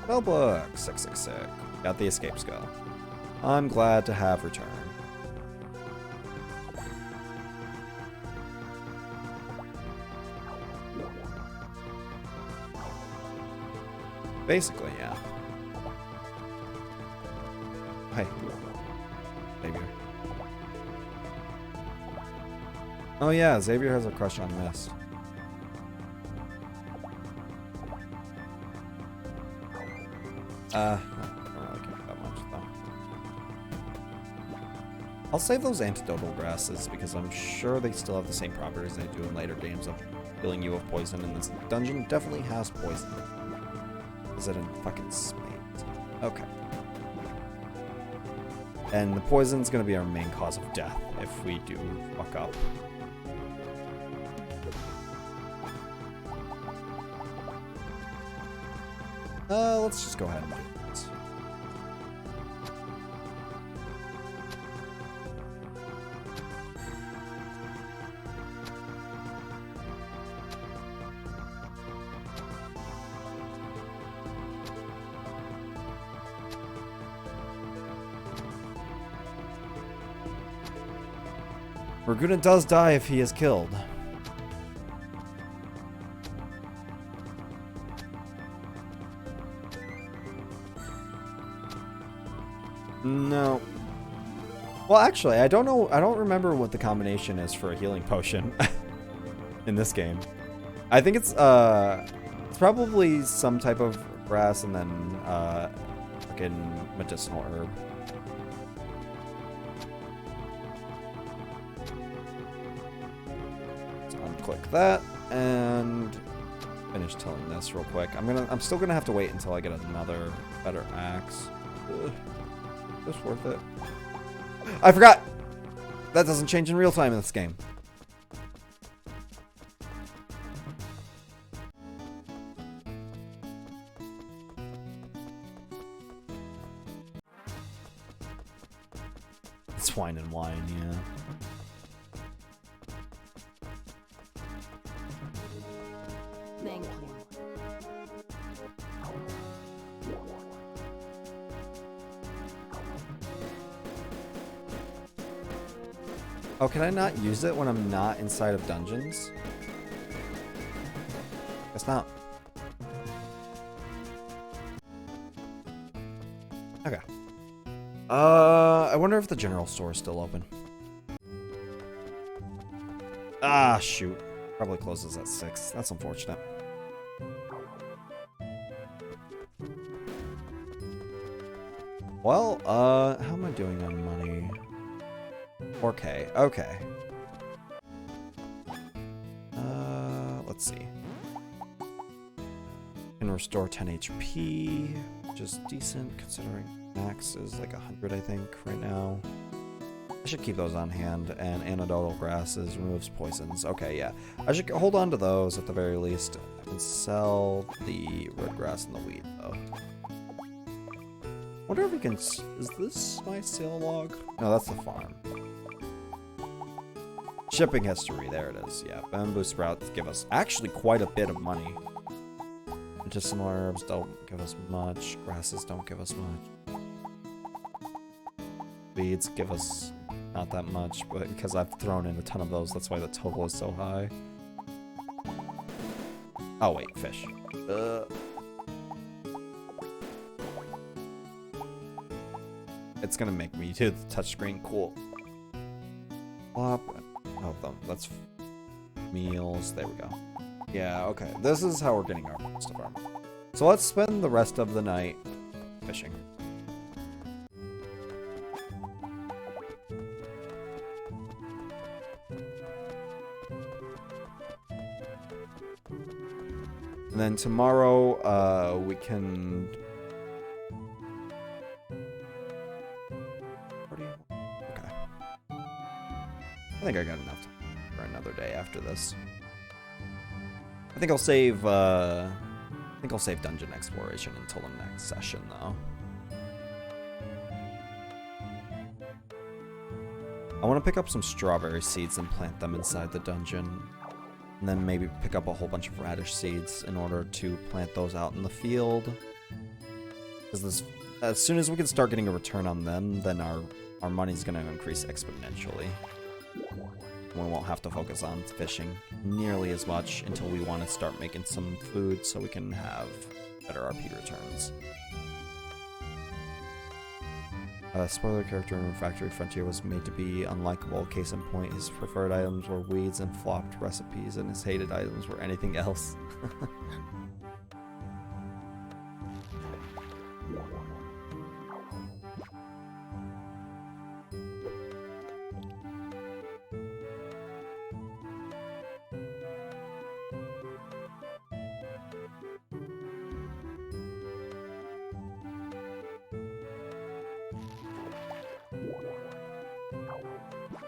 Spellbook. Sick. Got the escape spell. I'm glad to have returned. Basically, yeah. Hey. Xavier. Oh yeah, Xavier has a crush on Mist. I don't really care that much though. I'll save those antidotal grasses because I'm sure they still have the same properties they do in later games of healing you of poison, and this dungeon definitely has poison. Is it in fucking spades? Okay. And the poison's gonna be our main cause of death if we do fuck up. Let's just go ahead and do this. Rune does die if he is killed. No. Well, actually, I don't know. I don't remember what the combination is for a healing potion in this game. I think it's probably some type of grass and then a fucking medicinal herb. So unclick that and finish tilling this real quick. I'm still gonna have to wait until I get another better axe. Ugh. Is this worth it? I forgot! That doesn't change in real time in this game. It's wine and wine, yeah. Thank you. Oh, can I not use it when I'm not inside of dungeons? Guess not. Okay. I wonder if the general store is still open. Ah, shoot. Probably closes at 6. That's unfortunate. Well, how am I doing on money? 4K. Okay. Let's see. Can restore 10 HP, which is decent considering max is like 100, I think, right now. I should keep those on hand. And antidotal grasses removes poisons. Okay, yeah. I should hold on to those at the very least. I can sell the red grass and the wheat, though. Wonder if we can... Is this my sale log? No, that's the farm. Shipping history, there it is. Yeah, bamboo sprouts give us actually quite a bit of money. Medicinal herbs don't give us much. Grasses don't give us much. Weeds give us not that much, but because I've thrown in a ton of those, that's why the total is so high. Oh wait, fish. It's gonna make me do the touchscreen. Cool. Plop. Oh, that's meals. There we go. Yeah, okay. This is how we're getting our most of our money. So let's spend the rest of the night fishing. And then tomorrow, we can... Okay. I think I got enough time for another day after this. I think I'll save dungeon exploration until the next session, though. I want to pick up some strawberry seeds and plant them inside the dungeon. And then maybe pick up a whole bunch of radish seeds in order to plant those out in the field. Because as soon as we can start getting a return on them, then our money's going to increase exponentially. We won't have to focus on fishing nearly as much until we want to start making some food so we can have better RP returns. Spoiler, character in Factory Frontier was made to be unlikable. Case in point, his preferred items were weeds and flopped recipes, and his hated items were anything else.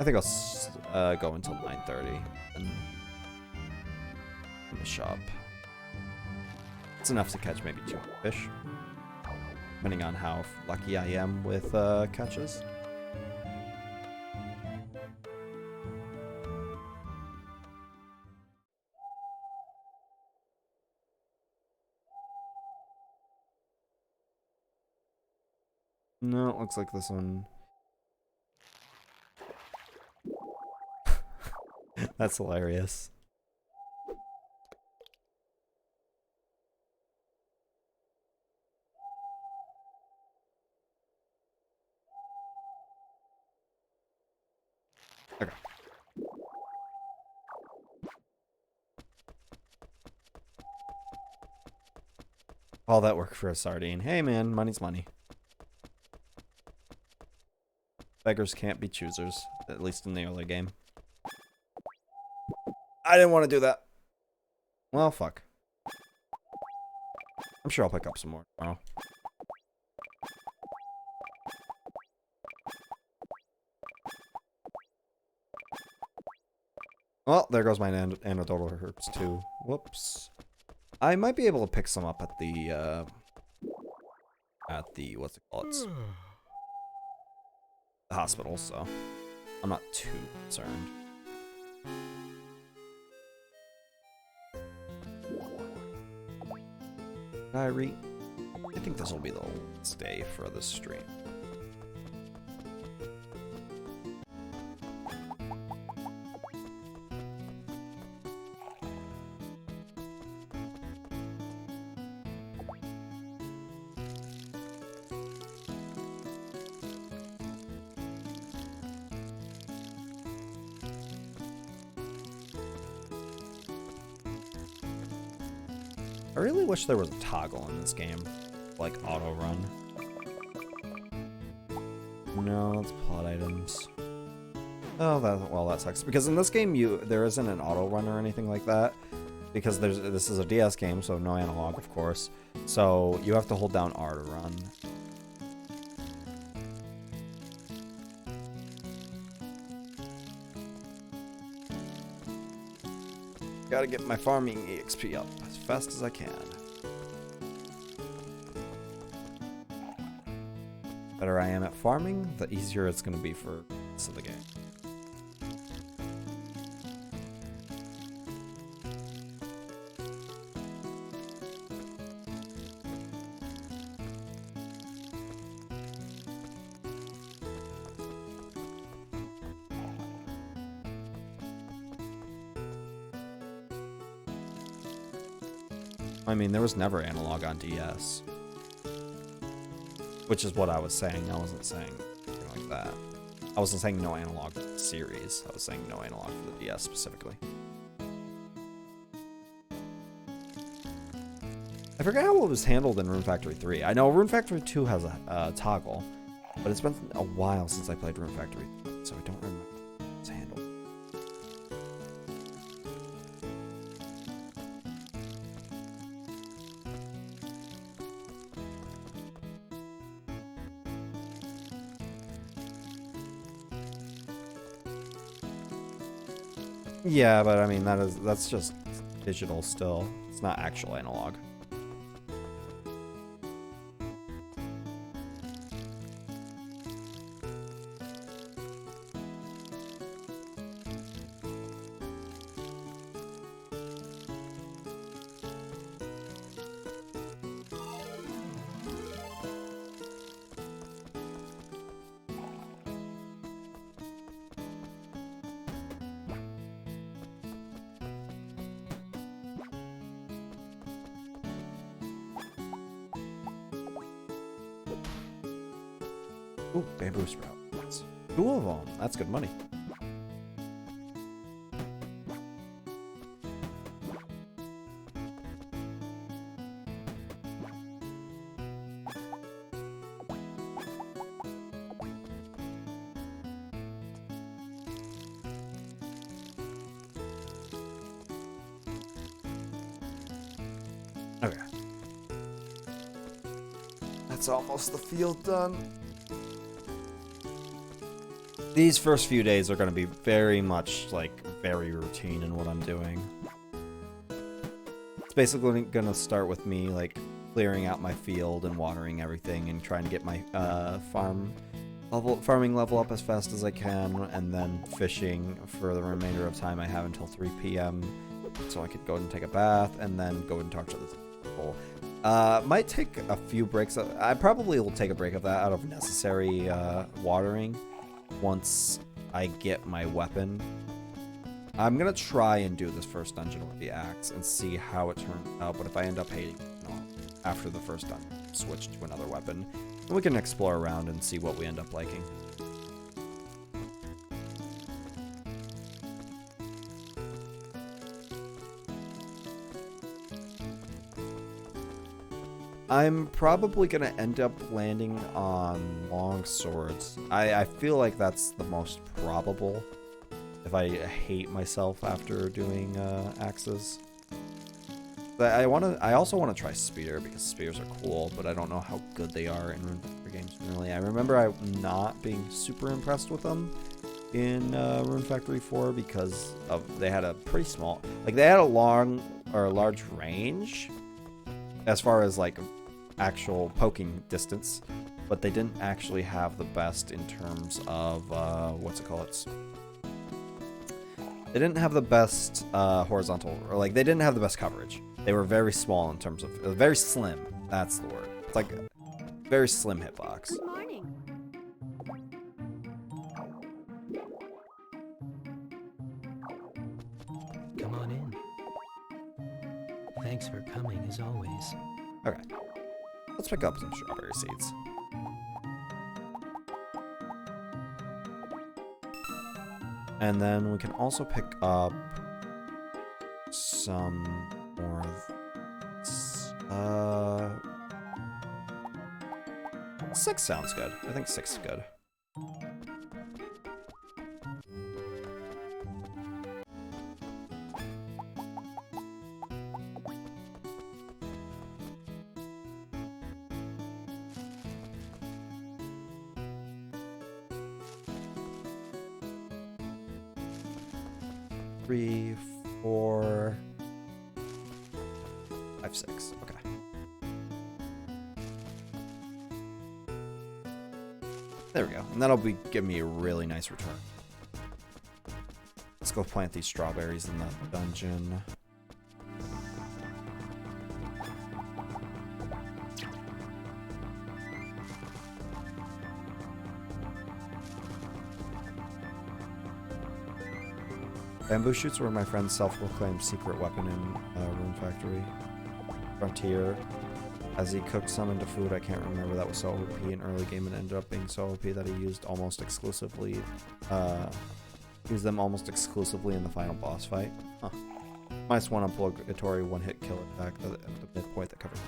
I think I'll go until 9:30 and in the shop. It's enough to catch maybe 2 fish, depending on how lucky I am with catches. No, it looks like this one. That's hilarious. Okay. All that work for a sardine. Hey man, money's money. Beggars can't be choosers, at least in the early game. I didn't want to do that. Well, fuck. I'm sure I'll pick up some more tomorrow. Well, there goes my anecdotal herbs too. Whoops. I might be able to pick some up at the what's it called? The hospital, so I'm not too concerned. Diary. I think this will be the last day for this stream. I really wish there was a toggle in this game, like auto run. No, that's plot items. Oh, that sucks. Because in this game, there isn't an auto run or anything like that. Because this is a DS game, so no analog, of course. So you have to hold down R to run. Gotta get my farming EXP up as fast as I can. The better I am at farming, the easier it's gonna be for the rest of the game. I mean, there was never analog on DS. Which is what I was saying. I wasn't saying anything like that. I wasn't saying no analog for the series. I was saying no analog for the DS specifically. I forget how it was handled in Rune Factory 3. I know Rune Factory 2 has a toggle, but it's been a while since I played Rune Factory 3, so I don't remember how it's handled. Yeah, but I mean that's just digital still. It's not actual analog. Ooh, bamboo sprout. That's 2 of them. That's good money. Okay. That's almost the field done. These first few days are going to be very much, like, very routine in what I'm doing. It's basically going to start with me, like, clearing out my field and watering everything and trying to get my farming level up as fast as I can, and then fishing for the remainder of time I have until 3 p.m. so I could go and take a bath and then go and talk to the people. Might take a few breaks. I probably will take a break of that out of necessary watering. Once I get my weapon, I'm gonna try and do this first dungeon with the axe and see how it turns out, but if I end up hating it after the first dungeon, switch to another weapon, and we can explore around and see what we end up liking. I'm probably gonna end up landing on long swords. I feel like that's the most probable. If I hate myself after doing axes. But I also want to try spear because spears are cool, but I don't know how good they are in Rune Factory games really. I remember I not being super impressed with them in Rune Factory 4 because they had a pretty small, like they had a large range as far as like actual poking distance, but they didn't actually have the best in terms of what's it called? They didn't have the best horizontal, or like they didn't have the best coverage. They were very small in terms of very slim. That's the word. It's like a very slim hitbox. Good morning. Come on in. Thanks for coming as always. Okay, let's pick up some strawberry seeds. And then we can also pick up some more. 6 sounds good. I think 6 is good. Three, 4, 5, 6. Okay. There we go. And that'll give me a really nice return. Let's go plant these strawberries in the dungeon. Bamboo shoots were my friend's self-proclaimed secret weapon in Rune Factory. Frontier. As he cooked some into food, I can't remember, that was so OP in early game and ended up being so OP that he used them almost exclusively in the final boss fight. Huh. -1 obligatory one-hit kill attack at the midpoint that covered.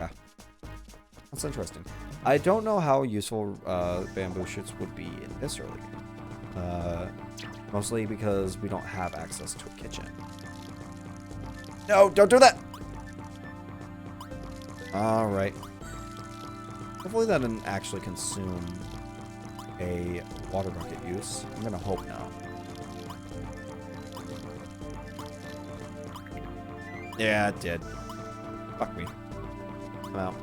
Yeah. That's interesting. I don't know how useful bamboo shoots would be in this early game. Mostly because we don't have access to a kitchen. No, don't do that! Alright. Hopefully that didn't actually consume a water bucket use. I'm gonna hope now. Yeah, it did. Fuck me. I'm out.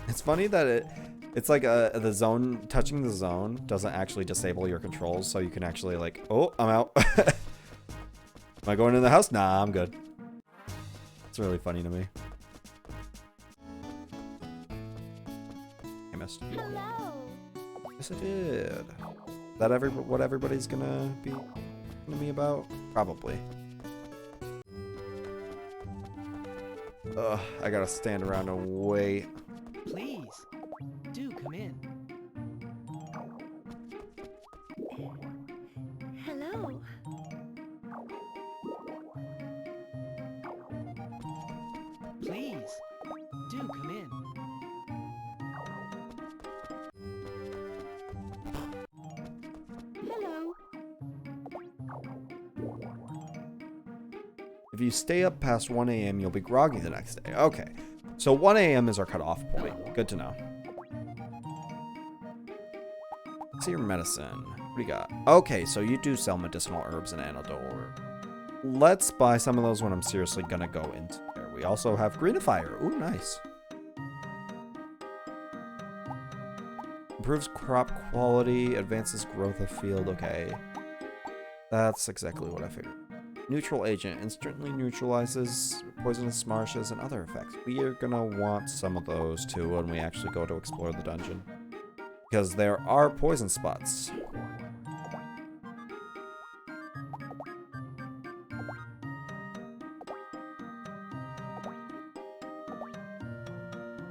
It's funny that it's like the zone, touching the zone doesn't actually disable your controls, so you can actually like, oh, I'm out. Am I going in the house? Nah, I'm good. It's really funny to me. I missed. Hello. Yes, I did. Is that what everybody's gonna be to me about? Probably. Ugh, I gotta stand around and wait. Please, do come in. Hello. Please, do come in. Hello. If you stay up past 1 a.m., you'll be groggy the next day. Okay. So 1 a.m. is our cutoff point. Good to know. See your medicine. What do you got? Okay, so you do sell medicinal herbs and antidote. Let's buy some of those when I'm seriously gonna go into there. We also have greenifier. Ooh, nice. Improves crop quality, advances growth of field. Okay. That's exactly what I figured. Neutral agent instantly neutralizes poisonous marshes and other effects. We are gonna want some of those too when we actually go to explore the dungeon, because there are poison spots.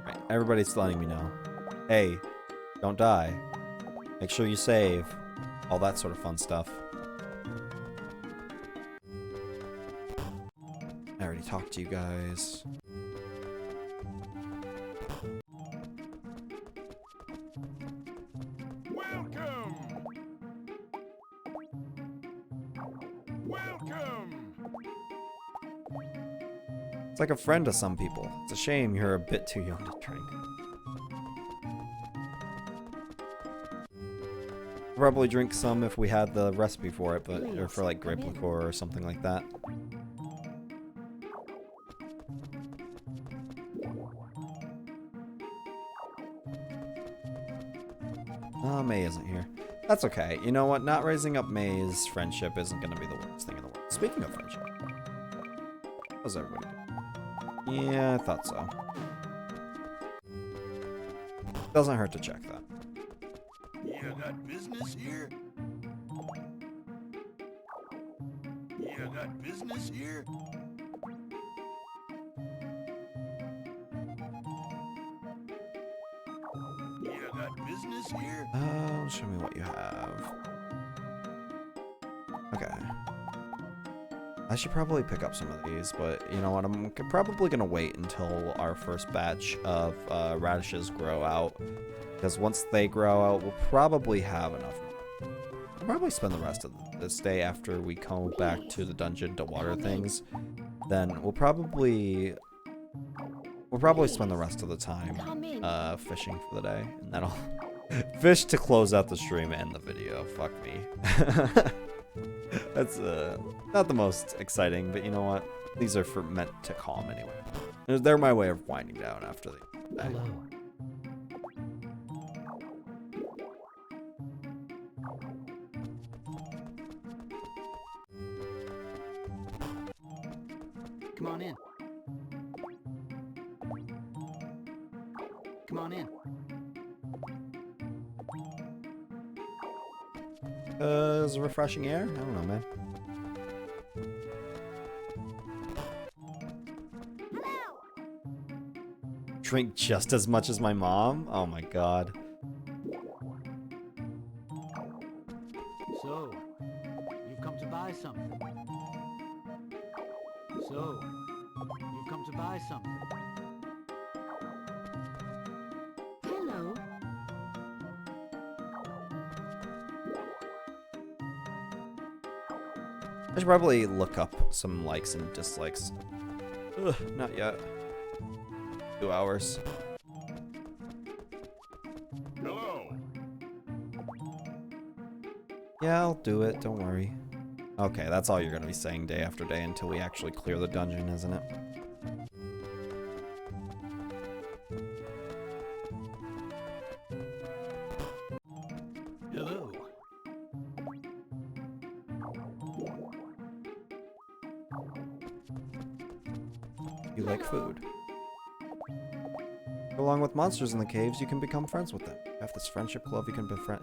Right, everybody's letting me know. Hey, don't die. Make sure you save. all that sort of fun stuff. I already talked to you guys. Welcome! Welcome! It's like a friend to some people. It's a shame you're a bit too young to drink. Probably drink some if we had the recipe for it, but or for like grape liqueur or something like that. May isn't here. That's okay. You know what? Not raising up May's friendship isn't going to be the worst thing in the world. Speaking of friendship. How's everybody doing? Yeah, I thought so. Doesn't hurt to check that. You got business here? You got business here? You got business here? Show me what you have. Okay. I should probably pick up some of these, but you know what? I'm probably going to wait until our first batch of radishes grow out. Because once they grow out, we'll probably have enough. We'll probably spend the rest of this day after we come back to the dungeon to water things. Then we'll probably spend the rest of the time fishing for the day. And then I'll fish to close out the stream and the video. Fuck me. That's not the most exciting, but you know what? These are meant to calm anyway. They're my way of winding down after the day. Hello. Come on in. Come on in. Is it refreshing air? I don't know, man. Drink just as much as my mom? Oh my god. So, you've come to buy something. So, you've come to buy something. Hello. I should probably look up some likes and dislikes. Ugh, not yet. 2 hours. Hello. Yeah, I'll do it. Don't worry. Okay, that's all you're going to be saying day after day until we actually clear the dungeon, isn't it? Hello. You like food. Along with monsters in the caves, you can become friends with them. Have this friendship glove, you can befriend.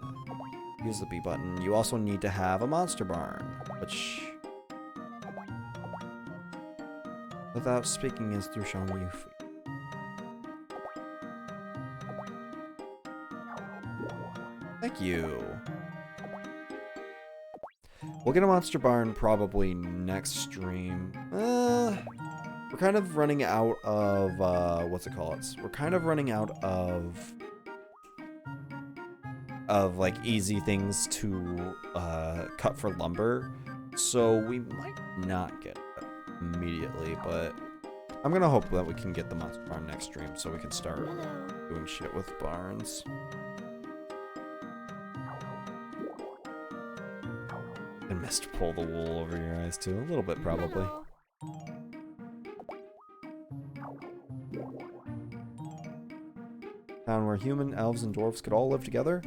Use the B button. You also need to have a monster barn, which, without speaking, is through showing you food. Thank you. We'll get a monster barn probably next stream. We're kind of running out of, what's it called? We're kind of running out of like easy things to cut for lumber. So we might not get it immediately, but I'm gonna hope that we can get the monster barn next stream so we can start doing shit with barns. I missed to pull the wool over your eyes too, a little bit probably. Hello. Town where human, elves, and dwarves could all live together?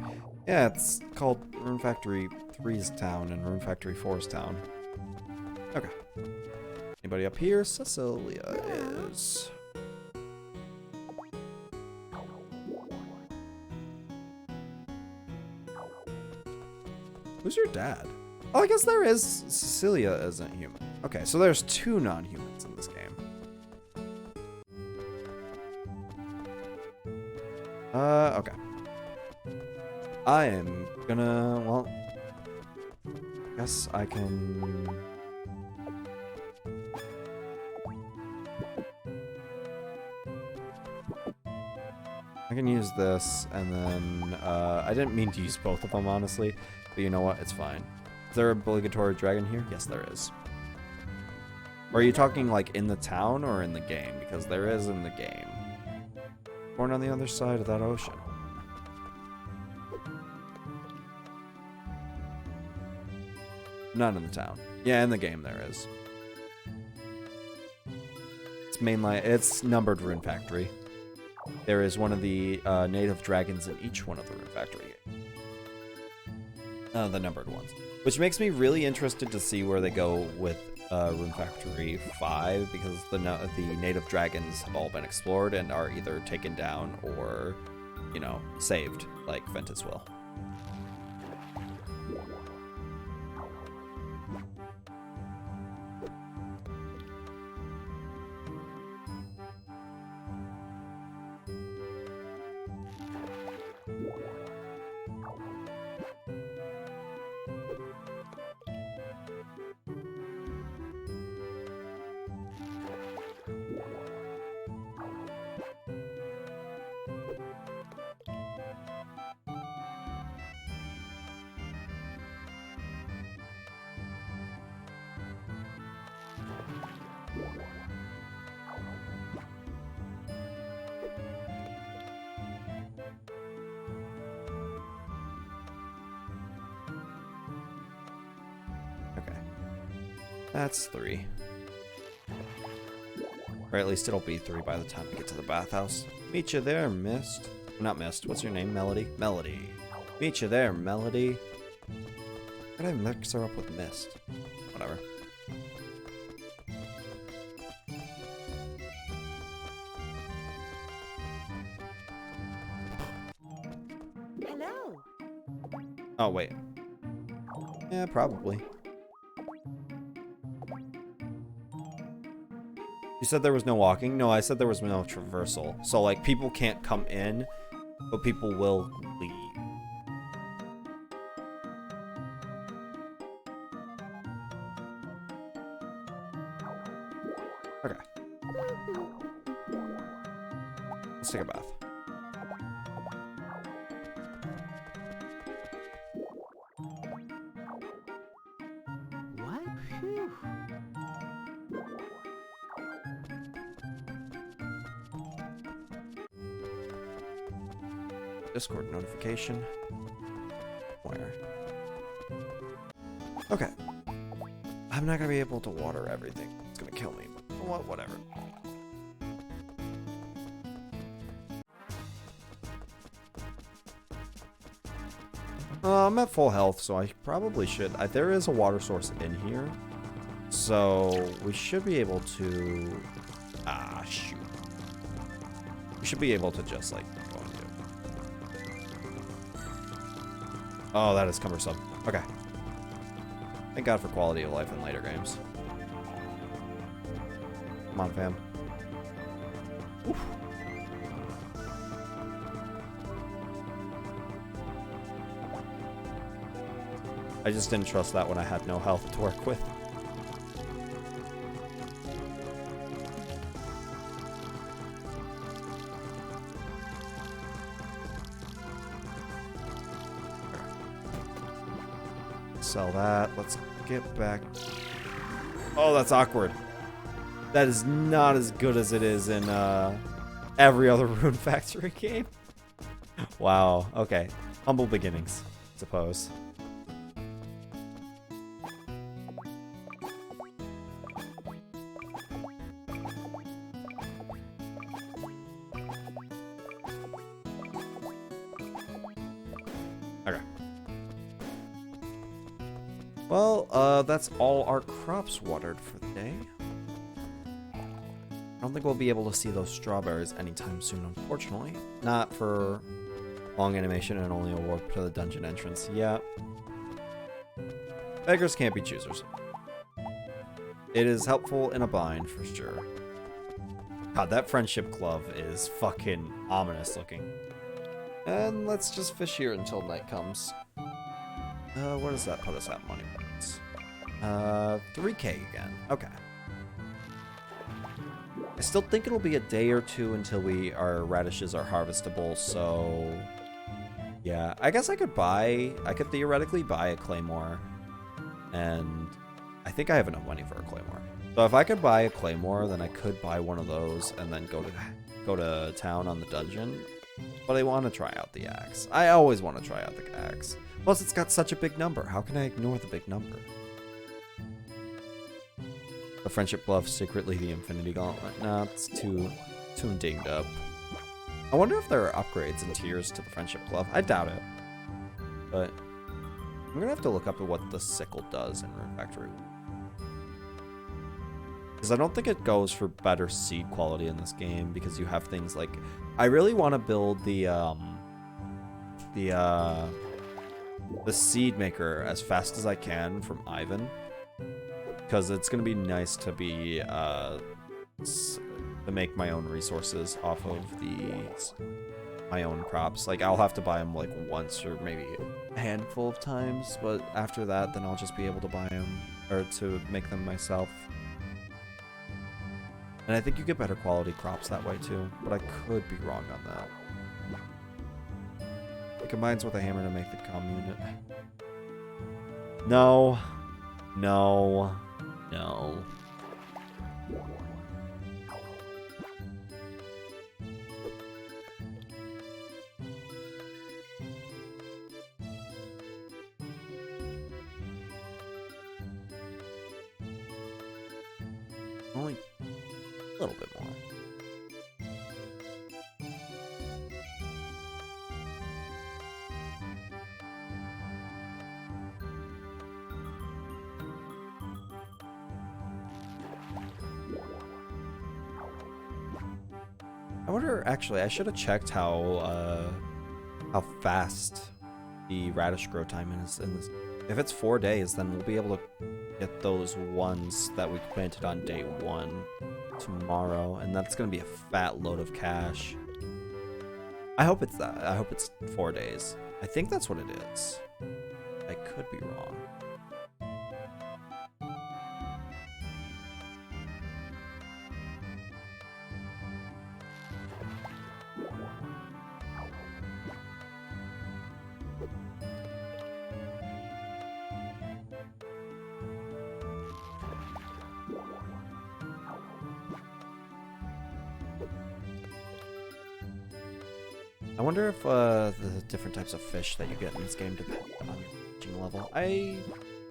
Yeah, it's called Rune Factory 3's town and Rune Factory 4's town. Okay. Anybody up here? Cecilia is. Who's your dad? Oh, I guess there is. Cecilia isn't human. Okay, so there's 2 non-humans in this game. Okay. I am gonna, well, Guess I can... I can use this, and then, I didn't mean to use both of them, honestly, but you know what, it's fine. Is there an obligatory dragon here? Yes, there is. Or are you talking, like, in the town or in the game? Because there is in the game. Born on the other side of that ocean. Not in the town. Yeah, in the game there is. It's mainline. It's numbered Rune Factory. There is one of the native dragons in each one of the Rune Factory. The numbered ones. Which makes me really interested to see where they go with Rune Factory 5, because the native dragons have all been explored and are either taken down or, you know, saved, like Ventus will. That's 3. Or at least it'll be 3 by the time we get to the bathhouse. Meet you there, Mist. Not Mist. What's your name? Melody? Melody. Meet you there, Melody. How did I mix her up with Mist? Whatever. Hello. Oh, wait. Yeah, probably. You said there was no walking? No, I said there was no traversal. So, like, people can't come in, but people will leave. Okay. Let's take a bath. What? Phew. Discord notification. Where? Okay. I'm not gonna be able to water everything. It's gonna kill me. But whatever. I'm at full health, so I probably should. There is a water source in here, so we should be able to. Ah, shoot. We should be able to just like go and do. Oh, that is cumbersome. Okay. Thank God for quality of life in later games. Come on, fam. Oof. I just didn't trust that when I had no health to work with. Sell that. Let's get back. Oh, that's awkward. That is not as good as it is in every other Rune Factory game. Wow. Okay. Humble beginnings, I suppose. Okay. Well, that's all our crops watered for the day. I don't think we'll be able to see those strawberries anytime soon, unfortunately. Not for long animation and only a warp to the dungeon entrance. Yeah. Beggars can't be choosers. It is helpful in a bind, for sure. God, that friendship glove is fucking ominous looking. And let's just fish here until night comes. What does that put us at money points? 3K again. Okay. I still think it'll be a day or two until our radishes are harvestable, so yeah. I guess I could theoretically buy a claymore, and I think I have enough money for a claymore. So if I could buy a claymore, then I could buy one of those and then go to town on the dungeon. But I want to try out the axe. I always want to try out the axe. Plus, it's got such a big number. How can I ignore the big number? The Friendship Glove, secretly the Infinity Gauntlet. Nah, it's too dinged up. I wonder if there are upgrades and tiers to the Friendship Glove. I doubt it. But I'm going to have to look up at what the sickle does in Rune Factory. Because I don't think it goes for better seed quality in this game, because you have things like... I really want to build the seed maker as fast as I can from Ivan. Because it's going to be nice to to make my own resources off of my own crops. Like, I'll have to buy them like once or maybe a handful of times, but after that, then I'll just be able to buy them or to make them myself. And I think you get better quality crops that way too, but I could be wrong on that. It combines with a hammer to make the comm unit. No. No. No. Only a little bit more. I wonder, actually, I should have checked how fast the radish grow time is in this. If it's 4 days, then we'll be able to get those ones that we planted on day 1 tomorrow, and that's gonna be a fat load of cash. I hope it's that. I hope it's 4 days. I think that's what it is. I could be wrong. I wonder if the different types of fish that you get in this game depend on your fishing level. I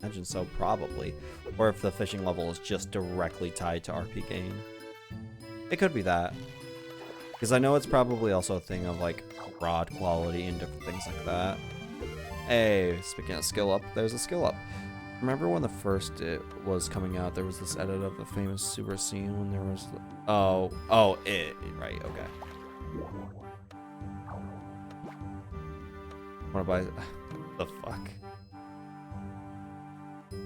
imagine so, probably. Or if the fishing level is just directly tied to RP gain. It could be that. Because I know it's probably also a thing of, like, rod quality and different things like that. Hey, speaking of skill up, there's a skill up. Remember when the first it was coming out, there was this edit of the famous super scene when there was... right, okay. Wanna buy the fuck?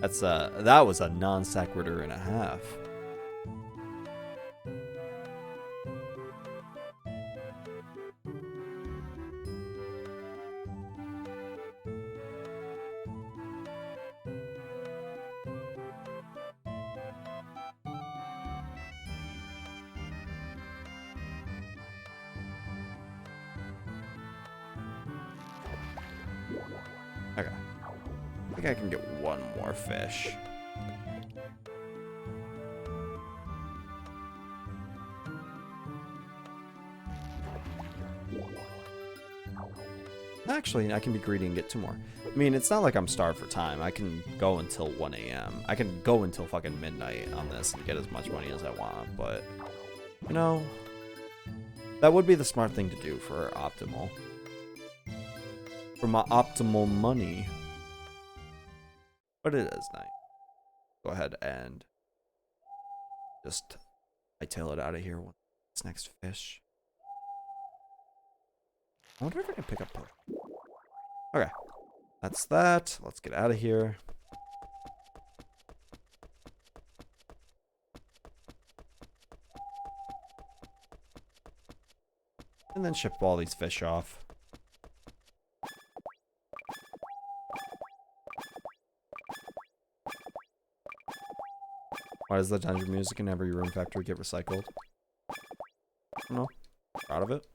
That was a non sequitur and a half. Okay. I think I can get one more fish. Actually, I can be greedy and get 2 more. I mean, it's not like I'm starved for time. I can go until 1 a.m. I can go until fucking midnight on this and get as much money as I want, but... You know... That would be the smart thing to do for optimal. For my optimal money. But it is nice. Go ahead and just hightail it out of here. What's next fish? I wonder if I can pick up poke. Okay. That's that. Let's get out of here. And then ship all these fish off. Why does the dungeon music in every Rune Factory get recycled? I don't know. Proud of it.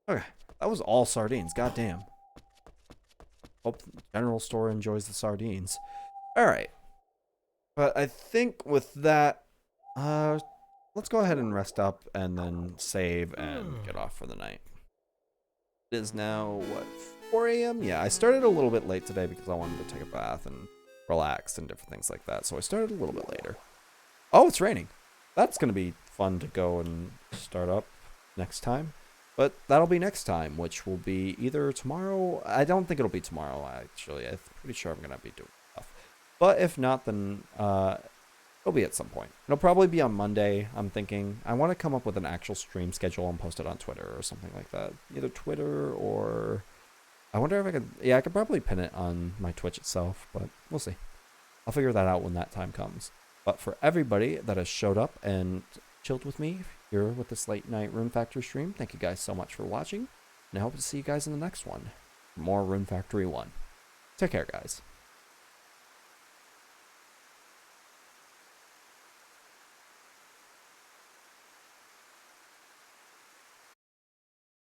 Okay, that was all sardines. Goddamn. Hope the general store enjoys the sardines. Alright. But I think with that, let's go ahead and rest up and then save and get off for the night. It is now, what, 4 a.m.? Yeah, I started a little bit late today because I wanted to take a bath and relax and different things like that. So I started a little bit later. Oh, it's raining. That's going to be fun to go and start up next time. But that'll be next time, which will be either tomorrow. I don't think it'll be tomorrow, actually. I'm pretty sure I'm going to be doing stuff. But if not, then it'll be at some point. It'll probably be on Monday, I'm thinking. I want to come up with an actual stream schedule and post it on Twitter or something like that. Either Twitter or... I wonder if I could... Yeah, I could probably pin it on my Twitch itself, but we'll see. I'll figure that out when that time comes. But for everybody that has showed up and chilled with me here with this late night Rune Factory stream, thank you guys so much for watching. And I hope to see you guys in the next one. For more Rune Factory 1. Take care, guys.